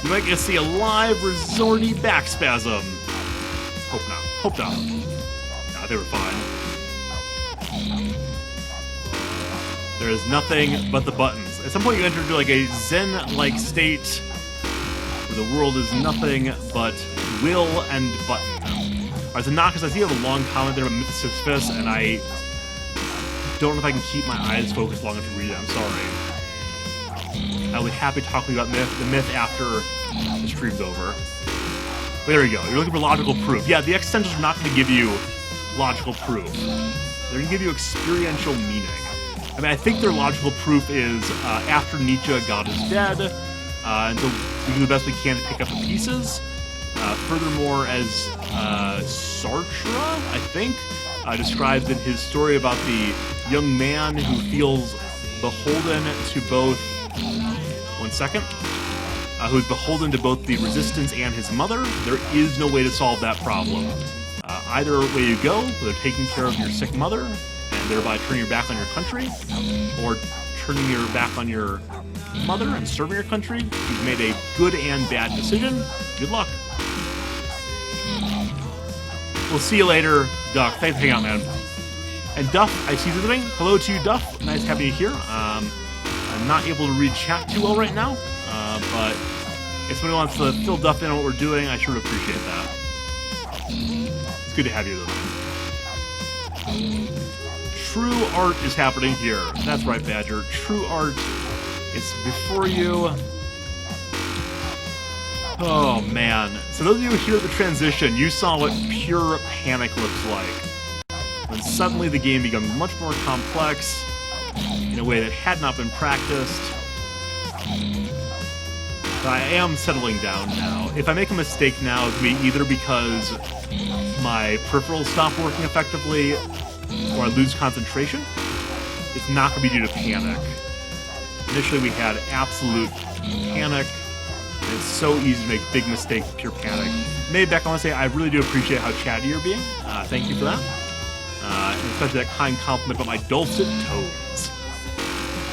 You might get to see a live Rizorty back spasm. Hope not. Nah, they were fine. There is nothing but the buttons. At some point you enter into like a zen-like state where the world is nothing but will and button. Alright, so Noctis, I see you have a long comment there about Sisyphus, and I don't know if I can keep my eyes focused long enough to read it. I'm sorry. I'll be happy talking about the myth after the stream's over. But there we go. You're looking for logical proof. Yeah, the extensions are not going to give you logical proof. They're going to give you experiential meaning. I mean, I think their logical proof is after Nietzsche, God is dead, and so we do the best we can to pick up the pieces. Furthermore, as Sartre, I think, describes in his story about the young man who feels beholden to both... One second. Who's beholden to both the resistance and his mother. There is no way to solve that problem. Either way you go, whether taking care of your sick mother and thereby turning your back on your country, or turning your back on your mother and serving your country, you've made a good and bad decision. Good luck. We'll see you later, Duck. Thanks for hanging out, man. And Duff, I see you visiting. Hello to you, Duff. Nice having you here. I'm not able to read chat too well right now, but if somebody wants to fill Duff in on what we're doing, I sure would appreciate that. It's good to have you, though. True art is happening here. That's right, Badger. True art is before you. Oh, man. So those of you here at the transition, you saw what pure panic looks like. When suddenly the game becomes much more complex in a way that had not been practiced. But I am settling down now. If I make a mistake now, it'll be either because my peripherals stop working effectively or I lose concentration. It's not going to be due to panic. Initially, we had absolute panic. And it's so easy to make big mistakes with pure panic. Maybe, Beck, I want to say I really do appreciate how chatty you're being. Thank you for that. And especially that kind compliment about my dulcet tones.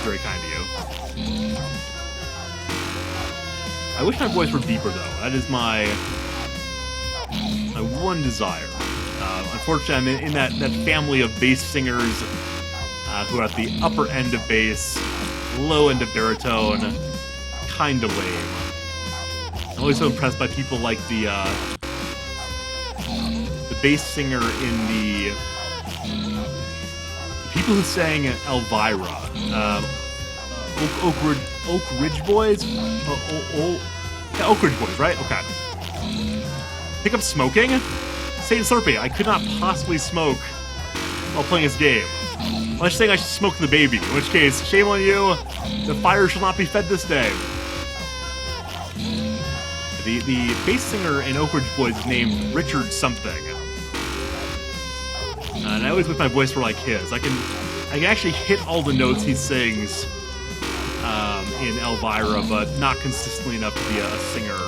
Very kind of you. I wish my voice were deeper, though. That is my one desire. Unfortunately, I'm in that family of bass singers who are at the upper end of bass, low end of baritone, kind of lame. I'm always so impressed by people like the bass singer in the people who sang Elvira, Oak Ridge Boys? Yeah, Oak Ridge Boys, right? Okay. Pick up smoking? Say Slurpee, I could not possibly smoke while playing this game. Unless you're saying I should smoke the baby, in which case, shame on you, the fire shall not be fed this day. The bass singer in Oak Ridge Boys is named Richard something. And I always wish my voice were like his. I can actually hit all the notes he sings in Elvira, but not consistently enough to be a singer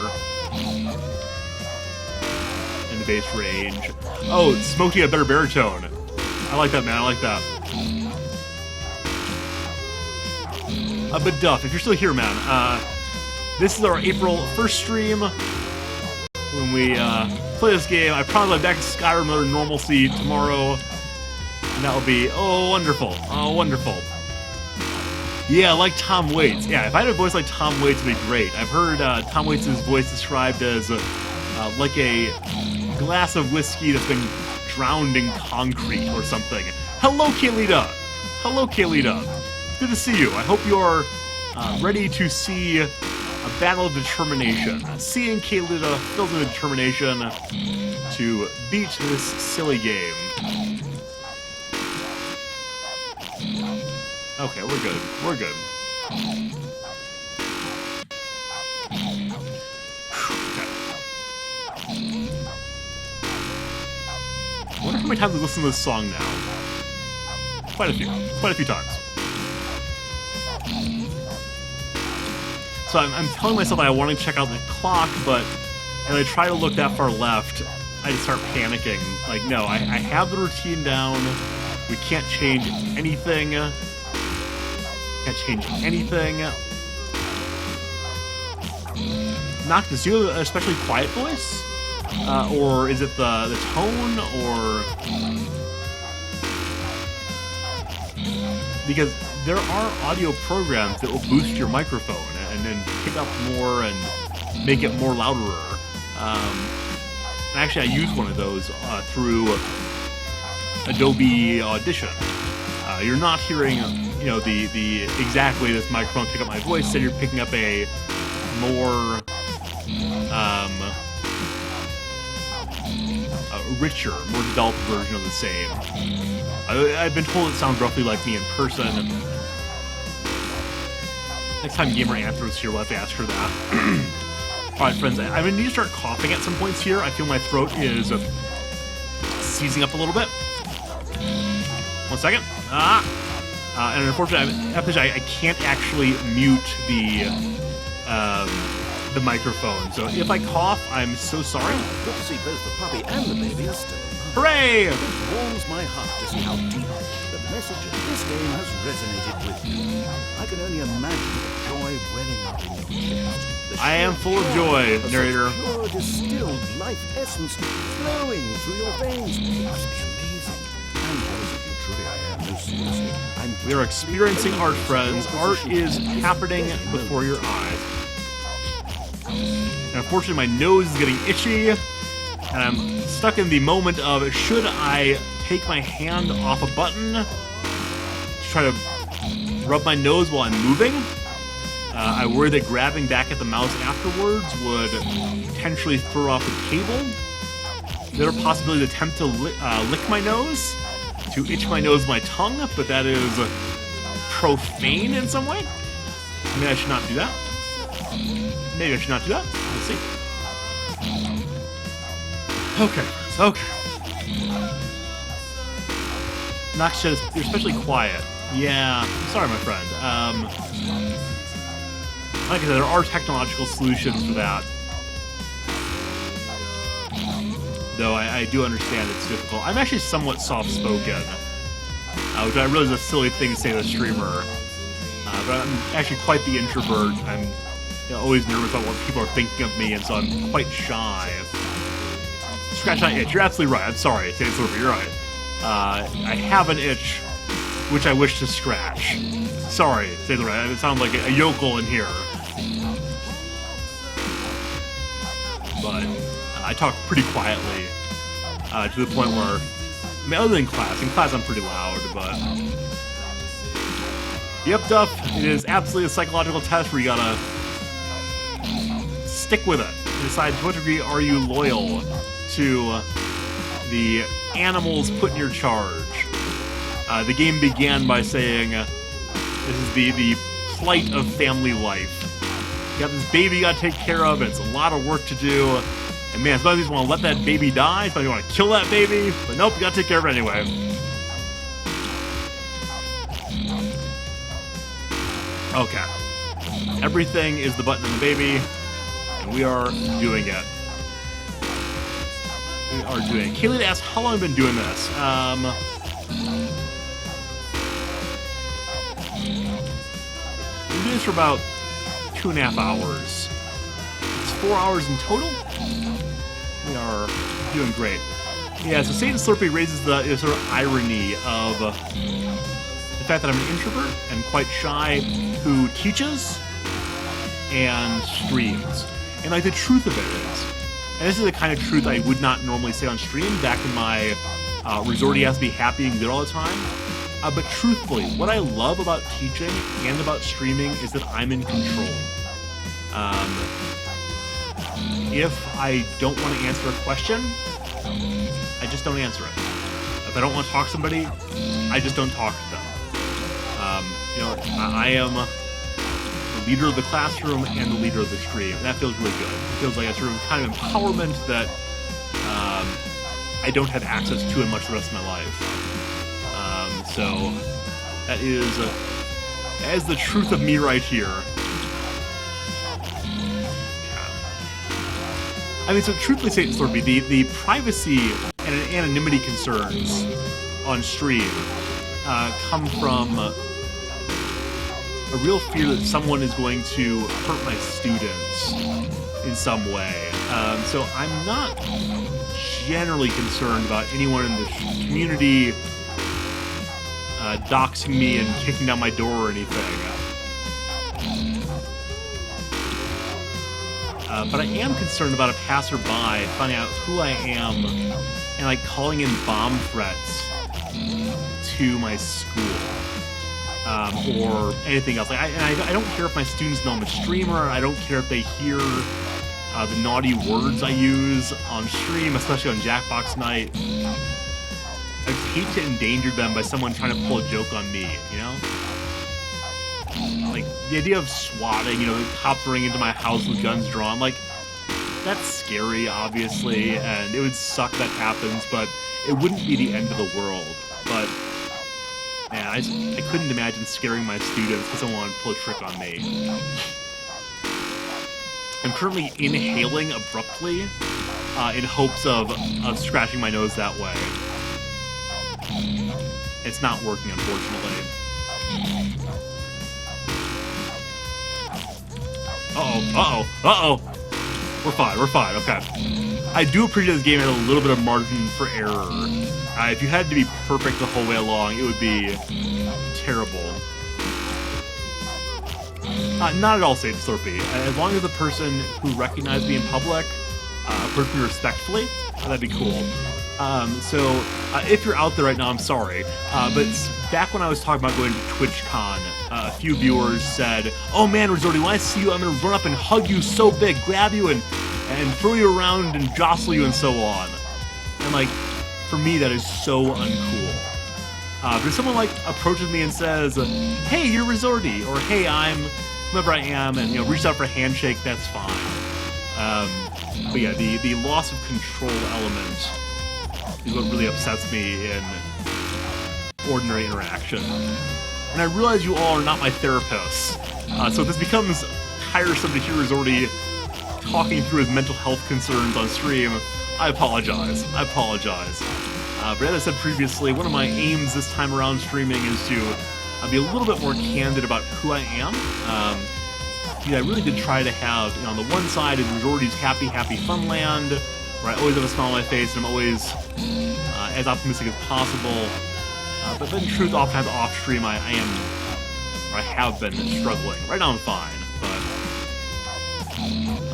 in the bass range. Oh, Smokey a better baritone. I like that, man. I like that. But Duff, if you're still here, man, this is our April 1st stream when we play this game. I promise I'll be back to Skyrim another normalcy tomorrow, and that will be, oh, wonderful. Oh, wonderful. Yeah, like Tom Waits. Yeah, if I had a voice like Tom Waits, it'd be great. I've heard Tom Waits' voice described as like a glass of whiskey that's been drowned in concrete or something. Hello, Kaelita. Hello, Kaelita. It's good to see you. I hope you are ready to see a battle of determination. Seeing Kaelita fills in the determination to beat this silly game. Okay, we're good. We're good. Okay. I wonder how many times we listen to this song now. Quite a few. Quite a few times. So I'm telling myself I want to check out the clock, but as I try to look that far left, I just start panicking. Like, no, I have the routine down. We can't change anything. Can't change anything. Noctis, do you have an especially quiet voice? Or is it the tone, or... because there are audio programs that will boost your microphone and then pick up more and make it more louder. And actually, I use one of those through Adobe Audition. You're not hearing, the exactly this microphone pick up my voice. Instead, you're picking up a more a richer, more developed version of the same. I've been told it sounds roughly like me in person. Next time Gamer Anthro's here, we'll have to ask her that. Alright, friends, I'm going to need to start coughing at some points here. I feel my throat is seizing up a little bit. 1 second. And unfortunately, I can't actually mute the microphone. So if I cough, I'm so sorry. Good to see both the puppy and the baby are still alive. Hooray! It warms my heart to see how deep the message of this game has resonated with you. I can only imagine the joy welling up in your chest. I am full of joy, narrator. Pure distilled life essence flowing through your veins. It must be amazing. I'm jealous of you, truly I am. No, seriously. We are experiencing art, friends. Art is happening before your eyes. And unfortunately, my nose is getting itchy, and I'm stuck in the moment of, should I take my hand off a button to try to rub my nose while I'm moving? I worry that grabbing back at the mouse afterwards would potentially throw off the table. The other possibility is to attempt to lick my nose, to itch my nose with my tongue, but that is profane in some way. Maybe I should not do that. Maybe I should not do that. We'll see. Okay, friends, okay. Noxious, you're especially quiet. Yeah, sorry, my friend. Like I said, there are technological solutions for that. Though I do understand it's difficult. I'm actually somewhat soft-spoken, which I realize is a silly thing to say to a streamer. But I'm actually quite the introvert. I'm always nervous about what people are thinking of me, and so I'm quite shy. Scratch that itch. You're absolutely right. I'm sorry, Stanley, you're right. I have an itch, which I wish to scratch. Sorry, Stanley, right. It sounds like a yokel in here. But I talk pretty quietly, to the point where, I mean, other than class. In class, I'm pretty loud, but... Yep, Duff, it is absolutely a psychological test where you gotta stick with it. Decide to what degree are you loyal to the animals put in your charge. The game began by saying, this is the plight of family life. You got this baby you gotta take care of, it's a lot of work to do, and man, some of these want to let that baby die, some of you want to kill that baby, but nope, you gotta take care of it anyway. Okay. Everything is the button and the baby, and we are doing it. We are doing it. Kaylee asked how long I've been doing this. We're doing this for about 2.5 hours. It's 4 hours in total. We are doing great. Yeah, so Satan Slurpee raises the sort of irony of the fact that I'm an introvert and quite shy who teaches and streams. And like the truth of it is, and this is the kind of truth I would not normally say on stream back in my Rizorty has to be happy and good all the time. But truthfully, what I love about teaching and about streaming is that I'm in control. If I don't want to answer a question, I just don't answer it. If I don't want to talk to somebody, I just don't talk to them. I am the leader of the classroom and the leader of the stream, and that feels really good. It feels like a sort of kind of empowerment that I don't have access to in much of the rest of my life. So that is the truth of me right here. I mean, so truthfully, Satan Slurpee, the privacy and anonymity concerns on stream come from a real fear that someone is going to hurt my students in some way. So I'm not generally concerned about anyone in the community doxing me and kicking down my door or anything. But I am concerned about a passerby finding out who I am and like calling in bomb threats to my school or anything else. Like, I don't care if my students know I'm a streamer. I don't care if they hear the naughty words I use on stream, especially on Jackbox night. I just hate to endanger them by someone trying to pull a joke on me, you know? Like, the idea of swatting, you know, the cops running into my house with guns drawn, like, that's scary, obviously, and it would suck that happens, but it wouldn't be the end of the world. But, man, I couldn't imagine scaring my students because someone wanted to pull a trick on me. I'm currently inhaling abruptly in hopes of scratching my nose that way. It's not working, unfortunately. Uh-oh. We're fine, okay. I do appreciate this game had a little bit of margin for error. If you had to be perfect the whole way along, it would be terrible. Not at all, Sage Slurpee. As long as the person who recognized me in public approached me respectfully, that'd be cool. So, if you're out there right now, I'm sorry. But back when I was talking about going to TwitchCon, a few viewers said, "Oh man, Rizorty, when I see you, I'm gonna run up and hug you so big, grab you and throw you around and jostle you and so on." And like, for me, that is so uncool. But if someone like approaches me and says, "Hey, you're Rizorty," or "Hey, I'm whoever I am," and reaches out for a handshake, that's fine. But yeah, the loss of control element is what really upsets me in ordinary interaction. And I realize you all are not my therapists, so if this becomes tiresome to hear Rizorty talking through his mental health concerns on stream, I apologize. But as I said previously, one of my aims this time around streaming is to be a little bit more candid about who I am. I really did try to have, on the one side is Rizorty's happy funland, where I always have a smile on my face and I'm always as optimistic as possible. But in truth, oftentimes off stream, I have been struggling. Right now I'm fine, but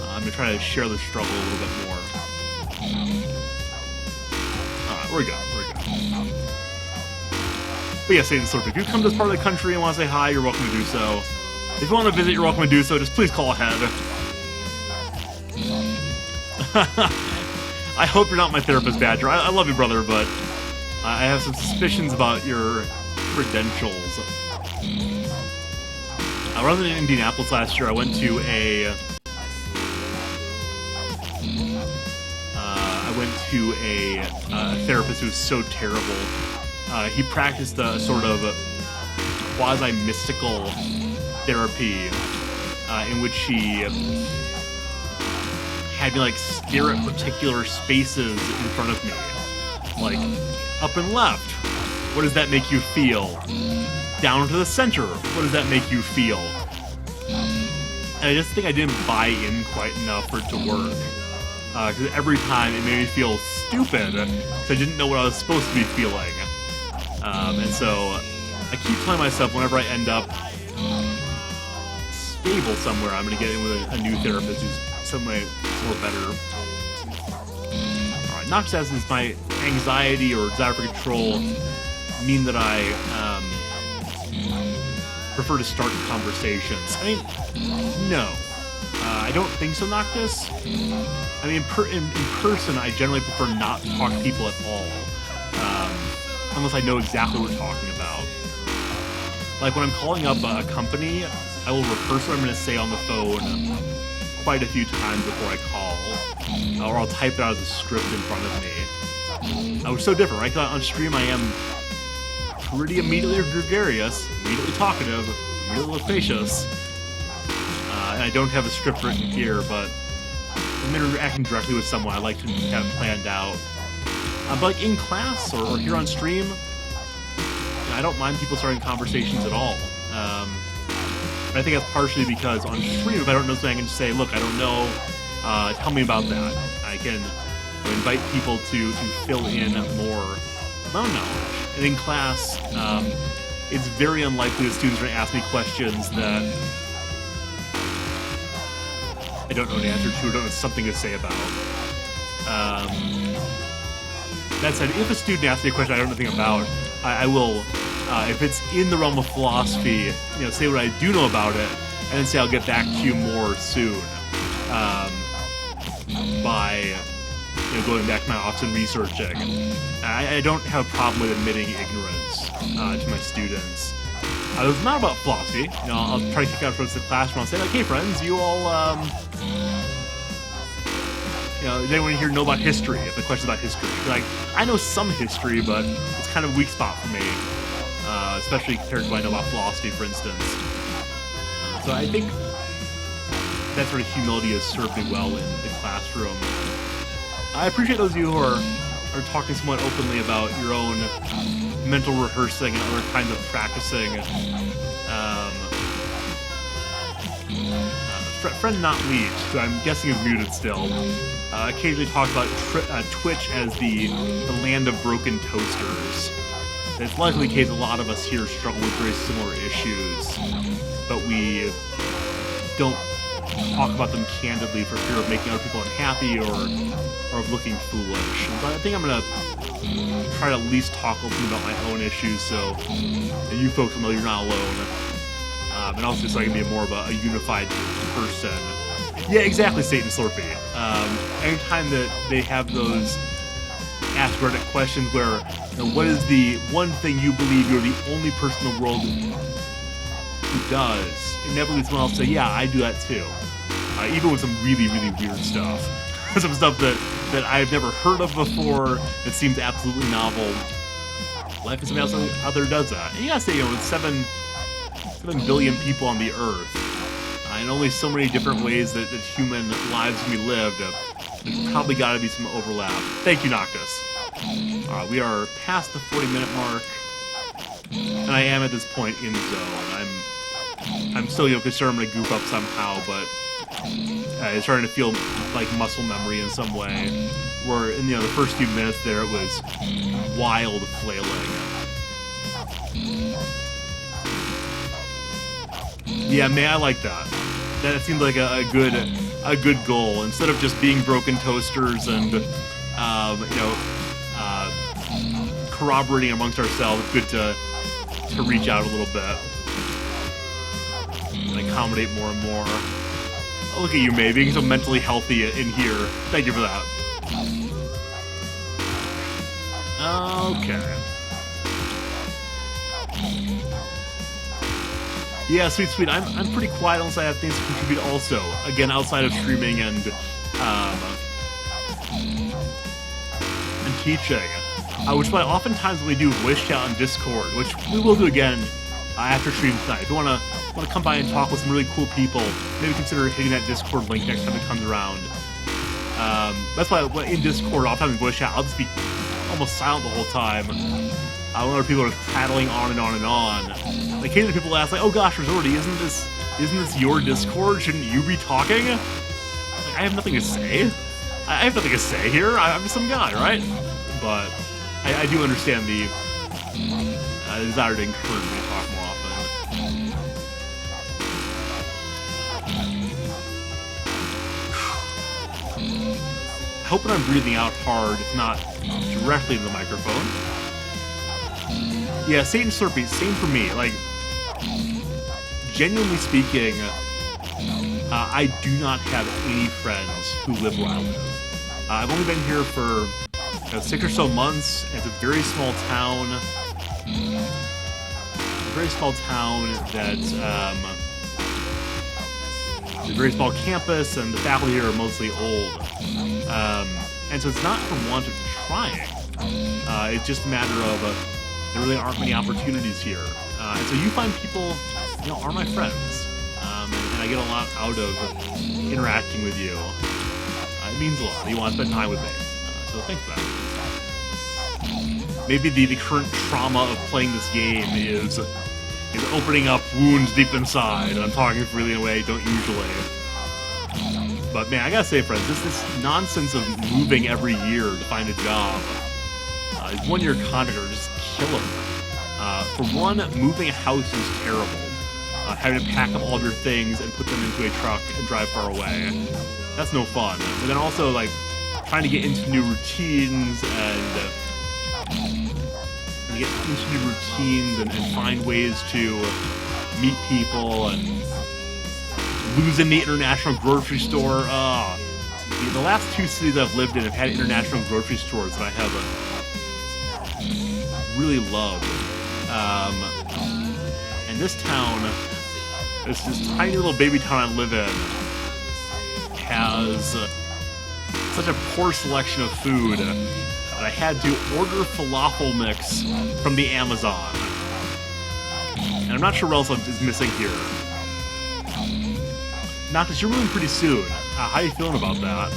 I'm gonna try to share the struggle a little bit more. Alright, we're good. But yeah, Satan Slurp, if you come to this part of the country and want to say hi, you're welcome to do so. If you want to visit, you're welcome to do so. Just please call ahead. I hope you're not my therapist, Badger. I love you, brother, but I have some suspicions about your credentials. When I was in Indianapolis last year, I went to a therapist who was so terrible. He practiced a sort of quasi-mystical therapy in which he had me like stare at particular spaces in front of me. Like, up and left, what does that make you feel? Down to the center, what does that make you feel? And I just think I didn't buy in quite enough for it to work. Because every time it made me feel stupid, because I didn't know what I was supposed to be feeling. And so I keep telling myself whenever I end up stable somewhere, I'm going to get in with a new therapist who's some way more better. Alright, not just as my anxiety or desire for control mean that I prefer to start conversations. I mean, no. I don't think so, Noctis. I mean, in person, I generally prefer not to talk to people at all. Unless I know exactly what we're talking about. Like, when I'm calling up a company, I will rehearse what I'm going to say on the phone quite a few times before I call. Or I'll type it out as a script in front of me. Which is so different, right? 'Cause on stream, I am pretty immediately gregarious, immediately talkative, immediately loquacious. And I don't have a script written here, but I'm interacting directly with someone I like to have planned out. But like in class or here on stream, I don't mind people starting conversations at all. But I think that's partially because on stream, if I don't know something, I can just say, look, I don't know, tell me about that. I can invite people to fill in more of my own knowledge. And in class, it's very unlikely that students are going to ask me questions that I don't know an answer to or don't know something to say about. That said, if a student asks me a question I don't know anything about, I will, if it's in the realm of philosophy, say what I do know about it, and then say I'll get back to you more soon by going back to my office and researching. I don't have a problem with admitting ignorance to my students. It's not about philosophy. I'll try to kick out friends to the classroom. I'll say, like, hey friends, you all, does anyone here know about history? If the question's about history. Like, I know some history, but it's kind of a weak spot for me. Especially compared to what I know about philosophy, for instance. So I think that sort of humility has served me well in the classroom. I appreciate those of you who are talking somewhat openly about your own mental rehearsing and other kinds of practicing. Friend Not Leech, who I'm guessing is muted still, occasionally talks about Twitch as the land of broken toasters. It's likely the case a lot of us here struggle with very similar issues, but we don't talk about them candidly for fear of making other people unhappy or of looking foolish. But I think I'm going to try to at least talk openly about my own issues so you folks will know you're not alone. And also so I can be more of a unified person. Yeah, exactly, Satan Slurpee. Anytime that they have those Ask Reddit questions where, what is the one thing you believe you're the only person in the world who does, inevitably someone else say, yeah, I do that too. Even with some really, really weird stuff. Some stuff that I've never heard of before, that seems absolutely novel. Life is something else out there does that. And you gotta say, with 7 billion people on the Earth, and only so many different ways that human lives can be lived, there's probably gotta be some overlap. Thank you, Noctis. We are past the 40-minute mark, and I am at this point in zone. I'm still, concerned I'm gonna goof up somehow, but it's starting to feel like muscle memory in some way. Where in the first few minutes there, it was wild flailing. Yeah, man, I like that. That seemed like a good goal. Instead of just being broken toasters and corroborating amongst ourselves, it's good to reach out a little bit and accommodate more and more. Oh, look at you, May, being so mentally healthy in here. Thank you for that. Okay. Yeah, sweet. I'm pretty quiet unless I have things to contribute also. Again, outside of streaming and teaching. Which is why oftentimes we do voice chat on Discord, which we will do again after stream tonight. If you want to come by and talk with some really cool people, maybe consider hitting that Discord link next time it comes around. That's why in Discord, oftentimes in voice chat, I'll just be almost silent the whole time. When other people are prattling on and on and on. Like, occasionally people ask, like, oh gosh, Rizorty, isn't this your Discord? Shouldn't you be talking? Like, I have nothing to say. I have nothing to say here. I'm just some guy, right? But I do understand the desire to encourage me to talk more often. I hope that I'm breathing out hard, if not directly into the microphone. Yeah, Satan Slurpee, same for me. Like, genuinely speaking, I do not have any friends who live where I live. I've only been here for 6 or so months. It's a very small town. That's a very small campus, and the faculty here are mostly old. And so it's not from want of trying. It's just a matter of there really aren't many opportunities here. And so you find people, are my friends. And I get a lot out of interacting with you. It means a lot. You want to spend time with me. So thanks for that. Maybe the current trauma of playing this game is opening up wounds deep inside. I'm talking freely in a way I don't usually. But man, I gotta say, friends, this nonsense of moving every year to find a job, 1 year contract are just killer. For one, moving a house is terrible. Having to pack up all of your things and put them into a truck and drive far away. That's no fun. But then also, like, trying to get into new routines and find ways to meet people and lose in the international grocery store. The last two cities I've lived in have had international grocery stores that I have really loved. And this town, this tiny little baby town I live in, has such a poor selection of food that I had to order falafel mix from the Amazon. And I'm not sure what else is missing here. Noctis, you're moving pretty soon. How are you feeling about that?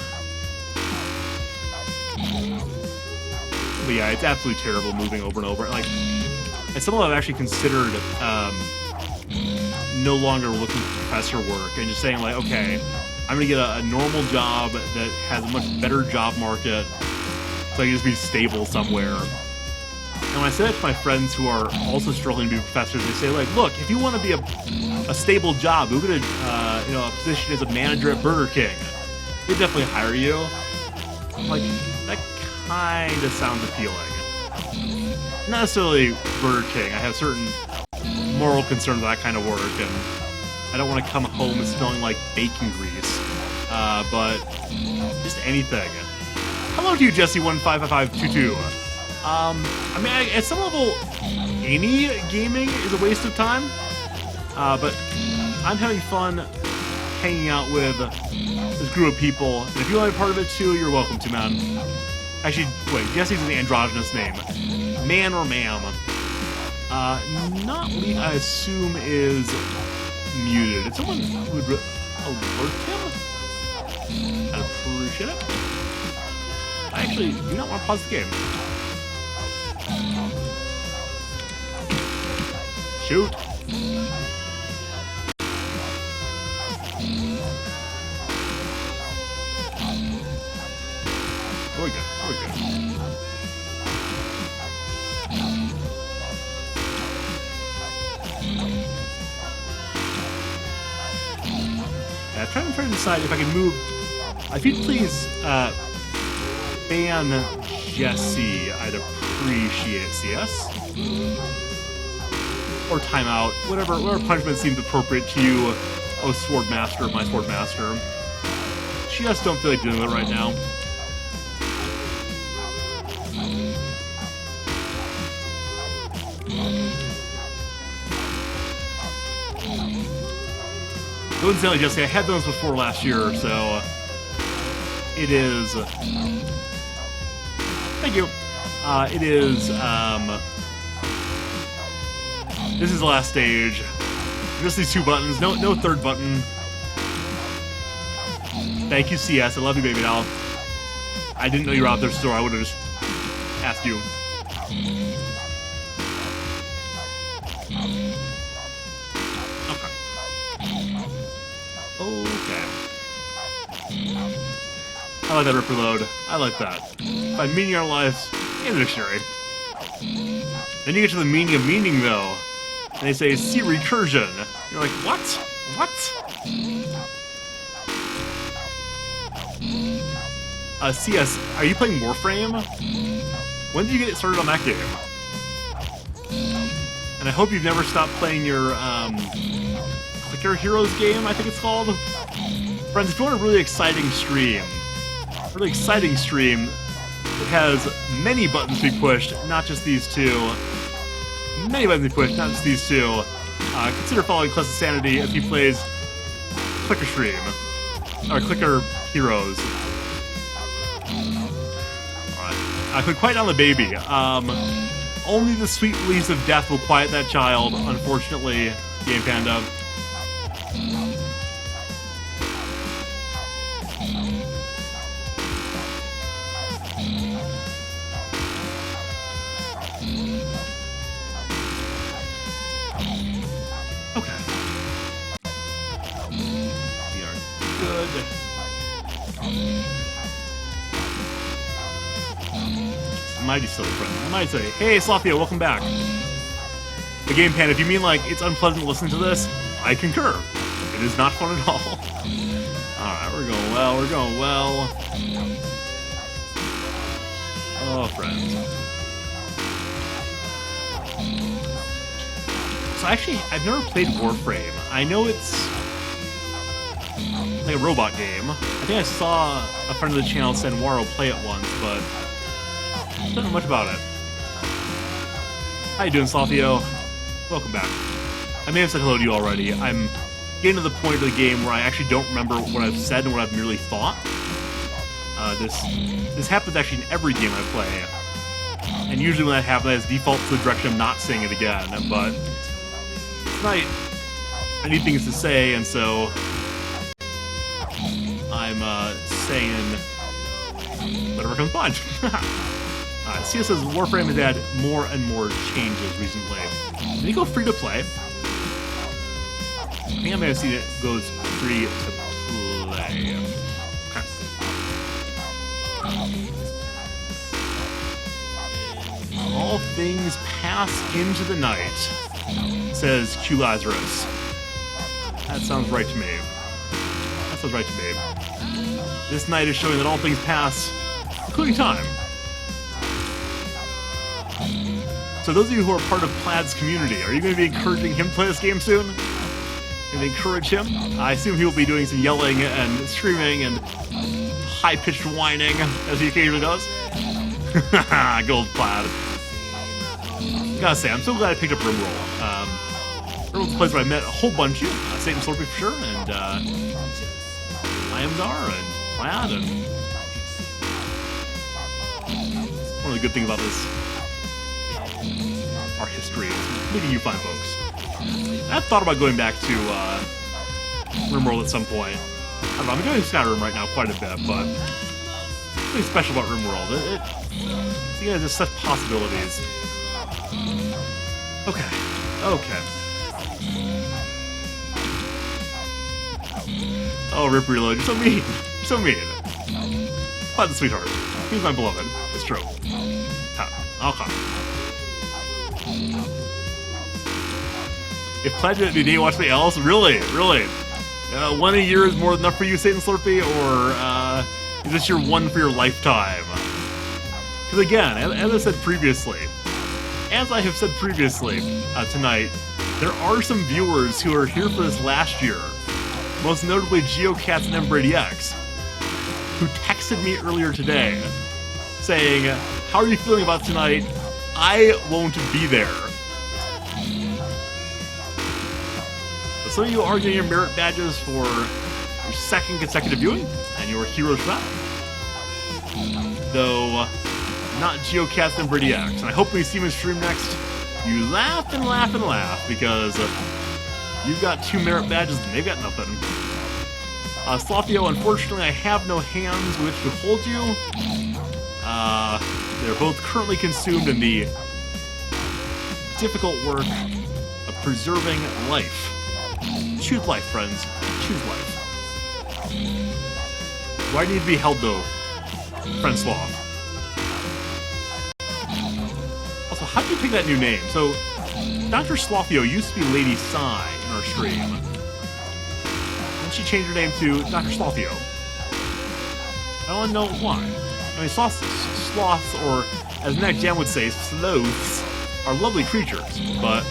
But yeah, it's absolutely terrible moving over and over. Like, as someone I've actually considered no longer looking for professor work and just saying, like, okay, I'm gonna get a normal job that has a much better job market so I can just be stable somewhere. And when I say that to my friends who are also struggling to be professors, they say, like, look, if you want to be a stable job, we're gonna, a position as a manager at Burger King, they'd definitely hire you. I'm like, that kind of sounds appealing. Not necessarily Burger King. I have certain moral concerns with that kind of work, and I don't want to come home smelling like bacon grease. But just anything. Hello to you, Jesse155522. I mean, at some level, any gaming is a waste of time. But I'm having fun hanging out with this group of people. And if you want to be part of it too, you're welcome to, man. Actually, wait, Jesse's an androgynous name. Man or ma'am. Not Lee, I assume, is muted. Did someone would alert him? I'd appreciate it. I actually do not want to pause the game. Shoot. Oh, we good. Oh, we good. I'm trying to decide if I can move. If you'd please ban Jesse, I'd appreciate it. CS? Or timeout, whatever punishment seems appropriate to you, oh sword master, my sword master. Just don't feel like doing it right now. Coincidentally, Jesse, I had those before last year, so it is. Thank you. It is. This is the last stage. Just these two buttons. No third button. Thank you, CS. I love you, baby doll. I didn't know you were out there, so I would have just asked you. Okay. I like that ripper load. I like that. By meaning our lives in the dictionary. Then you get to the meaning of meaning, though. And they say, see recursion. You're like, what? What? CS, are you playing Warframe? When did you get started on that game? And I hope you've never stopped playing your, Clicker Heroes game, I think it's called. Friends, if you want a really exciting stream that has many buttons to be pushed, not just these two. Many buttons to be pushed, not just these two. Consider following Class Insanity as he plays Clicker Stream. Or Clicker Heroes. Alright. I could quiet down the baby. Only the sweet release of death will quiet that child, unfortunately, Game Panda. Okay. We are good. mighty silly friend. I might say, hey, Slothio, welcome back. The game pan, if you mean like it's unpleasant to listen to this, I concur. It is not fun at all. Alright, we're going well, we're going well. Oh, friends. So actually, I've never played Warframe. I know it's like a robot game. I think I saw a friend of the channel, Senwaro, play it once, but I don't know much about it. How you doing, Slothio? Welcome back. I may have said hello to you already. I'm getting to the point of the game where I actually don't remember what I've said and what I've merely thought. This happens actually in every game I play. And usually when that happens, I default to the direction of not saying it again. But tonight, I need things to say, and so I'm saying whatever comes by. CS says Warframe has had more and more changes recently. Did he go free to play? I think I may have seen it goes free to play. Okay. All things pass into the night, says Q Lazarus. That sounds right to me. That sounds right to me. This night is showing that all things pass, including time. So those of you who are part of Plaid's community, are you going to be encouraging him to play this game soon? And encourage him? I assume he will be doing some yelling and screaming and high-pitched whining, as he occasionally does. Gold Plaid. Gotta say, I'm so glad I picked up Rimroll. Rimroll's a place where I met a whole bunch of you. Satan Slurpee for sure, and Iamdar, and Plaid, and one of the good things about this, our history, is meeting you fine folks. I've thought about going back to Rimworld at some point. I don't know, I'm doing Skyrim right now quite a bit, but something special about Rimworld. You guys, there's such possibilities. Okay. Oh, Rip Reload, you're so mean. You're so mean. Plaid the sweetheart. He's my beloved. It's true. Okay. If Plaid didn't do watch me else, really? One a year is more than enough for you, Satan Slurpee, or is this your one for your lifetime? Because again, as I said previously, tonight, there are some viewers who are here for this last year, most notably GeoCats and MBradyX, who texted me earlier today saying, how are you feeling about tonight? I won't be there. But some of you are getting your merit badges for your second consecutive viewing, and you are heroes for that. Though, not GeoCast and MBradyX. And I hope when you see me stream next, you laugh and laugh and laugh, because you've got 2 merit badges and they've got nothing. Slothio, unfortunately, I have no hands with which to hold you. They're both currently consumed in the difficult work of preserving life. Choose life, friends. Choose life. Do I need to be held, though, friend Sloth? Also, how did you pick that new name? So, Dr. Slothio used to be Lady Sai in our stream. Then she changed her name to Dr. Slothio. I don't know why. I mean, sloths, or as Mac Jam would say, sloths, are lovely creatures, but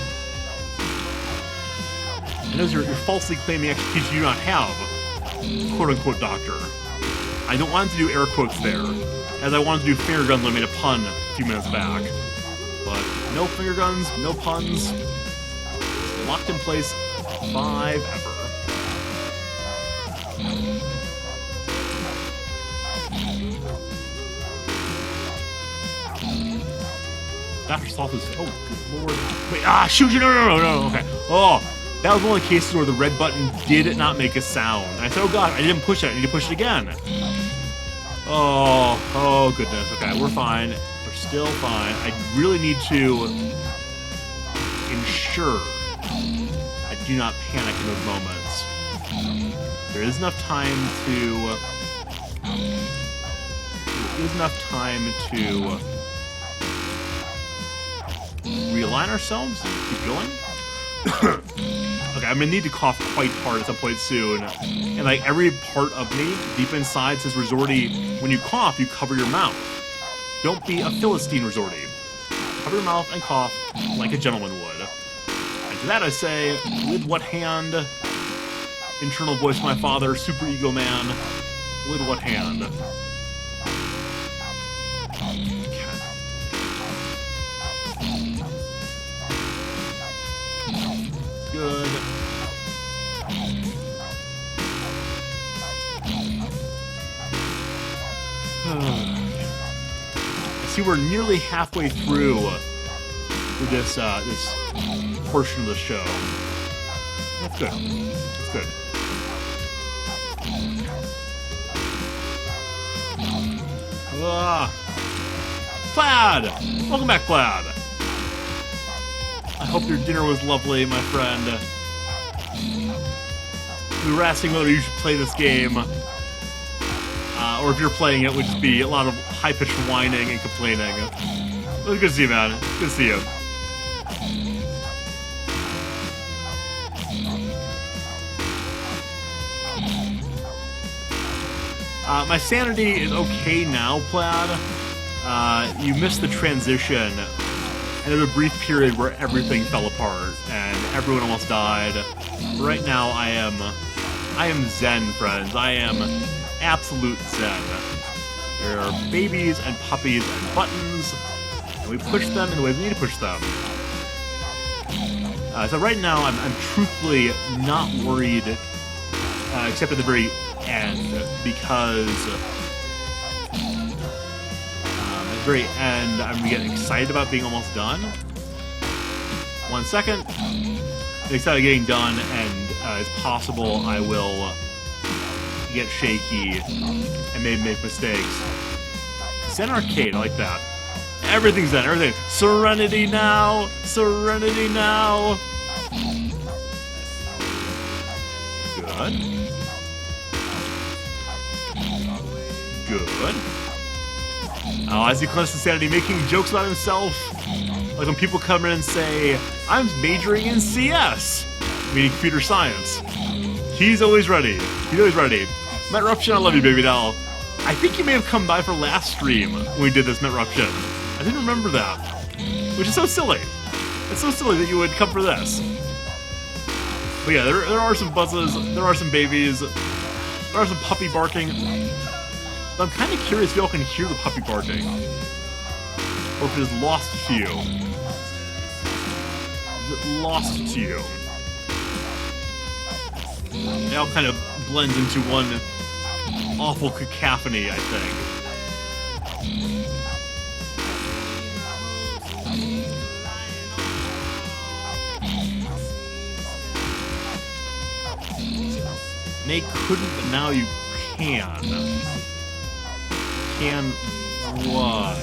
I know you're falsely claiming expertise you do not have, quote-unquote doctor. I don't want to do air quotes there, as I wanted to do finger guns when I made a pun a few minutes back. But no finger guns, no puns, locked in place forever. Dr. Sloth is... Oh, good lord. Wait, shoot you! No, okay. Oh, that was one of the cases where the red button did not make a sound. And I said, oh god, I didn't push it. I need to push it again. Oh goodness. Okay, we're fine. We're still fine. I really need to ensure I do not panic in those moments. There is enough time to... realign ourselves and keep going. Okay, I'm gonna need to cough quite hard at some point soon. And like every part of me, deep inside, says Rizorty, when you cough, you cover your mouth. Don't be a Philistine, Rizorty. Cover your mouth and cough like a gentleman would. And to that I say, with what hand? Internal voice of my father, super ego man. With what hand? Good. I see we're nearly halfway through with this this portion of the show. That's good. That's good. Plaid! Welcome back, Plaid. I hope your dinner was lovely, my friend. We were asking whether you should play this game, or if you're playing it, would just be a lot of high-pitched whining and complaining. It was good to see you, man. Good to see you. My sanity is okay now, Plaid. You missed the transition. And there was a brief period where everything fell apart and everyone almost died. Right now, I am zen, friends. I am absolute zen. There are babies and puppies and buttons, and we push them in the way we need to push them. So right now, I'm truthfully not worried, except at the very end, because very end, I'm gonna get excited about being almost done. 1 second. I'm excited getting done, and it's possible I will get shaky and maybe make mistakes. Zen Arcade, I like that. Everything's Zen, everything. Serenity now! Serenity now! Good. Good. As he collects insanity, making jokes about himself. Like when people come in and say, I'm majoring in CS, meaning computer science. He's always ready. He's always ready. Metruption, I love you, baby doll. I think you may have come by for last stream when we did this Metruption. I didn't remember that. Which is so silly. It's so silly that you would come for this. But yeah, there are some buzzes, there are some babies, there are some puppy barking. But I'm kind of curious if y'all can hear the puppy barking. Or if it is lost to you. Is it lost to you? It all kind of blends into one awful cacophony, I think. They couldn't, but now you can. Can what?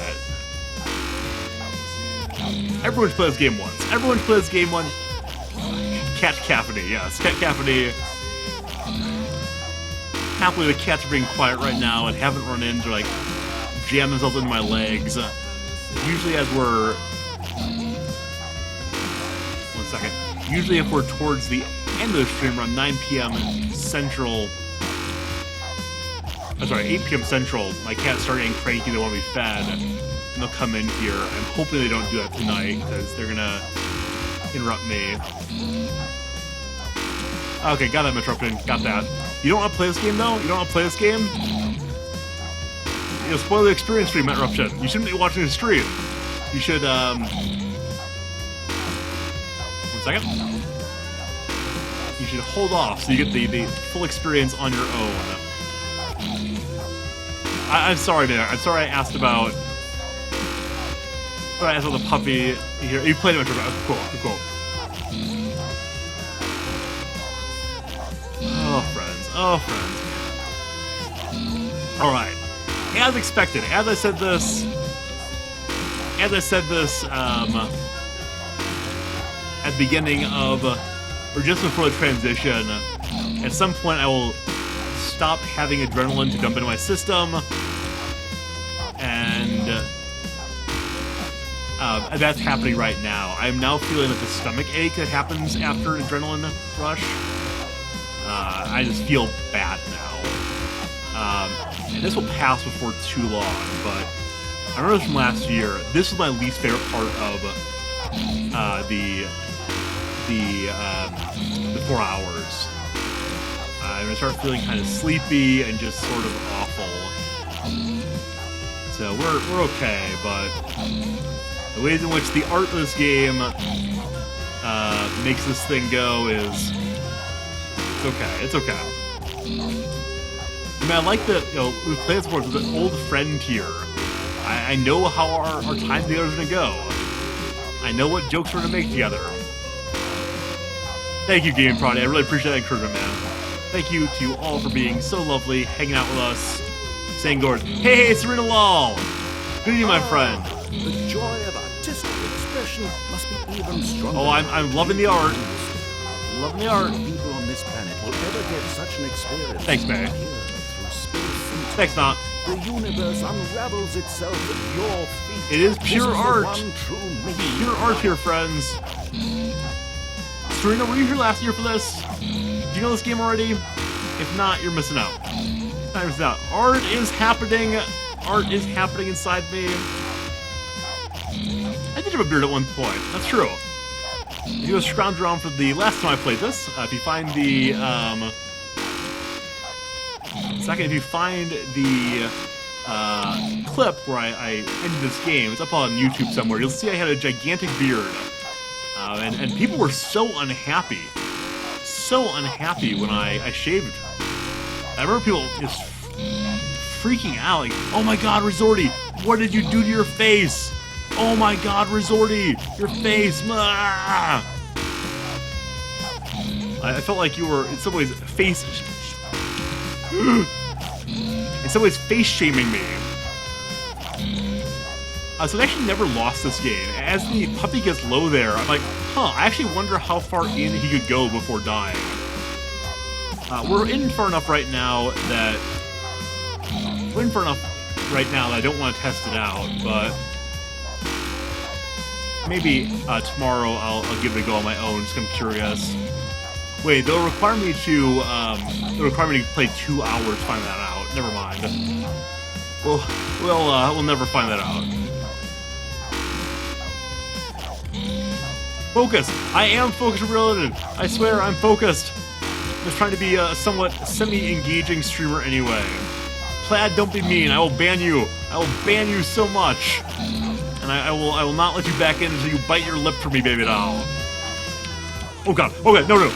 Everyone's played this game once. Everyone's played this game once. Cat cacophony, yes. Cat cacophony. Happily the cats are being quiet right now and haven't run into, like, jam themselves into my legs. Usually as we're... 1 second. Usually if we're towards the end of the stream around 9 p.m. Central... I'm sorry, 8 p.m. Central, my cats start getting cranky, they want to be fed. And they'll come in here. I'm hoping they don't do that tonight, because they're gonna interrupt me. Okay, got that, Metruption. Got that. You don't want to play this game, though? You don't want to play this game? You'll spoil the experience for you, Metruption. You shouldn't be watching the stream. You should, 1 second. You should hold off so you get the full experience on your own. I'm sorry, man. I'm sorry I asked about... I asked about the puppy here. You played it, Metruption. Cool, cool. Oh, friends. Oh, friends. Alright. As expected, as I said this at the beginning of, or just before the transition, at some point I will stop having adrenaline to dump into my system, and That's happening right now. I'm now feeling like the stomach ache that happens after an adrenaline rush. I just feel bad now. And this will pass before too long, but I remember this from last year. This was my least favorite part of the 4 hours. I'm gonna start feeling kind of sleepy and just sort of awful. So we're okay, but the ways in which the art of this game makes this thing go is it's okay. It's okay. I mean, I like that, you know, we play this before with an old friend here. I know how our time together is gonna go. I know what jokes we're gonna make together. Thank you, Game Prodigy. I really appreciate that encouragement, man. Thank you to you all for being so lovely, hanging out with us, saying, Gordon, hey, Serena Lal! Good evening, my friend. The joy of artistic expression must be even stronger. Oh, I'm loving the art. Loving the art. People on this planet will ever get such an experience. Thanks, May. Thanks, Not. The universe unravels itself at your feet. It is pure art. One true meaning. Pure art here, friends. Serena, were you here last year for this? Do you know this game already? If not, you're missing out. You're missing out. Art is happening. Art is happening inside me. I did have a beard at one point. That's true. If you go scrounge around for the last time I played this, if you find the if you find the clip where I ended this game, it's up on YouTube somewhere. You'll see I had a gigantic beard, and people were so unhappy when I shaved. I remember people just freaking out, like, "Oh my God, Rizorty, what did you do to your face? Oh my God, Rizorty, your face!" I felt like you were in some ways face shaming me. So I actually never lost this game. As the puppy gets low there, I'm like, I actually wonder how far in he could go before dying. We're in far enough right now that I don't want to test it out, but maybe tomorrow I'll give it a go on my own, just 'cause I'm curious. Wait, they'll require me to play 2 hours to find that out. Never mind. We'll never find that out. Focus! I am focused and reloaded! I swear, I'm focused! I'm just trying to be a somewhat semi-engaging streamer anyway. Plaid, don't be mean. I will ban you. I will ban you so much. And I will not let you back in until you bite your lip for me, baby doll. Oh God. Okay, no.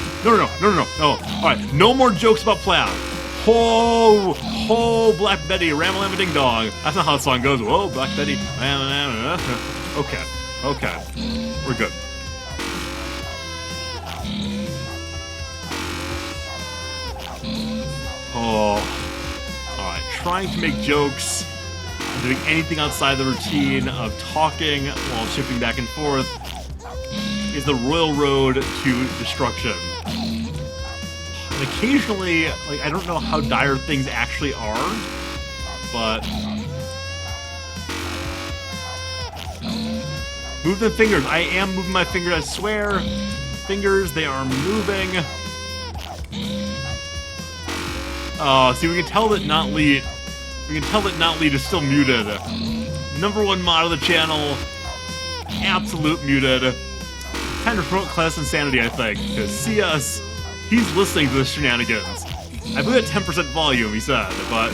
Alright, no more jokes about Plaid. Ho, Black Betty, ram-a-lam ding dong. That's not how the song goes. Whoa, Black Betty, ram-a-lam. Okay. We're good. Oh. Alright, trying to make jokes, doing anything outside the routine of talking while shifting back and forth is the royal road to destruction. And occasionally, like, I don't know how dire things actually are, but move the fingers. I am moving my fingers, I swear. Fingers, they are moving. See, we can tell that Not Lead is still muted. #1 mod of the channel, absolute muted. Time to promote class insanity, I think, because CS, he's listening to the shenanigans. I believe at 10% volume, he said, but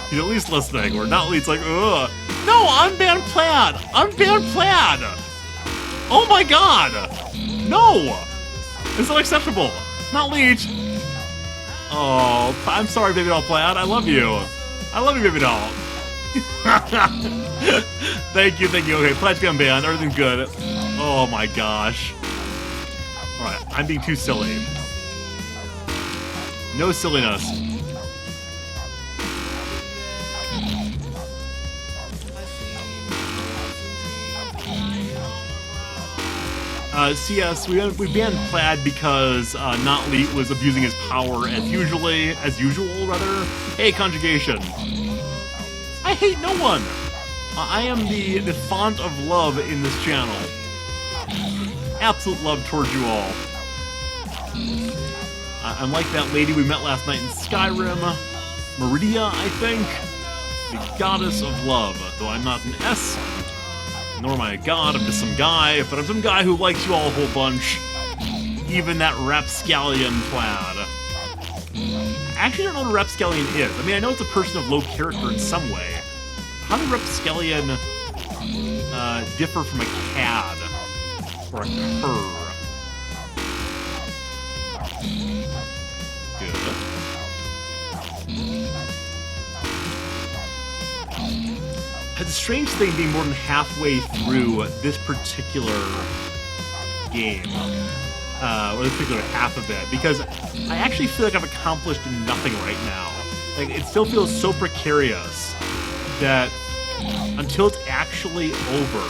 he's at least listening, where Not Lead's like, ugh. No, unban Plaid! Unban Plaid! Oh my God! No! It's unacceptable! Not Lead! Oh, I'm sorry, baby doll Plaid. I love you. I love you, baby doll. Thank you. Okay, Plaid's gonna ban. Everything's good. Oh my gosh. Alright, I'm being too silly. No silliness. CS, we banned Plaid because Not Leet was abusing his power as usual, rather. Hey, Conjugation. I hate no one. I am the font of love in this channel. Absolute love towards you all. I'm like that lady we met last night in Skyrim, Meridia, I think. The goddess of love, though I'm not an S, nor am I a god, I'm just some guy, but I'm some guy who likes you all a whole bunch. Even that rapscallion plaid. I actually don't know what a rapscallion is. I mean, I know it's a person of low character in some way. How does rapscallion differ from a cad? Or a cur? Good. It's a strange thing being more than halfway through this particular game. Or this particular half of it, because I actually feel like I've accomplished nothing right now. Like, it still feels so precarious that until it's actually over,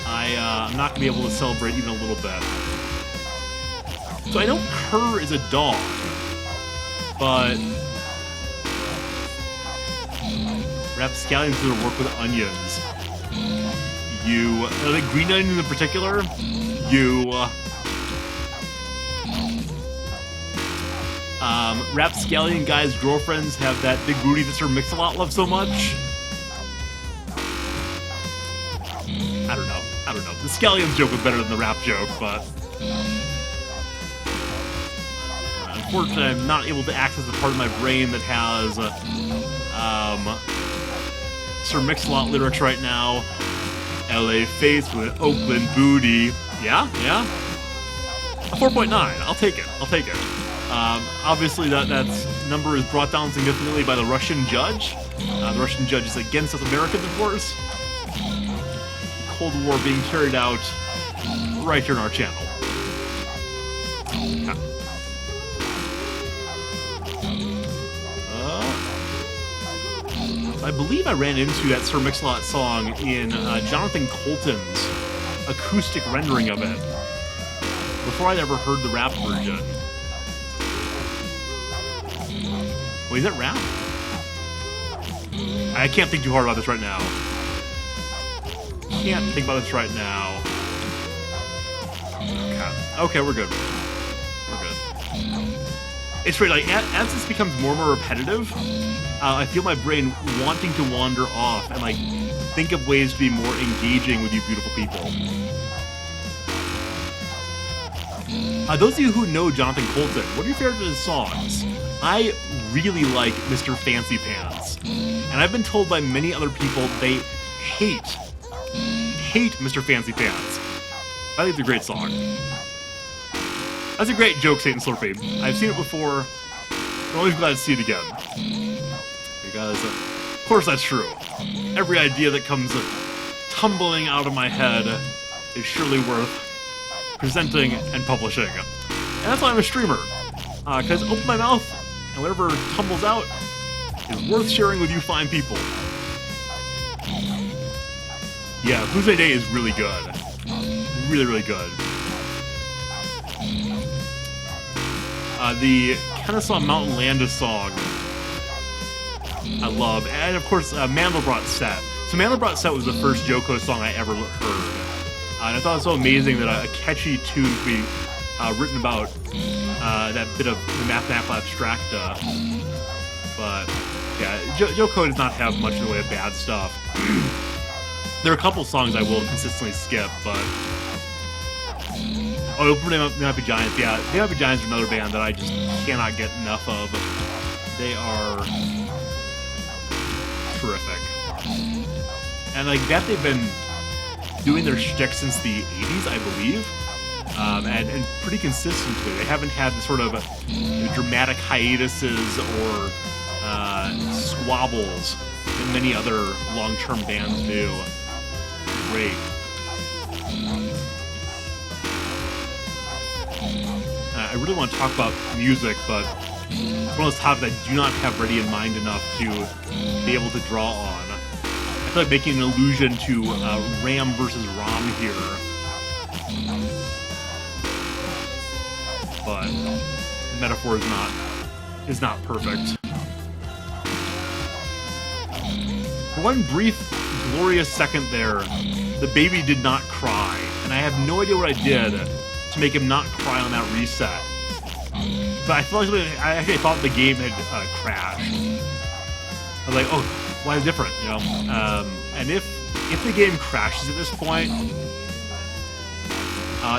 I'm not going to be able to celebrate even a little bit. So I know cur is a dog, but rapscallions do work with onions. I think green onions in particular, rapscallion guys' girlfriends have that big booty that Sir Mix-a-Lot loves so much. I don't know. The scallions joke was better than the rap joke, but unfortunately I'm not able to access the part of my brain that has Sir Mix-a-Lot lyrics right now. LA face with Oakland booty. Yeah? A 4.9. I'll take it. Obviously, that number is brought down significantly by the Russian judge. The Russian judge is against us Americans, of course. The Cold War being carried out right here in our channel. I believe I ran into that Sir Mix-a-Lot song in Jonathan Colton's acoustic rendering of it before I'd ever heard the rap version. Wait, is that rap? I can't think too hard about this right now. Okay, we're good. It's great, like, as this becomes more and more repetitive, I feel my brain wanting to wander off and, like, think of ways to be more engaging with you beautiful people. Those of you who know Jonathan Colton, what are your favorite of his songs? I really like Mr. Fancy Pants. And I've been told by many other people they hate Mr. Fancy Pants. I think it's a great song. That's a great joke, Satan Slurpee. I've seen it before. I'm always glad to see it again. Because, of course, that's true. Every idea that comes tumbling out of my head is surely worth presenting and publishing. And that's why I'm a streamer. Because open my mouth, and whatever tumbles out is worth sharing with you fine people. Yeah, Who's My Day is really good. Really good. The Kennesaw Mountain Landis song I love. And of course, Mandelbrot Set. So Mandelbrot Set was the first Joko song I ever heard. And I thought it was so amazing that a catchy tune could be written about that bit of mathematical abstracta. But yeah, Joko does not have much in the way of bad stuff. There are a couple songs I will consistently skip, but... Oh, They Might Be Giants, yeah. They Might Be Giants are another band that I just cannot get enough of. They are terrific. And like that, they've been doing their shtick since the 80s, I believe. And pretty consistently. They haven't had the sort of dramatic hiatuses or squabbles that many other long-term bands do. Great. I really want to talk about music, but it's one of those topics I do not have ready in mind enough to be able to draw on. I feel like making an allusion to Ram versus Rom here. But the metaphor is not perfect. For one brief, glorious second there, the baby did not cry, and I have no idea what I did to make him not cry on that reset. But I feel like I actually thought the game had crashed. I was like, oh, why is it different, you know? And if the game crashes at this point,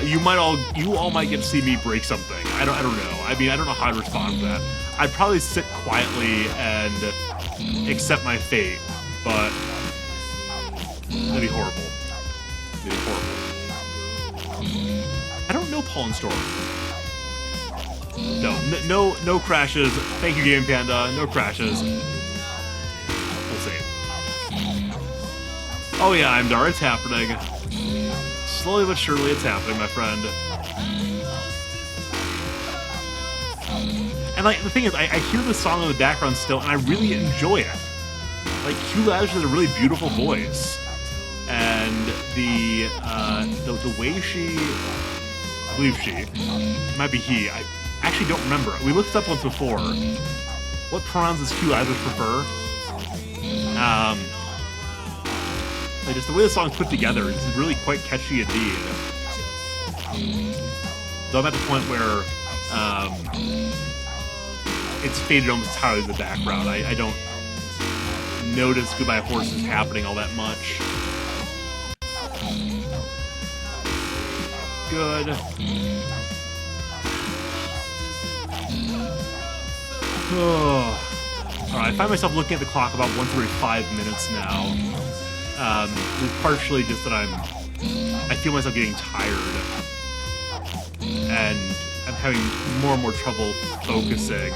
you all might get to see me break something. I don't know. I mean, I don't know how to respond to that. I'd probably sit quietly and accept my fate, but that'd be horrible. That'd be horrible. I don't know Paul and Storm. No crashes. Thank you, Game Panda. No crashes. We'll see. Oh yeah, I'm Dar. It's happening. Slowly but surely, it's happening, my friend. And like the thing is, I hear the song in the background still, and I really enjoy it. Like Q Lazarus has a really beautiful voice, and the way she, I believe she, it might be he. I actually don't remember. We looked it up once before. What pronouns does Q Lazarus prefer? Like just the way the song's put together is really quite catchy indeed. So I'm at the point where it's faded almost entirely in the background. I don't notice Goodbye Horses happening all that much. Good. Oh. Alright, I find myself looking at the clock about once every 5 minutes now. It's partially just that I feel myself getting tired, and I'm having more and more trouble focusing.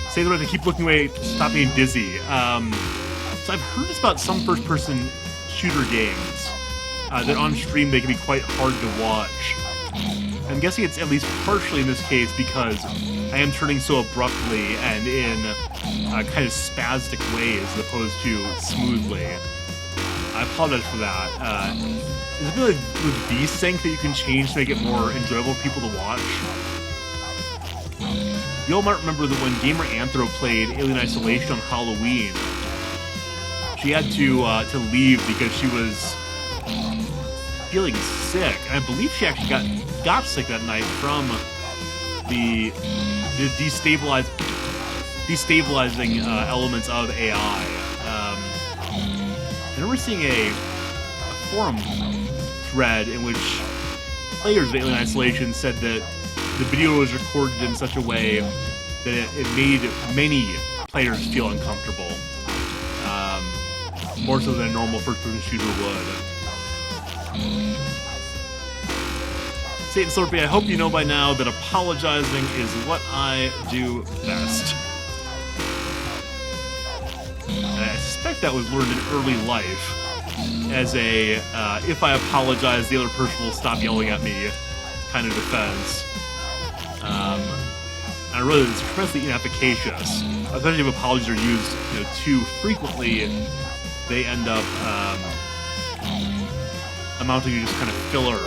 Say that I have to keep looking away, stop being dizzy. So I've heard this about some first-person shooter games, that on stream they can be quite hard to watch. I'm guessing it's at least partially in this case because I am turning so abruptly and in kind of spastic ways as opposed to smoothly. I apologize for that. Is it really with VSync that you can change to make it more enjoyable for people to watch? You all might remember that when Gamer Anthro played Alien Isolation on Halloween, she had to leave because she was feeling sick, and I believe she actually got sick that night from the destabilizing elements of AI. I remember seeing a forum thread in which players of Alien Isolation said that the video was recorded in such a way that it made many players feel uncomfortable, more so than a normal first-person shooter would. Satan Slurpee, I hope you know by now that apologizing is what I do best. And I suspect that was learned in early life as a, if I apologize, the other person will stop yelling at me kind of defense. And I realize it's tremendously inefficacious, especially if apologies are used, too frequently. They end up amounting to just kind of filler.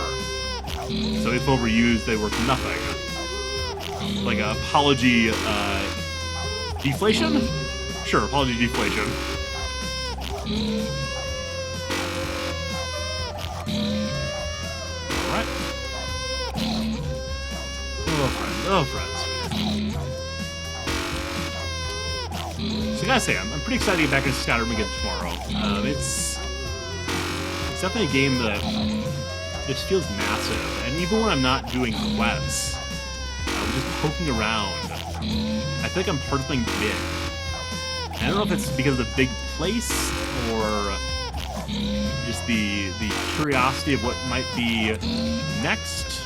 So if overused, they work nothing. Like apology deflation? Sure, apology deflation. Alright. Oh, friends. So I gotta say, I'm pretty excited to get back into Skyrim again tomorrow. It's definitely a game that just feels massive, and even when I'm not doing quests, I'm just poking around, I feel like I'm part of something big. And I don't know if it's because of the big place, or just the curiosity of what might be next.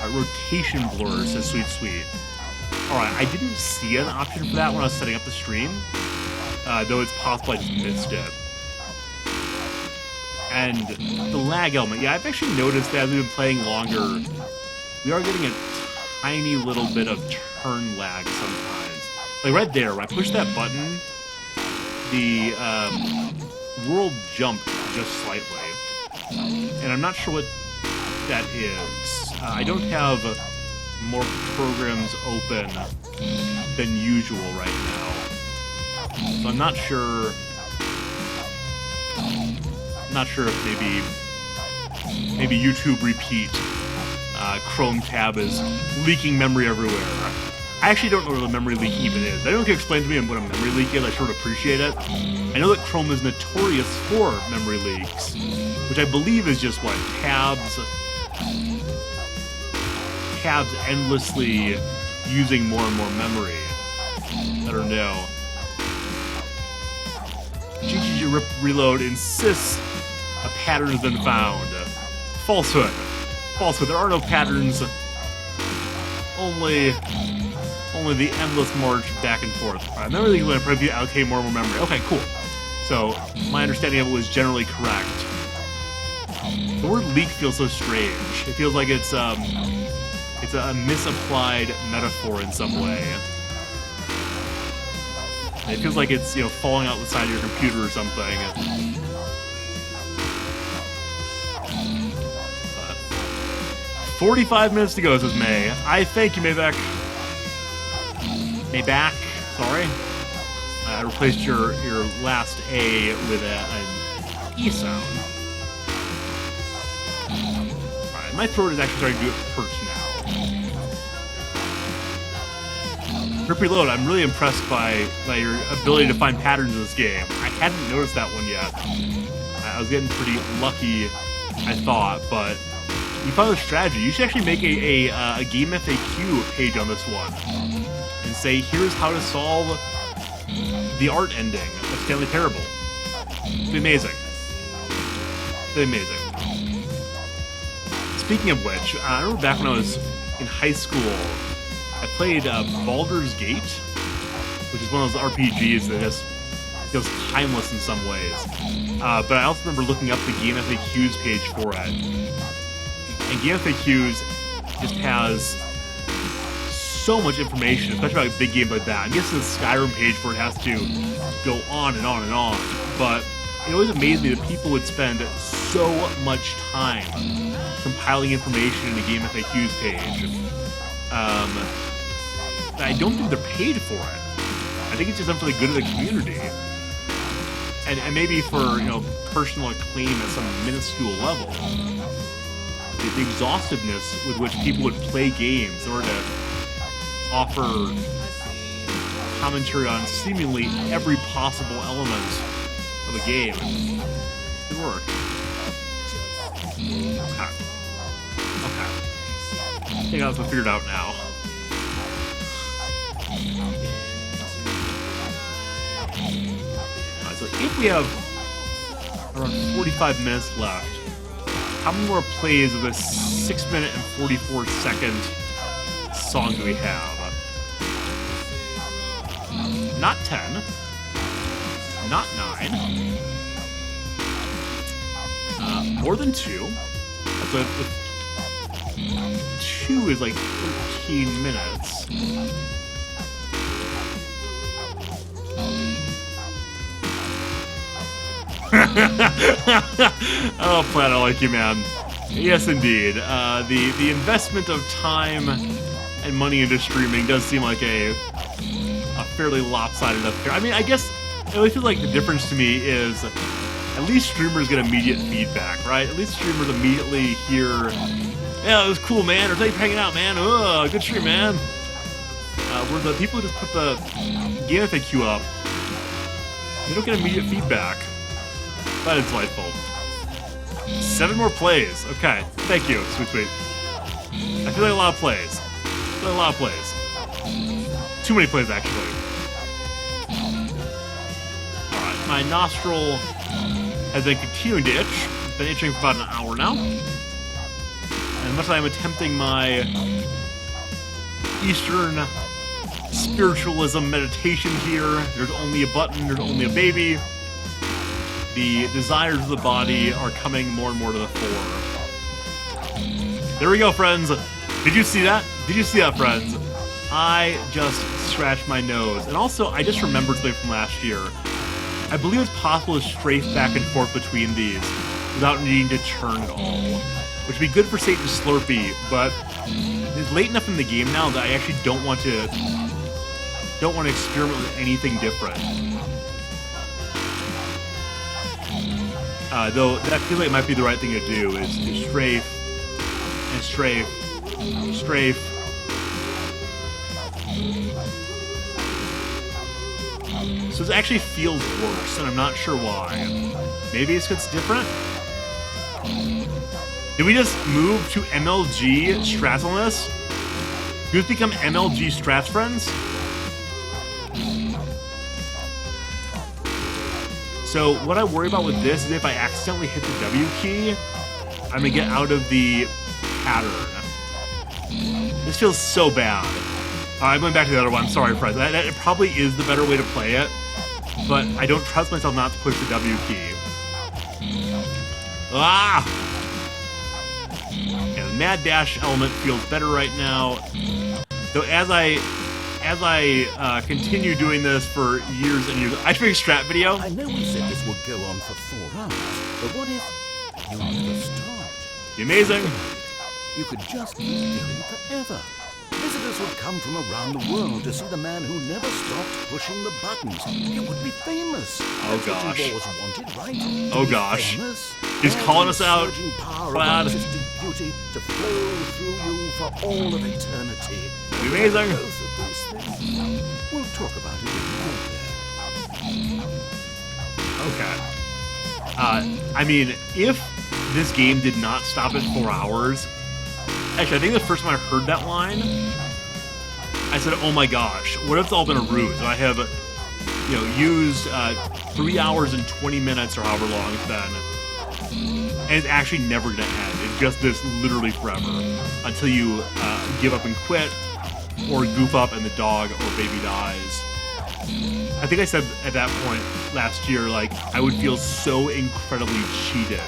Rotation blur, says Sweet Sweet. Alright, I didn't see an option for that when I was setting up the stream, though it's possible I just missed it. And the lag element, yeah, I've actually noticed that as we've been playing longer, we are getting a tiny little bit of turn lag sometimes. Like right there, when I push that button, the world jumped just slightly. And I'm not sure what that is. I don't have more programs open than usual right now. So I'm not sure I'm not sure if maybe YouTube repeat Chrome tab is leaking memory everywhere. I actually don't know what a memory leak even is. If anyone can explain to me what a memory leak is, I sure would appreciate it. I know that Chrome is notorious for memory leaks, which I believe is just what, tabs endlessly using more and more memory. I don't know. GGG Rip Reload insists a pattern has been found. Falsehood. Falsehood. There are no patterns. Only the endless march back and forth. Alright, memory leak when I probably allocate more and more memory. Okay, cool. So, my understanding of it was generally correct. The word leak feels so strange. It feels like it's a misapplied metaphor in some way. It feels like it's, falling out the side of your computer or something. But 45 minutes to go, says May. I thank you, Mayback. Mayback, sorry. I replaced your last A with an E sound. Alright, my throat is actually starting to hurt now. Rip Reload, I'm really impressed by your ability to find patterns in this game. I hadn't noticed that one yet. I was getting pretty lucky, I thought, but you found a strategy. You should actually make a game FAQ page on this one. And say, here's how to solve the art ending of Stanley Parable. It'd be amazing. It'd be amazing. Speaking of which, I remember back when I was in high school, I played Baldur's Gate, which is one of those RPGs that just feels timeless in some ways. But I also remember looking up the Game FAQs page for it. And Game FAQs just has so much information, especially about big games like that. I guess the Skyrim page for it has to go on and on and on. But it always amazed me that people would spend so much time compiling information in a Game FAQs page. I don't think they're paid for it. I think it's just done for the good of the community. And maybe for, personal acclaim at some minuscule level. The exhaustiveness with which people would play games in order to offer commentary on seemingly every possible element of a game. Good work. Okay. I think I have to figure it out now. Alright, so if we have around 45 minutes left, how many more plays of this 6-minute and 44-second song do we have? Not 10. Not 9. More than 2. So if 2 is like 13 minutes. Oh, Platt, I like you, man. Yes, indeed. The investment of time and money into streaming does seem like a fairly lopsided affair. I mean, I guess it always feels like the difference to me is at least streamers get immediate feedback, right? At least streamers immediately hear, yeah, it was cool, man, or thanks for hanging out, man. Oh, good stream, man. Where the people who just put the game FAQ up, they don't get immediate feedback. That is delightful. 7 more plays. Okay, thank you. Sweet. I feel like a lot of plays. Too many plays, actually. Alright, my nostril has been continuing to itch. It's been itching for about an hour now. And much as I'm attempting my Eastern spiritualism meditation here, there's only a button, there's only a baby. The desires of the body are coming more and more to the fore. There we go, friends. Did you see that? Friends? I just scratched my nose. And also, I just remembered something from last year. I believe it's possible to strafe back and forth between these without needing to turn at all. Which would be good for Satan's Slurpee, but it's late enough in the game now that I actually don't want to experiment with anything different. Though that feels like it might be the right thing to do, is to strafe and strafe, strafe. So this actually feels worse, and I'm not sure why. Maybe it's because it's different? Did we just move to MLG strats on this? Did we just become MLG strats friends? So what I worry about with this is if I accidentally hit the W key, I'm gonna get out of the pattern. This feels so bad. I'm going back to the other one. Sorry, friends. That probably is the better way to play it, but I don't trust myself not to push the W key. Ah! Yeah, the mad dash element feels better right now. So as I continue doing this for years and years, I should make a strat video. I know we said this would go on for 4 hours, but what if you never start? Be amazing. You could just keep doing forever. Visitors would come from around the world to see the man who never stopped pushing the buttons. You would be famous. Oh That's what gosh. you've always wanted, right? Oh gosh. Famous. He's calling us out. Surging power of Glad. artistic beauty to flow through you for all of eternity. Be amazing. Both of these things. We'll talk about it when we get there. Okay. I mean, if this game did not stop at 4 hours, actually, I think the first time I heard that line, I said, "Oh my gosh, what if it's all been a ruse?" And I have, used 3 hours and 20 minutes or however long it's been, and it's actually never gonna end. It's just this literally forever until you give up and quit, or goof up and the dog or baby dies. I think I said at that point last year, like, I would feel so incredibly cheated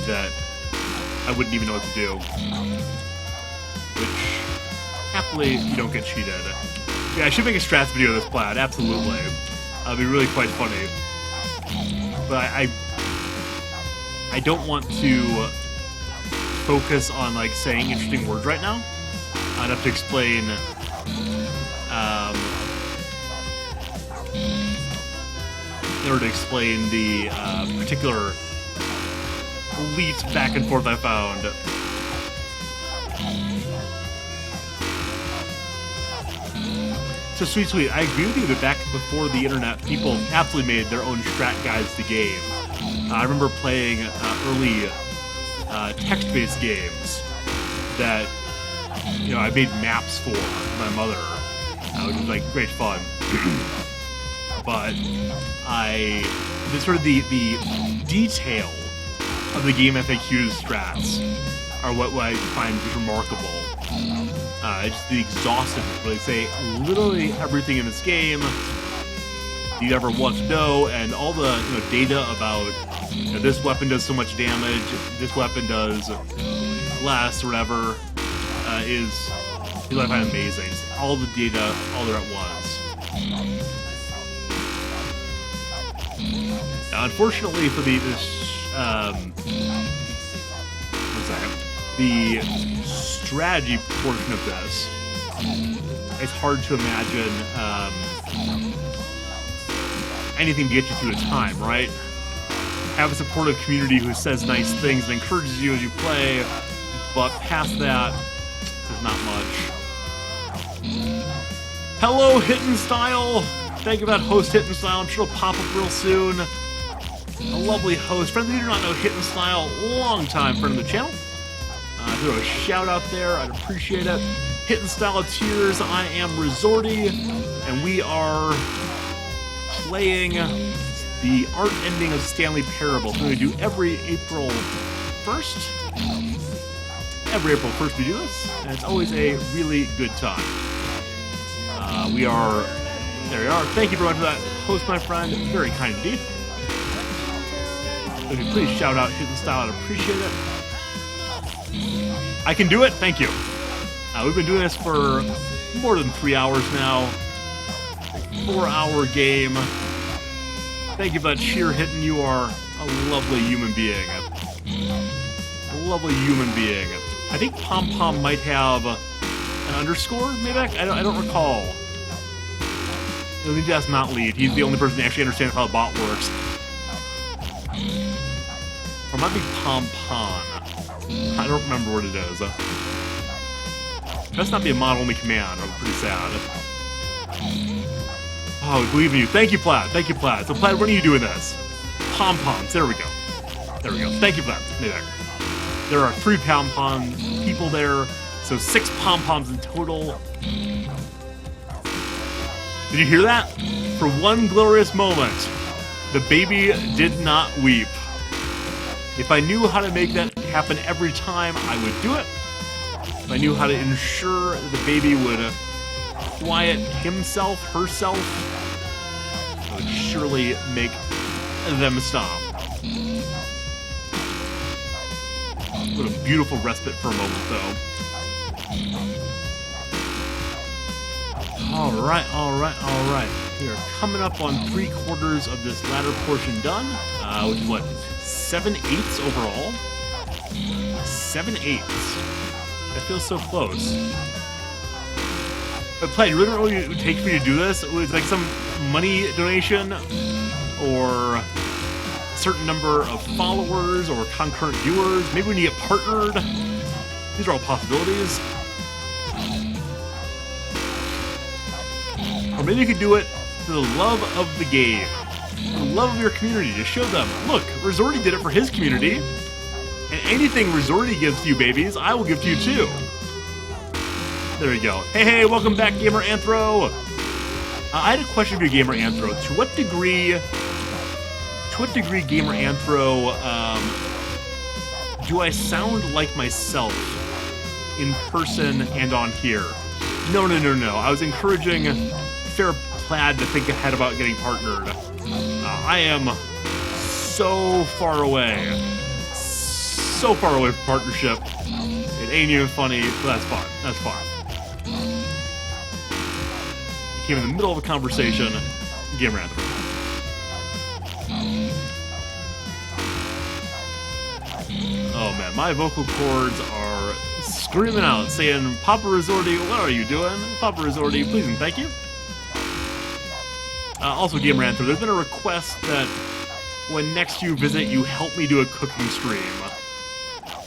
that I wouldn't even know what to do. Which, happily, you don't get cheated. Yeah, I should make a strats video of this Plaid, absolutely. It'd be really quite funny. But I don't want to focus on, like, saying interesting words right now. I'd have to explain, in order to explain the particular leaps back and forth I found. So sweet. I agree with you that back before the internet, people absolutely made their own strat guides to game. I remember playing early text-based games that I made maps for my mother, which was like great fun. But the detail of the game FAQs strats are what I find just remarkable. Just the exhaustiveness, where they say literally everything in this game you'd ever want to know, and all the data about this weapon does so much damage, this weapon does less, or whatever, is what I find amazing. Just all the data, all there at once. Now, unfortunately for the strategy portion of this, it's hard to imagine anything to get you through the time, right? Have a supportive community who says nice things and encourages you as you play, but past that, there's not much. Hello, Hidden Style! Thank you for that host, Hidden Style. I'm sure it'll pop up real soon. A lovely host. Friends, if you do not know Hidden Style, long-time friend of the channel. Throw a shout out there, I'd appreciate it. Hidden Style of Tears, I am Rizorty, and we are playing the art ending of Stanley Parable. So we do every April 1st. Every April 1st we do this, and it's always a really good time. There we are. Thank you very much for that host, my friend. Very kind indeed. If you please shout out Hidden Style, I'd appreciate it. I can do it? Thank you. We've been doing this for more than 3 hours now. 4-hour game. Thank you for that cheer, Hidden. You are a lovely human being. A lovely human being. I think Pom Pom might have an underscore, maybe? I don't recall. Let me just not lead. He's the only person that actually understands how the bot works. Or it might be Pompon. I don't remember what it is. That's not be a mod-only command. I'm pretty sad. Oh, we believe in you. Thank you, Plaid. Thank you, Plaid. So, Plaid, when are you doing this? Pom-poms. There we go. There we go. Thank you, Plaid. There are 3 pom-pom people there, so 6 pom-poms in total. Did you hear that? For one glorious moment, the baby did not weep. If I knew how to make that happen every time, I would do it. If I knew how to ensure that the baby would quiet himself, herself, I would surely make them stop. What a beautiful respite for a moment, though. Alright, alright, alright. We are coming up on 3/4 of this latter portion done, which is what? 7/8 overall? 7/8. That feels so close. But Play, you really don't know what it would take for you to do this? It was like some money donation, or a certain number of followers, or concurrent viewers. Maybe when you get partnered. These are all possibilities. Or maybe you could do it for the love of the game. The love of your community, to show them, look, Rizorty did it for his community, and anything Rizorty gives to you babies, I will give to you too. There you go. Hey, welcome back, Gamer Anthro. I had a question for you, Gamer Anthro. To what degree, Gamer Anthro, do I sound like myself in person and on here? No. I was encouraging Fair Plaid to think ahead about getting partnered. I am so far away from partnership. It ain't even funny, but that's fine. That's fine. You came in the middle of a conversation. Gamer Anthem. Oh man, my vocal cords are screaming out, saying, Papa Rizorty, what are you doing? Papa Rizorty, please and thank you. Also, Gamer Anthem, there's been a request that when next you visit, you help me do a cooking stream.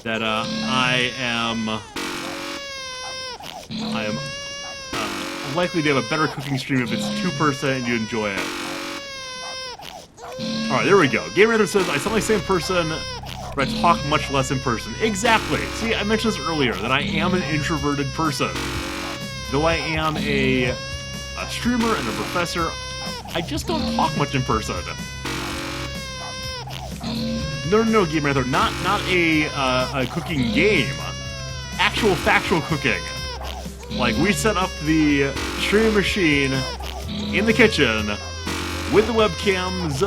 That I am likely to have a better cooking stream if it's 2-person and you enjoy it. Alright, there we go. Gamer Anthem says, I sound like the same person, but I talk much less in person. Exactly. See, I mentioned this earlier, that I am an introverted person. Though I am a streamer and a professor, I just don't talk much in person. No, Gamer Anthem, not a cooking game. Actual factual cooking. Like, we set up the streaming machine in the kitchen with the webcams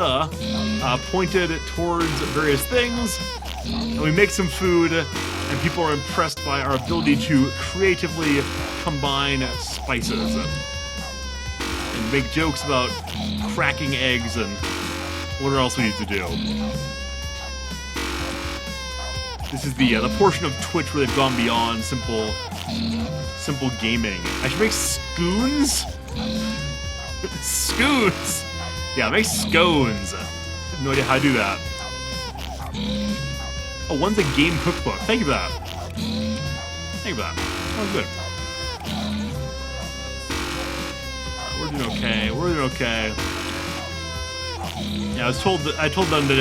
pointed towards various things, and we make some food, and people are impressed by our ability to creatively combine spices and make jokes about cracking eggs and what else we need to do. This is the portion of Twitch where they've gone beyond simple gaming. I should make scones? Scones! Yeah, make scones. I have no idea how to do that. Oh, one's a game cookbook. Thank you for that. Thank you for that. Oh, good. We're doing okay. We're doing okay. Yeah, I told them that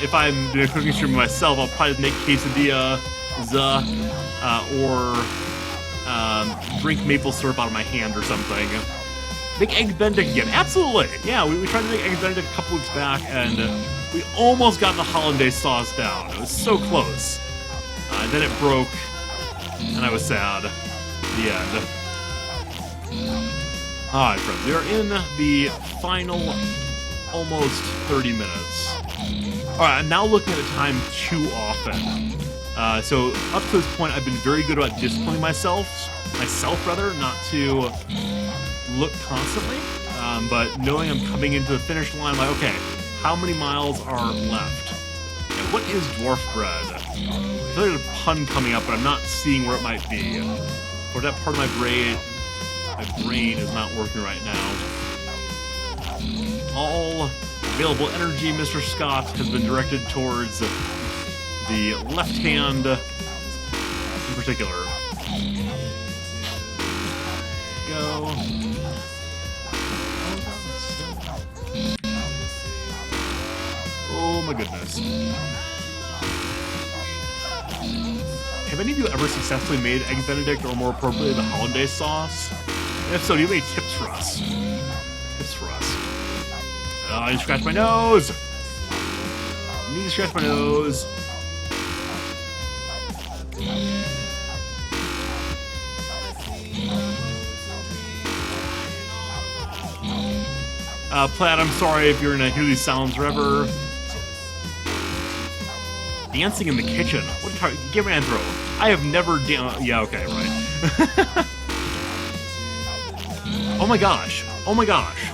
if I'm doing a cooking stream myself, I'll probably make quesadillas or drink maple syrup out of my hand or something. Make eggs Benedict again. Absolutely. Yeah, we tried to make eggs Benedict a couple weeks back, and we almost got the hollandaise sauce down. It was so close. And then it broke, and I was sad. The end. Alright, friends, we are in the final almost 30 minutes. Alright, I'm now looking at the time too often. So up to this point, I've been very good about disciplining myself not to look constantly, but knowing I'm coming into the finish line, like, okay, how many miles are left? And what is dwarf bread? I feel like there's a pun coming up, but I'm not seeing where it might be. Or that part of my brain is not working right now. All available energy, Mr. Scott, has been directed towards the left hand in particular. Go. Oh my goodness. Have any of you ever successfully made Egg Benedict, or more appropriately, the hollandaise sauce? And if so, do you have any tips for us? Tips for us. Oh, I need to scratch my nose! I need to scratch my nose. Plaid, I'm sorry if you're gonna hear these sounds forever. Dancing in the kitchen. What are you talking? Give me an intro. I have never yeah, okay, right. Oh my gosh. Oh my gosh.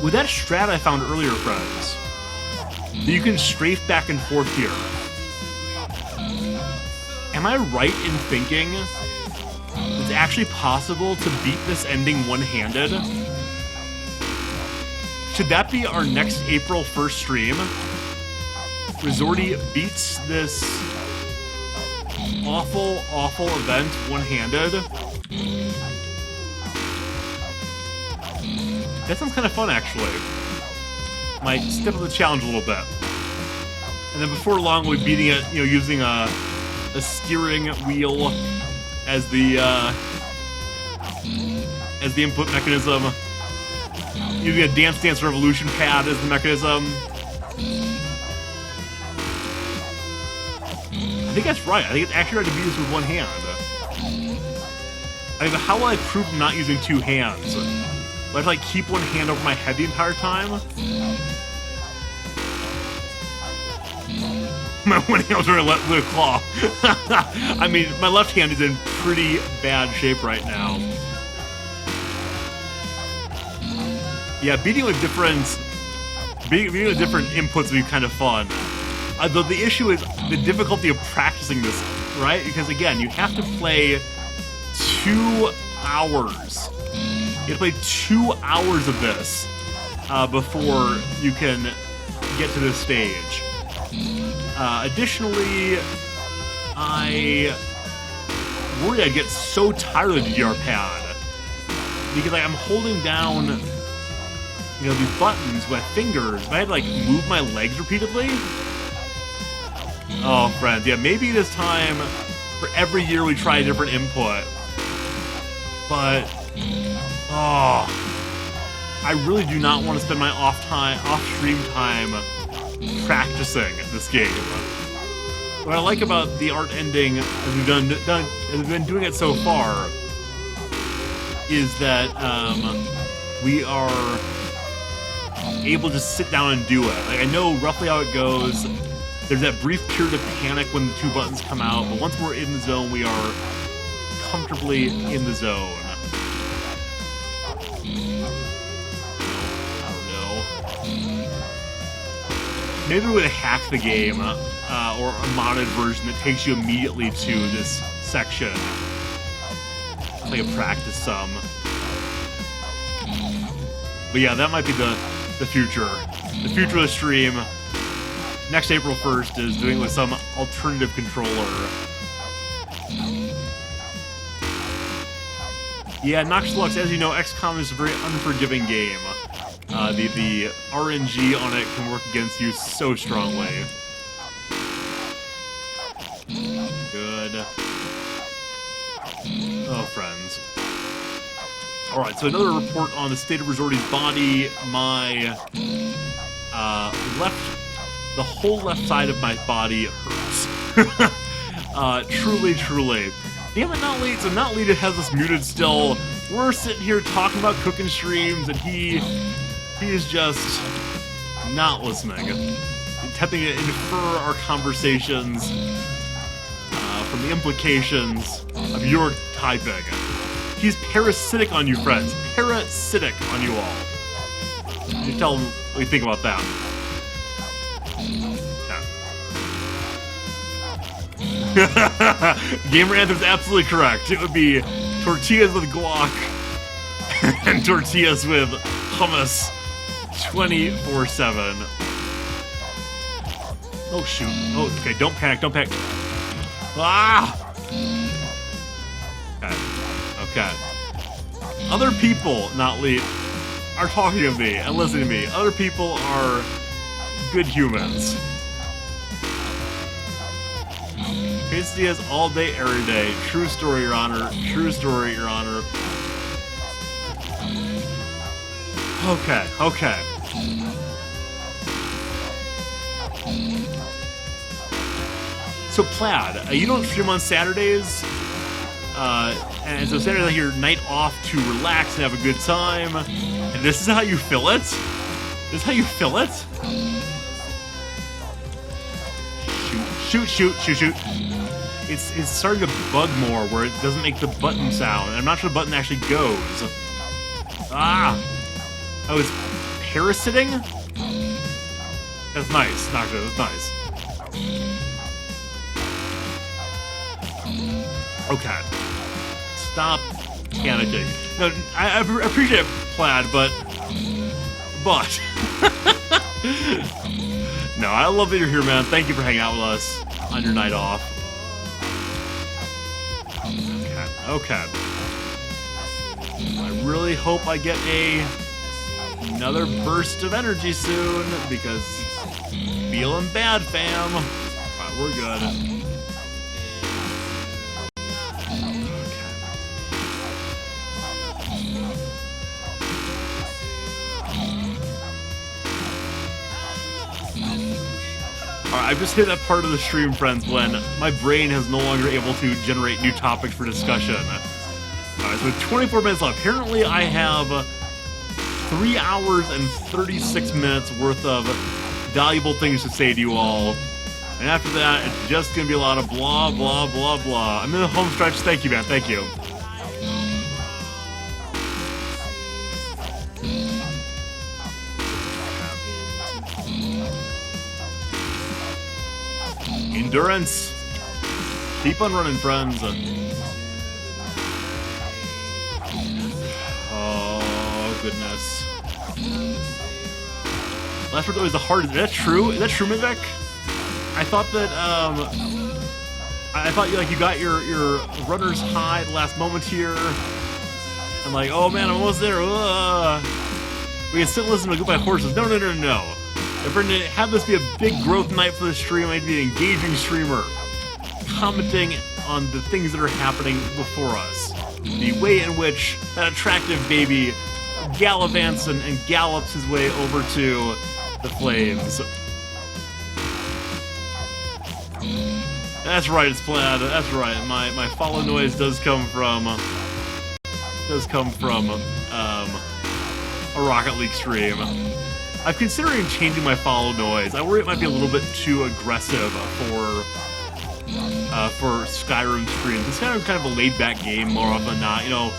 With that strat I found earlier, friends, that you can strafe back and forth here. Am I right in thinking it's actually possible to beat this ending one-handed? Should that be our next April 1st stream? Rizorty beats this awful, awful event one-handed. That sounds kind of fun, actually. Might step up the challenge a little bit. And then before long, we'll be beating it, you know, using a steering wheel as the input mechanism. Using a Dance Dance Revolution pad as the mechanism. I think that's right. I think it's actually right to beat this with one hand. I mean, how will I prove I'm not using two hands? Do I have to, like, keep one hand over my head the entire time? My one hand was wearing a claw. I mean, my left hand is in pretty bad shape right now. Yeah, beating with different inputs would be kind of fun. Though the issue is the difficulty of practicing this, right? Because again, you have to play 2 hours. You have to play 2 hours of this before you can get to this stage. Additionally, I worry I'd get so tired of the DDR pad because, like, I'm holding down, you know, these buttons with my fingers. If I had to, like, move my legs repeatedly. Oh, friends, yeah, maybe this time, for every year we try a different input. But, oh, I really do not want to spend my off-stream time practicing this game. What I like about the art ending, as we've been doing it so far, is that we are able to sit down and do it. Like, I know roughly how it goes. There's that brief period of panic when the 2 buttons come out, but once we're in the zone, we are comfortably in the zone. I don't know. Maybe we would hack the game, or a modded version that takes you immediately to this section. Like a practice sum. But yeah, that might be the future. The future of the stream. Next April 1st is doing it with some alternative controller. Yeah, Nox Lux, as you know, XCOM is a very unforgiving game. The RNG on it can work against you so strongly. Good. Oh, friends. Alright, so another report on the state of Rizorty's body. My the whole left side of my body hurts. Truly, truly. Damn it, Not Lead. So Not Lead has us muted still. We're sitting here talking about cooking streams, and he is just not listening. Attempting to infer our conversations from the implications of your typing. He's parasitic on you, friends. Parasitic on you all. You tell him what you think about that. Gamer Anthem's absolutely correct. It would be tortillas with guac and tortillas with hummus 24/7. Oh, shoot. Oh, okay, don't panic, don't panic. Ah! Okay. Okay. Other people, not Lee, are talking to me and listening to me. Other people are good humans. Quesadillas all day, every day. True story, Your Honor. True story, Your Honor. Okay, okay. So Plaid, you don't stream on Saturdays, and so Saturdays like your night off to relax and have a good time, and this is how you fill it? This is how you fill it? Shoot, shoot, shoot, shoot, shoot. It's starting to bug more where it doesn't make the button sound. I'm not sure the button actually goes. Ah! I was parasiting? That's nice, not good, that's nice. Okay. Stop panicking. No, I appreciate it, Plaid, but... No, I love that you're here, man. Thank you for hanging out with us on your night off. Okay. I really hope I get another burst of energy soon, because feeling bad, fam. Alright, we're good. Alright, I've just hit that part of the stream, friends, when my brain is no longer able to generate new topics for discussion. Alright, so with 24 minutes left, apparently I have 3 hours and 36 minutes worth of valuable things to say to you all. And after that, it's just gonna be a lot of blah, blah, blah, blah. I'm in the home stretch. Thank you, man. Thank you. Endurance. Keep on running, friends. Oh, goodness. Last word always the hardest. Is that true? Is that true, Mivek? I thought that, I thought you got your runner's high at the last moment here. And like, oh man, I'm almost there. We can sit and listen to Goodbye Horses. No, no, no, no. If we're going to have this be a big growth night for the stream, I need to be an engaging streamer, commenting on the things that are happening before us. The way in which that attractive baby gallivants and gallops his way over to the flames. That's right, it's Plaid. That's right. My follow noise does come from a Rocket League stream. I'm considering changing my follow noise. I worry it might be a little bit too aggressive for Skyrim streams. It's kind of a laid-back game more often than not. You know,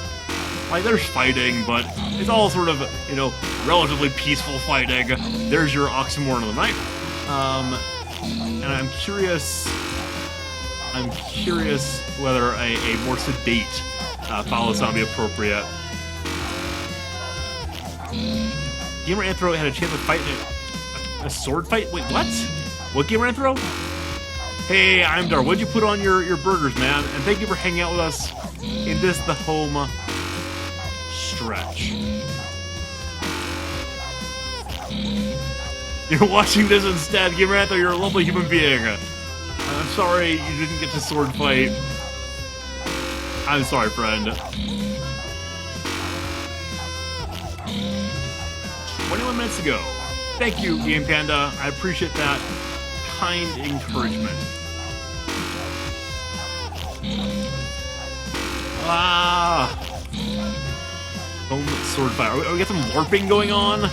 like there's fighting, but it's all sort of, you know, relatively peaceful fighting. There's your oxymoron of the night. And I'm curious whether a more sedate follow sound would be appropriate. Gamer Anthro had a chance to fight in a sword fight? Wait, what? What, Gamer Anthro? Hey, I'm Dar. What'd you put on your burgers, man? And thank you for hanging out with us in this, the home stretch. You're watching this instead, Gamer Anthro. You're a lovely human being. I'm sorry you didn't get to sword fight. I'm sorry, friend. 21 minutes ago. Thank you, Game Panda. I appreciate that kind encouragement. Home sword fight. We got some LARPing going on.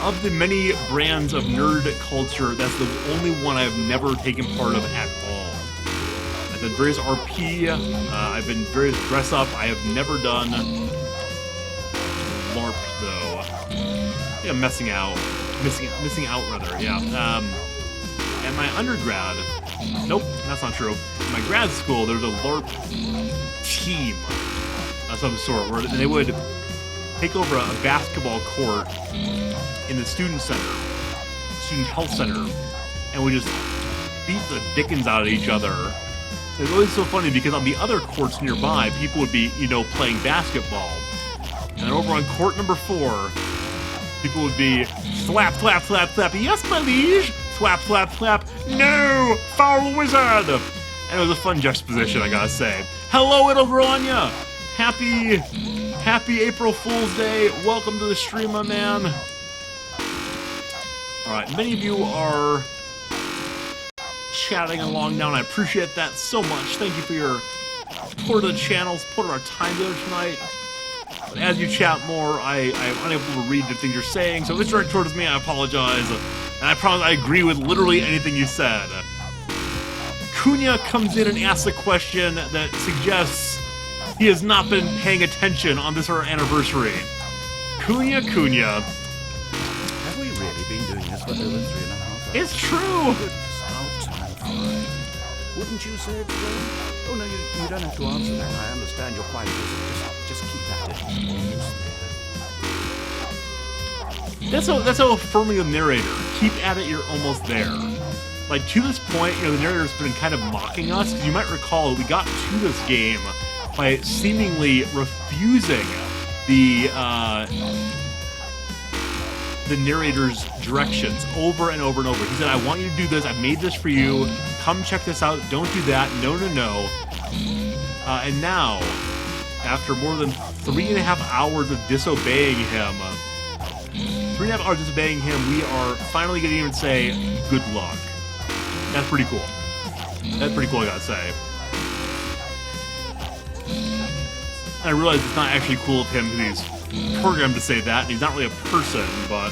Of the many brands of nerd culture, that's the only one I've never taken part of at all. I've done various RP, I've been various dress up. I have never done LARP though. Yeah, missing out rather. Yeah. At my undergrad, nope, that's not true. In my grad school, there was a LARP team of some sort where they would take over a basketball court in the student health center, and we just beat the dickens out of each other. It's always so funny because on the other courts nearby, people would be, you know, playing basketball. And over on court number 4, people would be slap, slap, slap, slap. Yes, my liege. Slap, slap, slap. No, foul wizard. And it was a fun juxtaposition, I gotta say. Hello, it'll grow on ya. Happy April Fool's Day. Welcome to the stream, my man. All right, many of you are chatting along now, and I appreciate that so much. Thank you for your support of the channel, support of our time together tonight. But as you chat more, I'm unable to read the things you're saying, so if it's directed towards me, I apologize. And I promise I agree with literally anything you said. Cunha comes in and asks a question that suggests he has not been paying attention on this our anniversary. Cunha. Have we really been doing this for over 3.5 hours? It's true! Goodness, how time flies. Wouldn't you say it's going? Oh, no, you don't have to answer that. I understand you're quite busy. Just keep at it. Almost there. That's how affirming the narrator. Keep at it, you're almost there. Like, to this point, you know, the narrator's been kind of mocking us, because you might recall we got to this game by seemingly refusing the narrator's directions over and over and over. He said, I want you to do this, I made this for you, come check this out, don't do that, no. And now, after more than 3.5 hours of disobeying him, we are finally getting him to say, good luck. That's pretty cool. That's pretty cool, I gotta say. And I realize it's not actually cool of him because he's programmed to say that, and he's not really a person, but...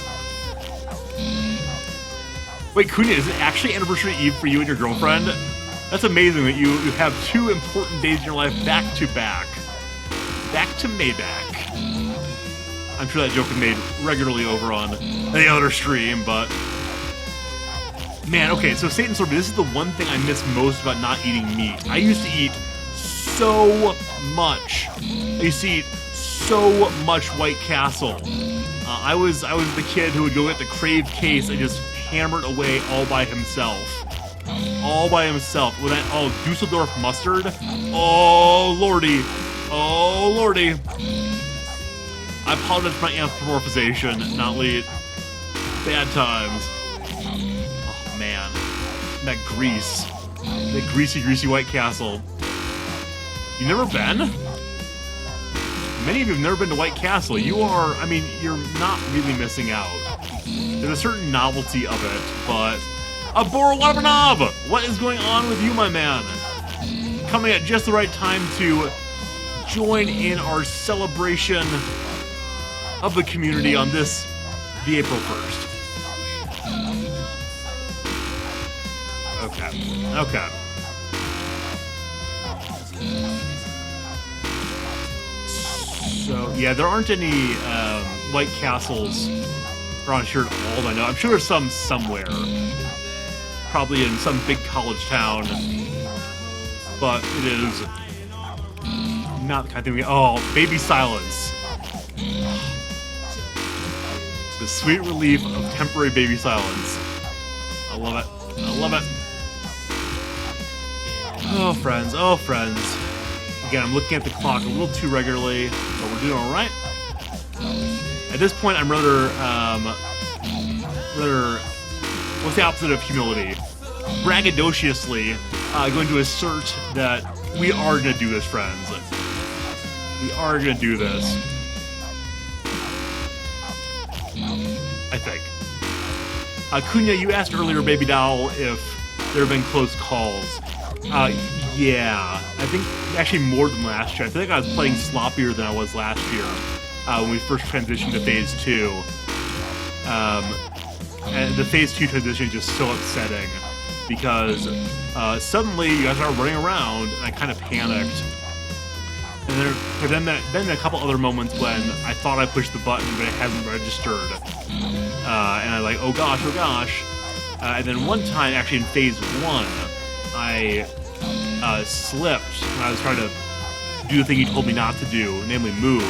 Wait, Cunha, is it actually Anniversary Eve for you and your girlfriend? That's amazing that you have 2 important days in your life back to back. Back to Mayback. I'm sure that joke is made regularly over on the other stream, but... Man, okay, so Satan's Sword, this is the one thing I miss most about not eating meat. I used to eat so much. I used to eat so much White Castle. I was the kid who would go get the Crave case and just hammer it away all by himself. All by himself. With that, Dusseldorf mustard. Oh, lordy. Oh, lordy. I apologize for my anthropomorphization, not lead. Bad times. Oh, man. That grease. That greasy White Castle. You never been? Many of you have never been to White Castle. You are, I mean, you're not really missing out. There's a certain novelty of it, but... Borowabanov! What is going on with you, my man? Coming at just the right time to join in our celebration of the community on this, the April 1st. Okay. So, yeah, there aren't any White Castles around here at all, I know. I'm sure there's some somewhere. Probably in some big college town. But it is not the kind of thing we... Oh, baby silence. The sweet relief of temporary baby silence. I love it. I love it. Oh, friends. Oh, friends. Again, I'm looking at the clock a little too regularly, but we're doing all right. At this point, I'm rather, what's the opposite of humility? Braggadociously going to assert that we are going to do this, friends. We are going to do this. I think. Cunha, you asked earlier, Baby Doll, if there have been close calls. Yeah. I think actually more than last year. I think I was playing sloppier than I was last year when we first transitioned to Phase 2. And the Phase 2 transition is just so upsetting because suddenly you guys are running around and I kind of panicked. And then been a couple other moments when I thought I pushed the button but it hadn't registered. And I like, oh gosh. And then one time, actually in Phase 1, I slipped when I was trying to do the thing he told me not to do, namely move,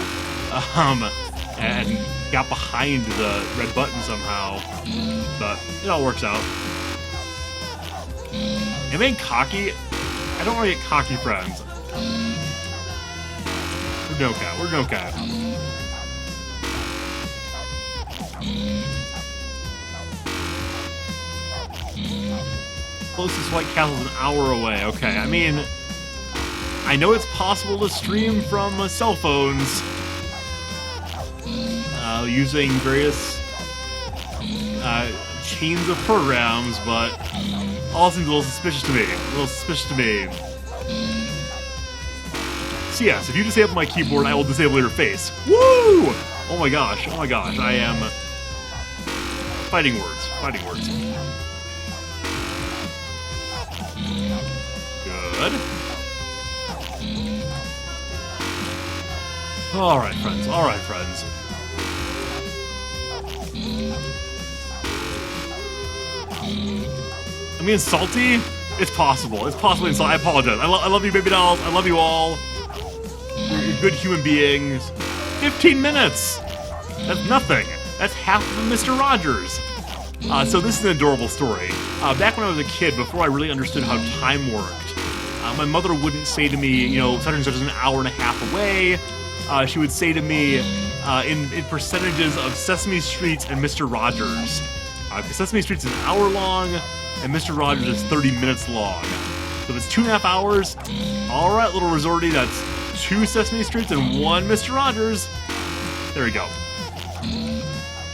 and got behind the red button somehow, but it all works out. Am I cocky? I don't want to get cocky, friends. We're no cat. We're no cat. Closest White Castle's an hour away. Okay, I mean, I know it's possible to stream from cell phones using various chains of programs, but all seems a little suspicious to me. So yes, if you disable my keyboard, I will disable your face. Woo! Oh my gosh, I am fighting words. Good. All right, friends. I'm being salty? It's possible. It's possibly insulting. I apologize. I love you, baby dolls. I love you all. You're good human beings. 15 minutes! That's nothing. That's half of Mr. Rogers. So this is an adorable story. Back when I was a kid, before I really understood how time worked, my mother wouldn't say to me, you know, such and such is an hour and a half away. She would say to me, in percentages of Sesame Street and Mr. Rogers. Because Sesame Street's an hour long, and Mr. Rogers is 30 minutes long. So if it's 2.5 hours, alright, little Rizorty, that's 2 Sesame Streets and 1 Mr. Rogers. There we go.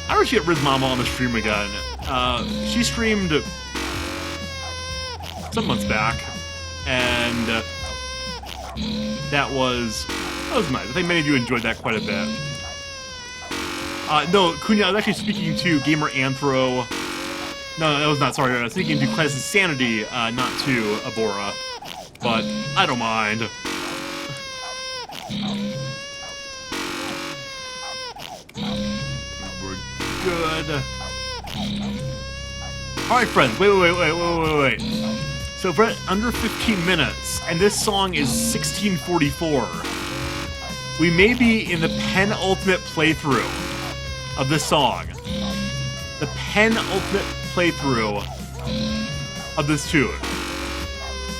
I wish to get Riz Mama on the stream again. She streamed some months back, and that was nice. I think many of you enjoyed that quite a bit. No, Kunya, I was actually speaking to Gamer Anthro. No, that was not, sorry. I was speaking to Class Insanity, not to Abora. But I don't mind. We're good. Alright, friends, wait. So we're at under 15 minutes, and this song is 1644. We may be in the penultimate playthrough of this song. The penultimate playthrough of this tune,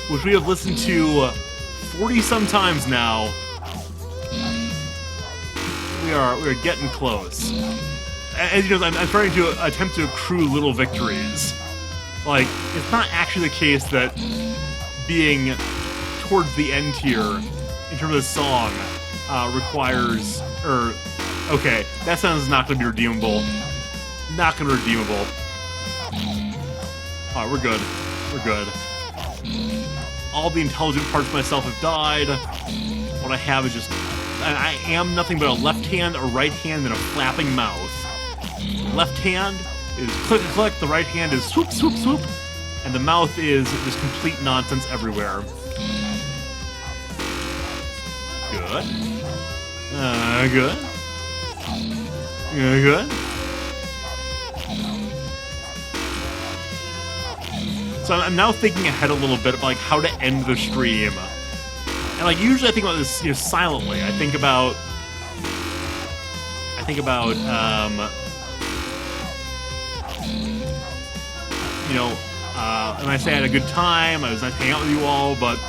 which we have listened to 40-some times now. We are getting close. As you know, I'm trying to attempt to accrue little victories. Like, it's not actually the case that being towards the end here, in terms of the song, requires, okay, that sounds not going to be redeemable. Not going to be redeemable. Alright, we're good. All the intelligent parts of myself have died. What I have is just, I am nothing but a left hand, a right hand, and a flapping mouth. Left hand is click, click, the right hand is swoop, swoop, swoop, and the mouth is just complete nonsense everywhere. Good. Good. So I'm now thinking ahead a little bit about like how to end the stream. And like usually I think about this, you know, silently. I think about you know, and I say I had a good time, I was nice hanging out with you all, but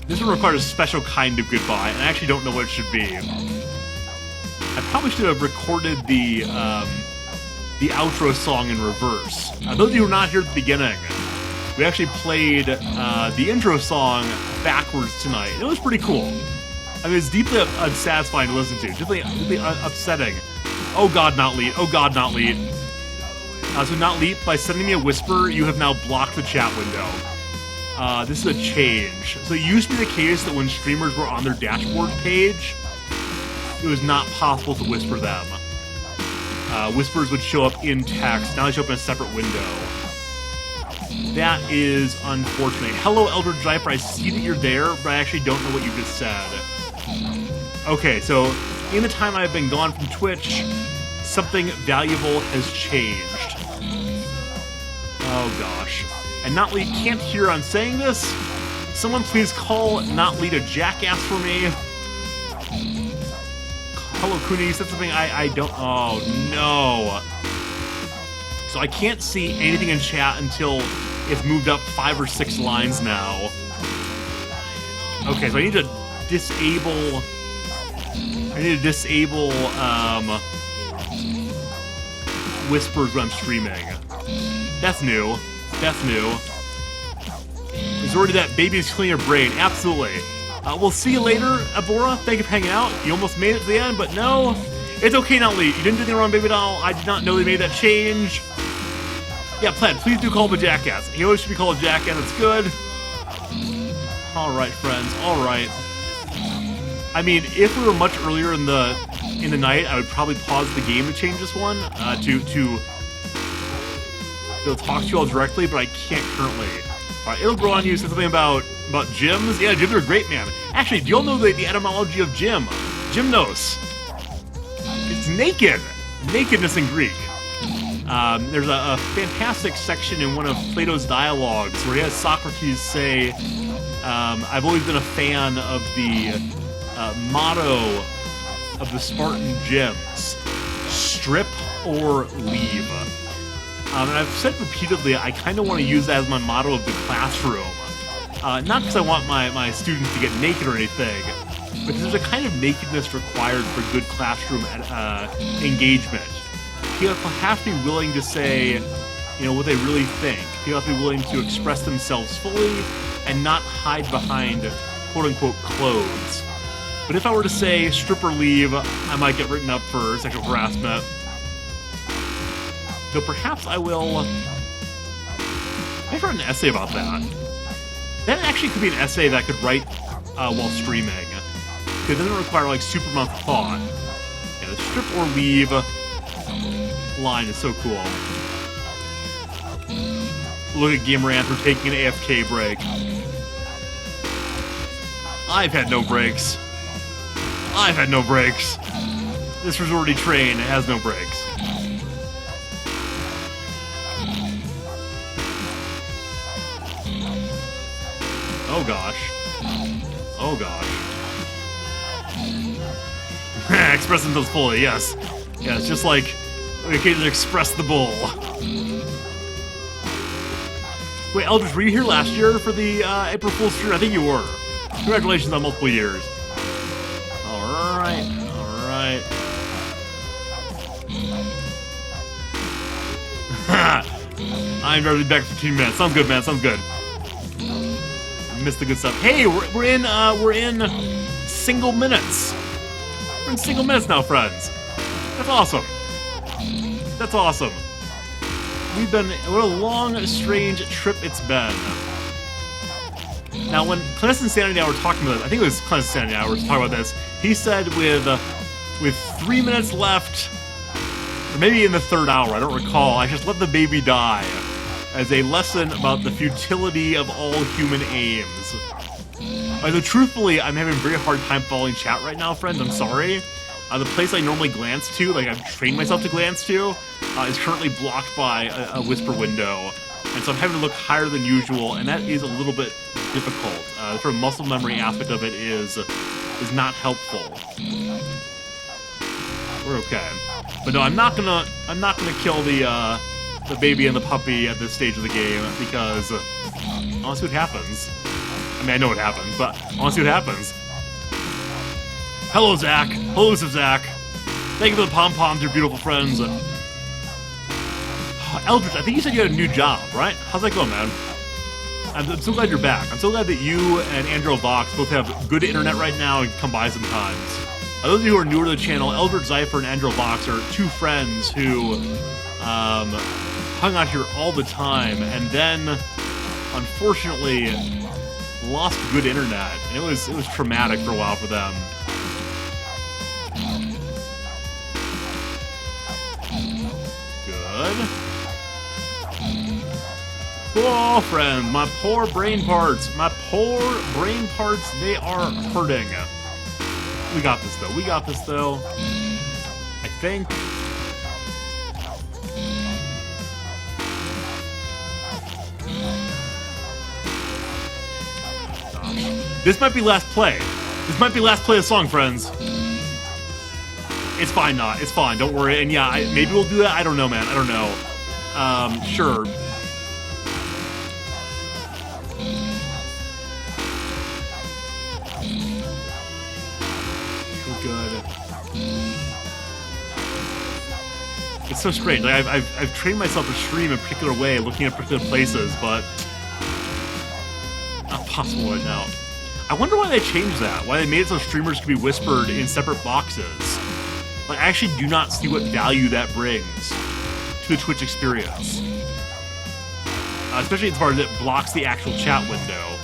this one requires a special kind of goodbye, and I actually don't know what it should be. I probably should have recorded the outro song in reverse. Those of you who are not here at the beginning, we actually played the intro song backwards tonight, and it was pretty cool. I mean, it's deeply unsatisfying to listen to, deeply upsetting. Oh god, not Leet. Oh god, not Leet. So not Leet, by sending me a whisper, you have now blocked the chat window. This is a change. So it used to be the case that when streamers were on their dashboard page, it was not possible to whisper them. Whispers would show up in text, now they show up in a separate window. That is unfortunate. Hello, Elder Diaper, I see that you're there, but I actually don't know what you just said. Okay, so in the time I've been gone from Twitch, something valuable has changed. Oh gosh. And Notley can't hear I'm saying this. Someone please call Notley a jackass for me. Hello, Kuni, you said something I don't... Oh, no. So I can't see anything in chat until it's moved up 5 or 6 lines now. Okay, so I need to disable... whispers when I'm streaming. That's new. That's new. There's already that baby's clean your brain. Absolutely. We'll see you later, Abora. Thank you for hanging out. You almost made it to the end, but no. It's okay now, Lee. You didn't do anything wrong, baby doll. I did not know they made that change. Yeah, Pled, please do call him a jackass. He always should be called a jackass. It's good. Alright, friends. Alright. I mean, if we were much earlier in the night, I would probably pause the game to change this one to talk to you all directly, but I can't currently. All right, it'll grow on you. Said something about gyms. Yeah, gyms are great, man. Actually, do y'all know the etymology of gym? Gymnos. It's naked. Nakedness in Greek. There's a fantastic section in one of Plato's dialogues where he has Socrates say, "I've always been a fan of the motto of the Spartan gyms: strip or leave." And I've said repeatedly, I kind of want to use that as my motto of the classroom. Not because I want my students to get naked or anything, but because there's a kind of nakedness required for good classroom engagement. People have to be willing to say, what they really think. People have to be willing to express themselves fully and not hide behind quote-unquote clothes. But if I were to say strip or leave, I might get written up for sexual harassment. Though perhaps I will... I've written an essay about that. That actually could be an essay that I could write while streaming. Because it doesn't require, super amount of thought. Yeah, the strip or leave line is so cool. Look at Gamerant, we're taking an AFK break. I've had no breaks. I've had no breaks. This Rizorty train has no breaks. Oh gosh. Oh gosh. Express themselves fully, yes. Yeah, it's just like we occasionally express the bull. Wait, Eldridge, were you here last year for the April Fool's stream? I think you were. Congratulations on multiple years. Alright, alright. I'm ready to be back for 15 minutes. Sounds good, man. Sounds good. Missed the good stuff. Hey, we're in single minutes. We're in single minutes now, friends. That's awesome. That's awesome. What a long, strange trip it's been. Now, when Clandestine Sanity and I were talking about this, I think it was Clandestine Sanity and I were talking about this, he said with 3 minutes left, or maybe in the 3rd hour, I don't recall, I just let the baby die as a lesson about the futility of all human aims. Although, truthfully, I'm having a very hard time following chat right now, friends. I'm sorry. The place I normally glance to, I've trained myself to glance to, is currently blocked by a whisper window. And so I'm having to look higher than usual, and that is a little bit difficult. The sort of muscle memory aspect of it is not helpful. We're okay. But no, I'm not gonna kill the baby and the puppy at this stage of the game, because I want to see what happens. I mean, I know what happens, but I want to see what happens. Hello, Zach. Hello, Zach. Thank you for the pom-poms, your beautiful friends. Eldridge, I think you said you had a new job, right? How's that going, man? I'm so glad you're back. I'm so glad that you and Andrew Vox both have good internet right now and come by sometimes. Those of you who are newer to the channel, Eldridge Zypher and Andrew Vox are two friends who hung out here all the time and then, unfortunately, lost good internet. And it was traumatic for a while for them. Good. Oh, friend, my poor brain parts. My poor brain parts, they are hurting. We got this, though. We got this, though. I think. Gosh. This might be last play. This might be last play of the song, friends. It's fine, not. It's fine. Don't worry. And yeah, maybe we'll do that. I don't know, man. I don't know. Sure. it's so strange. Like, I've trained myself to stream in a particular way, looking at particular places, but not possible right now. I wonder why they changed that. Why they made it so streamers could be whispered in separate boxes. Like, I actually do not see what value that brings to the Twitch experience. Especially as far as it blocks the actual chat window.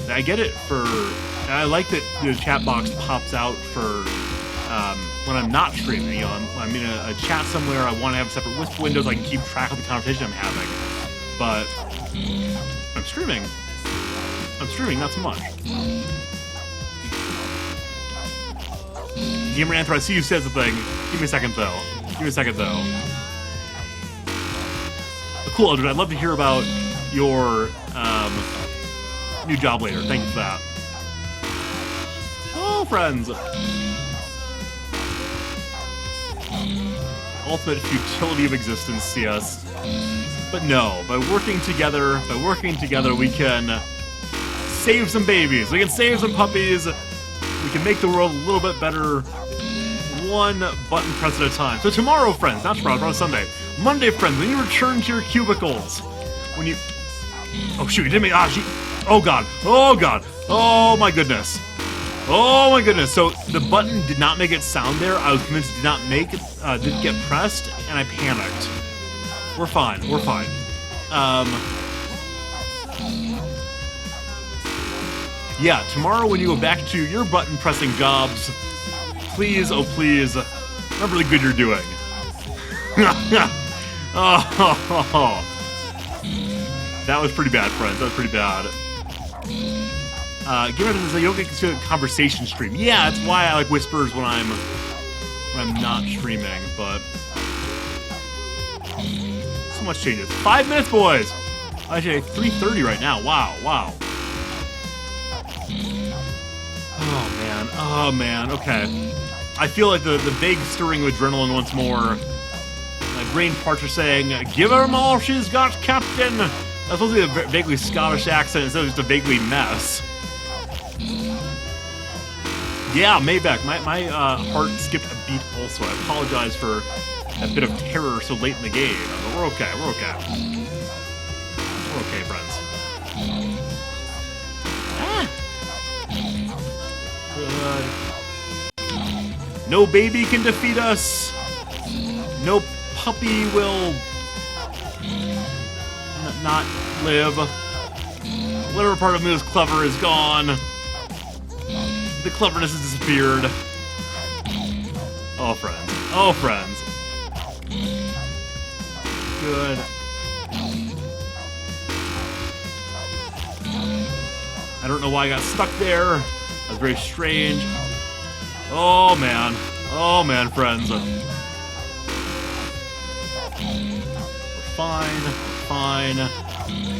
I get it for... I like that the chat box pops out for when I'm not streaming. You know, I'm in a chat somewhere, I want to have separate whisper windows, I can keep track of the conversation I'm having. But I'm streaming, not so much. Gamer Anther, I see you said something. Give me a second, though. Cool, Eldred. I'd love to hear about your new job later. Thank you for that. Oh, friends. Ultimate futility of existence, CS. But no, by working together, we can save some babies. We can save some puppies. We can make the world a little bit better, one button press at a time. So tomorrow, friends, not tomorrow, Sunday. Monday, friends, when you return to your cubicles, when you... Oh, shoot, you didn't make... Oh, God. Oh, my goodness. So the button did not make it sound there. I was convinced it did not make it, didn't get pressed, and I panicked. We're fine. Yeah, tomorrow when you go back to your button pressing jobs, please, oh please, remember the good you're doing. Oh, that was pretty bad, friends. That was pretty bad. Given that you don't get to a conversation stream. Yeah, that's why I like whispers when I'm not streaming, but so much changes. 5 minutes, boys. Actually, 3:30 right now. Wow. Oh man. Okay. I feel like the vague stirring of adrenaline once more. My brain parts are saying, "Give her all she's got, Captain." That's supposed to be a vaguely Scottish accent instead of just a vaguely mess. Yeah, Maybeck, my heart skipped a beat also. I apologize for that bit of terror so late in the game. But we're okay. We're okay, friends. Good. No baby can defeat us. No puppy will not live. Whatever part of me is clever is gone. The cleverness has disappeared. Oh, friends. Good. I don't know why I got stuck there. That was very strange. Oh, man, friends. We're fine.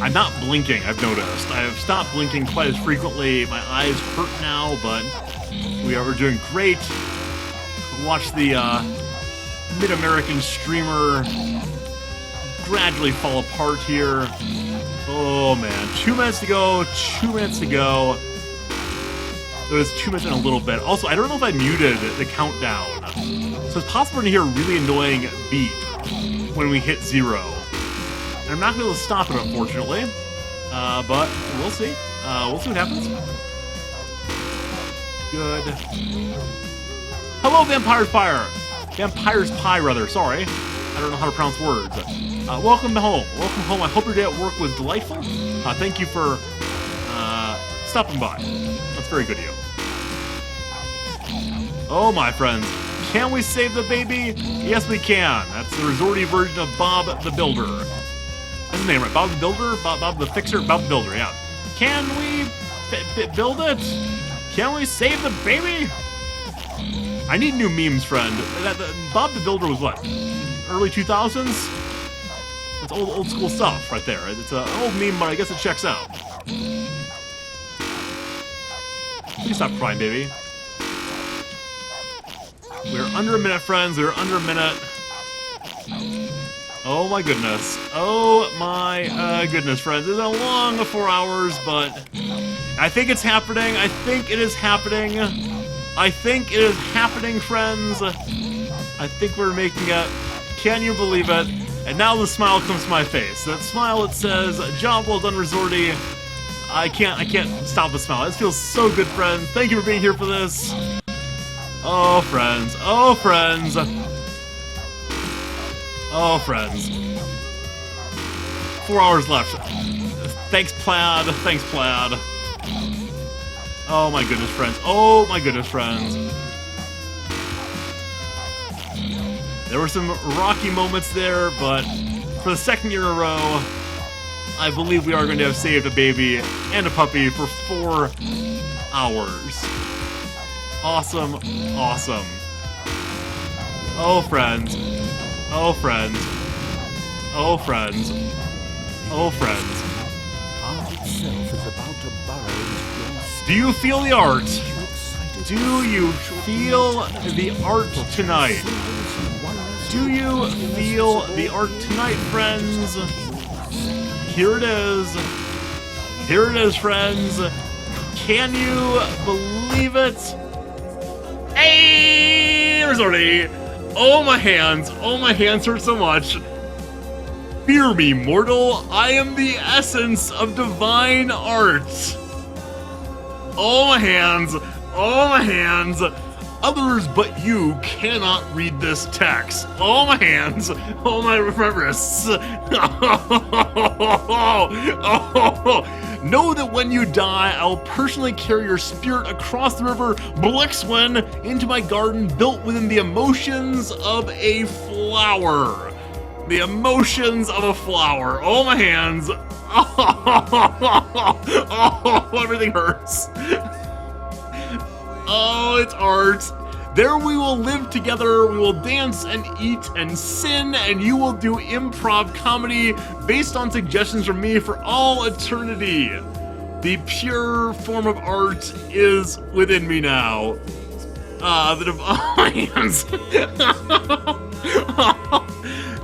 I'm not blinking, I've noticed. I have stopped blinking quite as frequently. My eyes hurt now, but we're doing great. Watch the Mid-American streamer gradually fall apart here. Oh man, 2 minutes to go. It was 2 minutes and a little bit. Also, I don't know if I muted the countdown. So it's possible to hear a really annoying beep when we hit 0. And I'm not going to be able to stop it, unfortunately. But we'll see. We'll see what happens. Good. Hello, Vampire's Pie, rather. Sorry. I don't know how to pronounce words. Welcome home. I hope your day at work was delightful. Thank you for stopping by. That's very good of you. Oh, my friends. Can we save the baby? Yes, we can. That's the Rizorty version of Bob the Builder. That's his name, right? Bob the Builder? Bob the Fixer? Bob the Builder, yeah. Can we build it? Can we save the baby? I need new memes, friend. Bob the Builder was what? Early 2000s? That's old school stuff right there. It's an old meme, but I guess it checks out. Please stop crying, baby. We're under a minute, friends. We're under a minute. Oh my goodness. Oh my goodness, friends. It's a long 4 hours, but I think it's happening. I think it is happening. I think it is happening, friends. I think we're making it. Can you believe it? And now the smile comes to my face. That smile that says, "Job well done, Rizorty." I can't stop the smile. This feels so good, friends. Thank you for being here for this. Oh, friends. Oh, friends. Oh, friends. 4 hours left. Thanks, Plaid. Thanks, Plaid. Oh my goodness, friends. Oh my goodness, friends. There were some rocky moments there, but for the second year in a row, I believe we are going to have saved a baby and a puppy for 4 hours. Awesome, awesome. Oh, friends. Oh, friends. Oh, friends. Oh, friends. Art itself is about to burrow into your skin. Do you feel the art? You excited Do you feel the art tonight? symbols and wonders Do you feel the art tonight, friends? Here it is. Here it is, friends. Can you believe it? Hey, Rizorty! Oh, my hands hurt so much. Fear me, mortal. I am the essence of divine art. Oh, my hands. Oh, my hands. Others but you cannot read this text. Oh, my hands. Oh, my wrists. Know that when you die, I'll personally carry your spirit across the river Blixwen into my garden built within the emotions of a flower. The emotions of a flower. Oh, my hands. Oh, everything hurts. Oh, it's art. There we will live together, we will dance and eat and sin, and you will do improv comedy based on suggestions from me for all eternity. The pure form of art is within me now. Hands.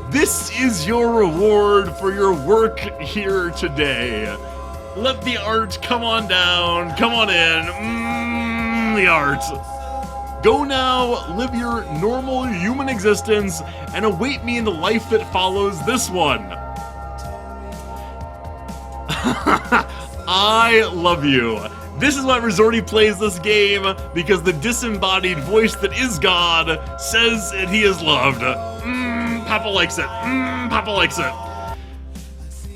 This is your reward for your work here today. Let the art come on down, come on in. The art. Go now, live your normal human existence, and await me in the life that follows this one. I love you. This is why Rizorty plays this game, because the disembodied voice that is God says that he is loved. Papa likes it. Papa likes it.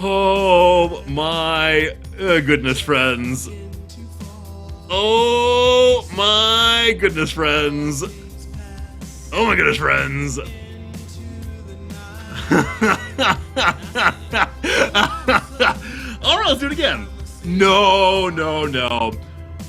Oh my goodness, friends. Oh my goodness, friends. Oh my goodness, friends. Alright, let's do it again. No.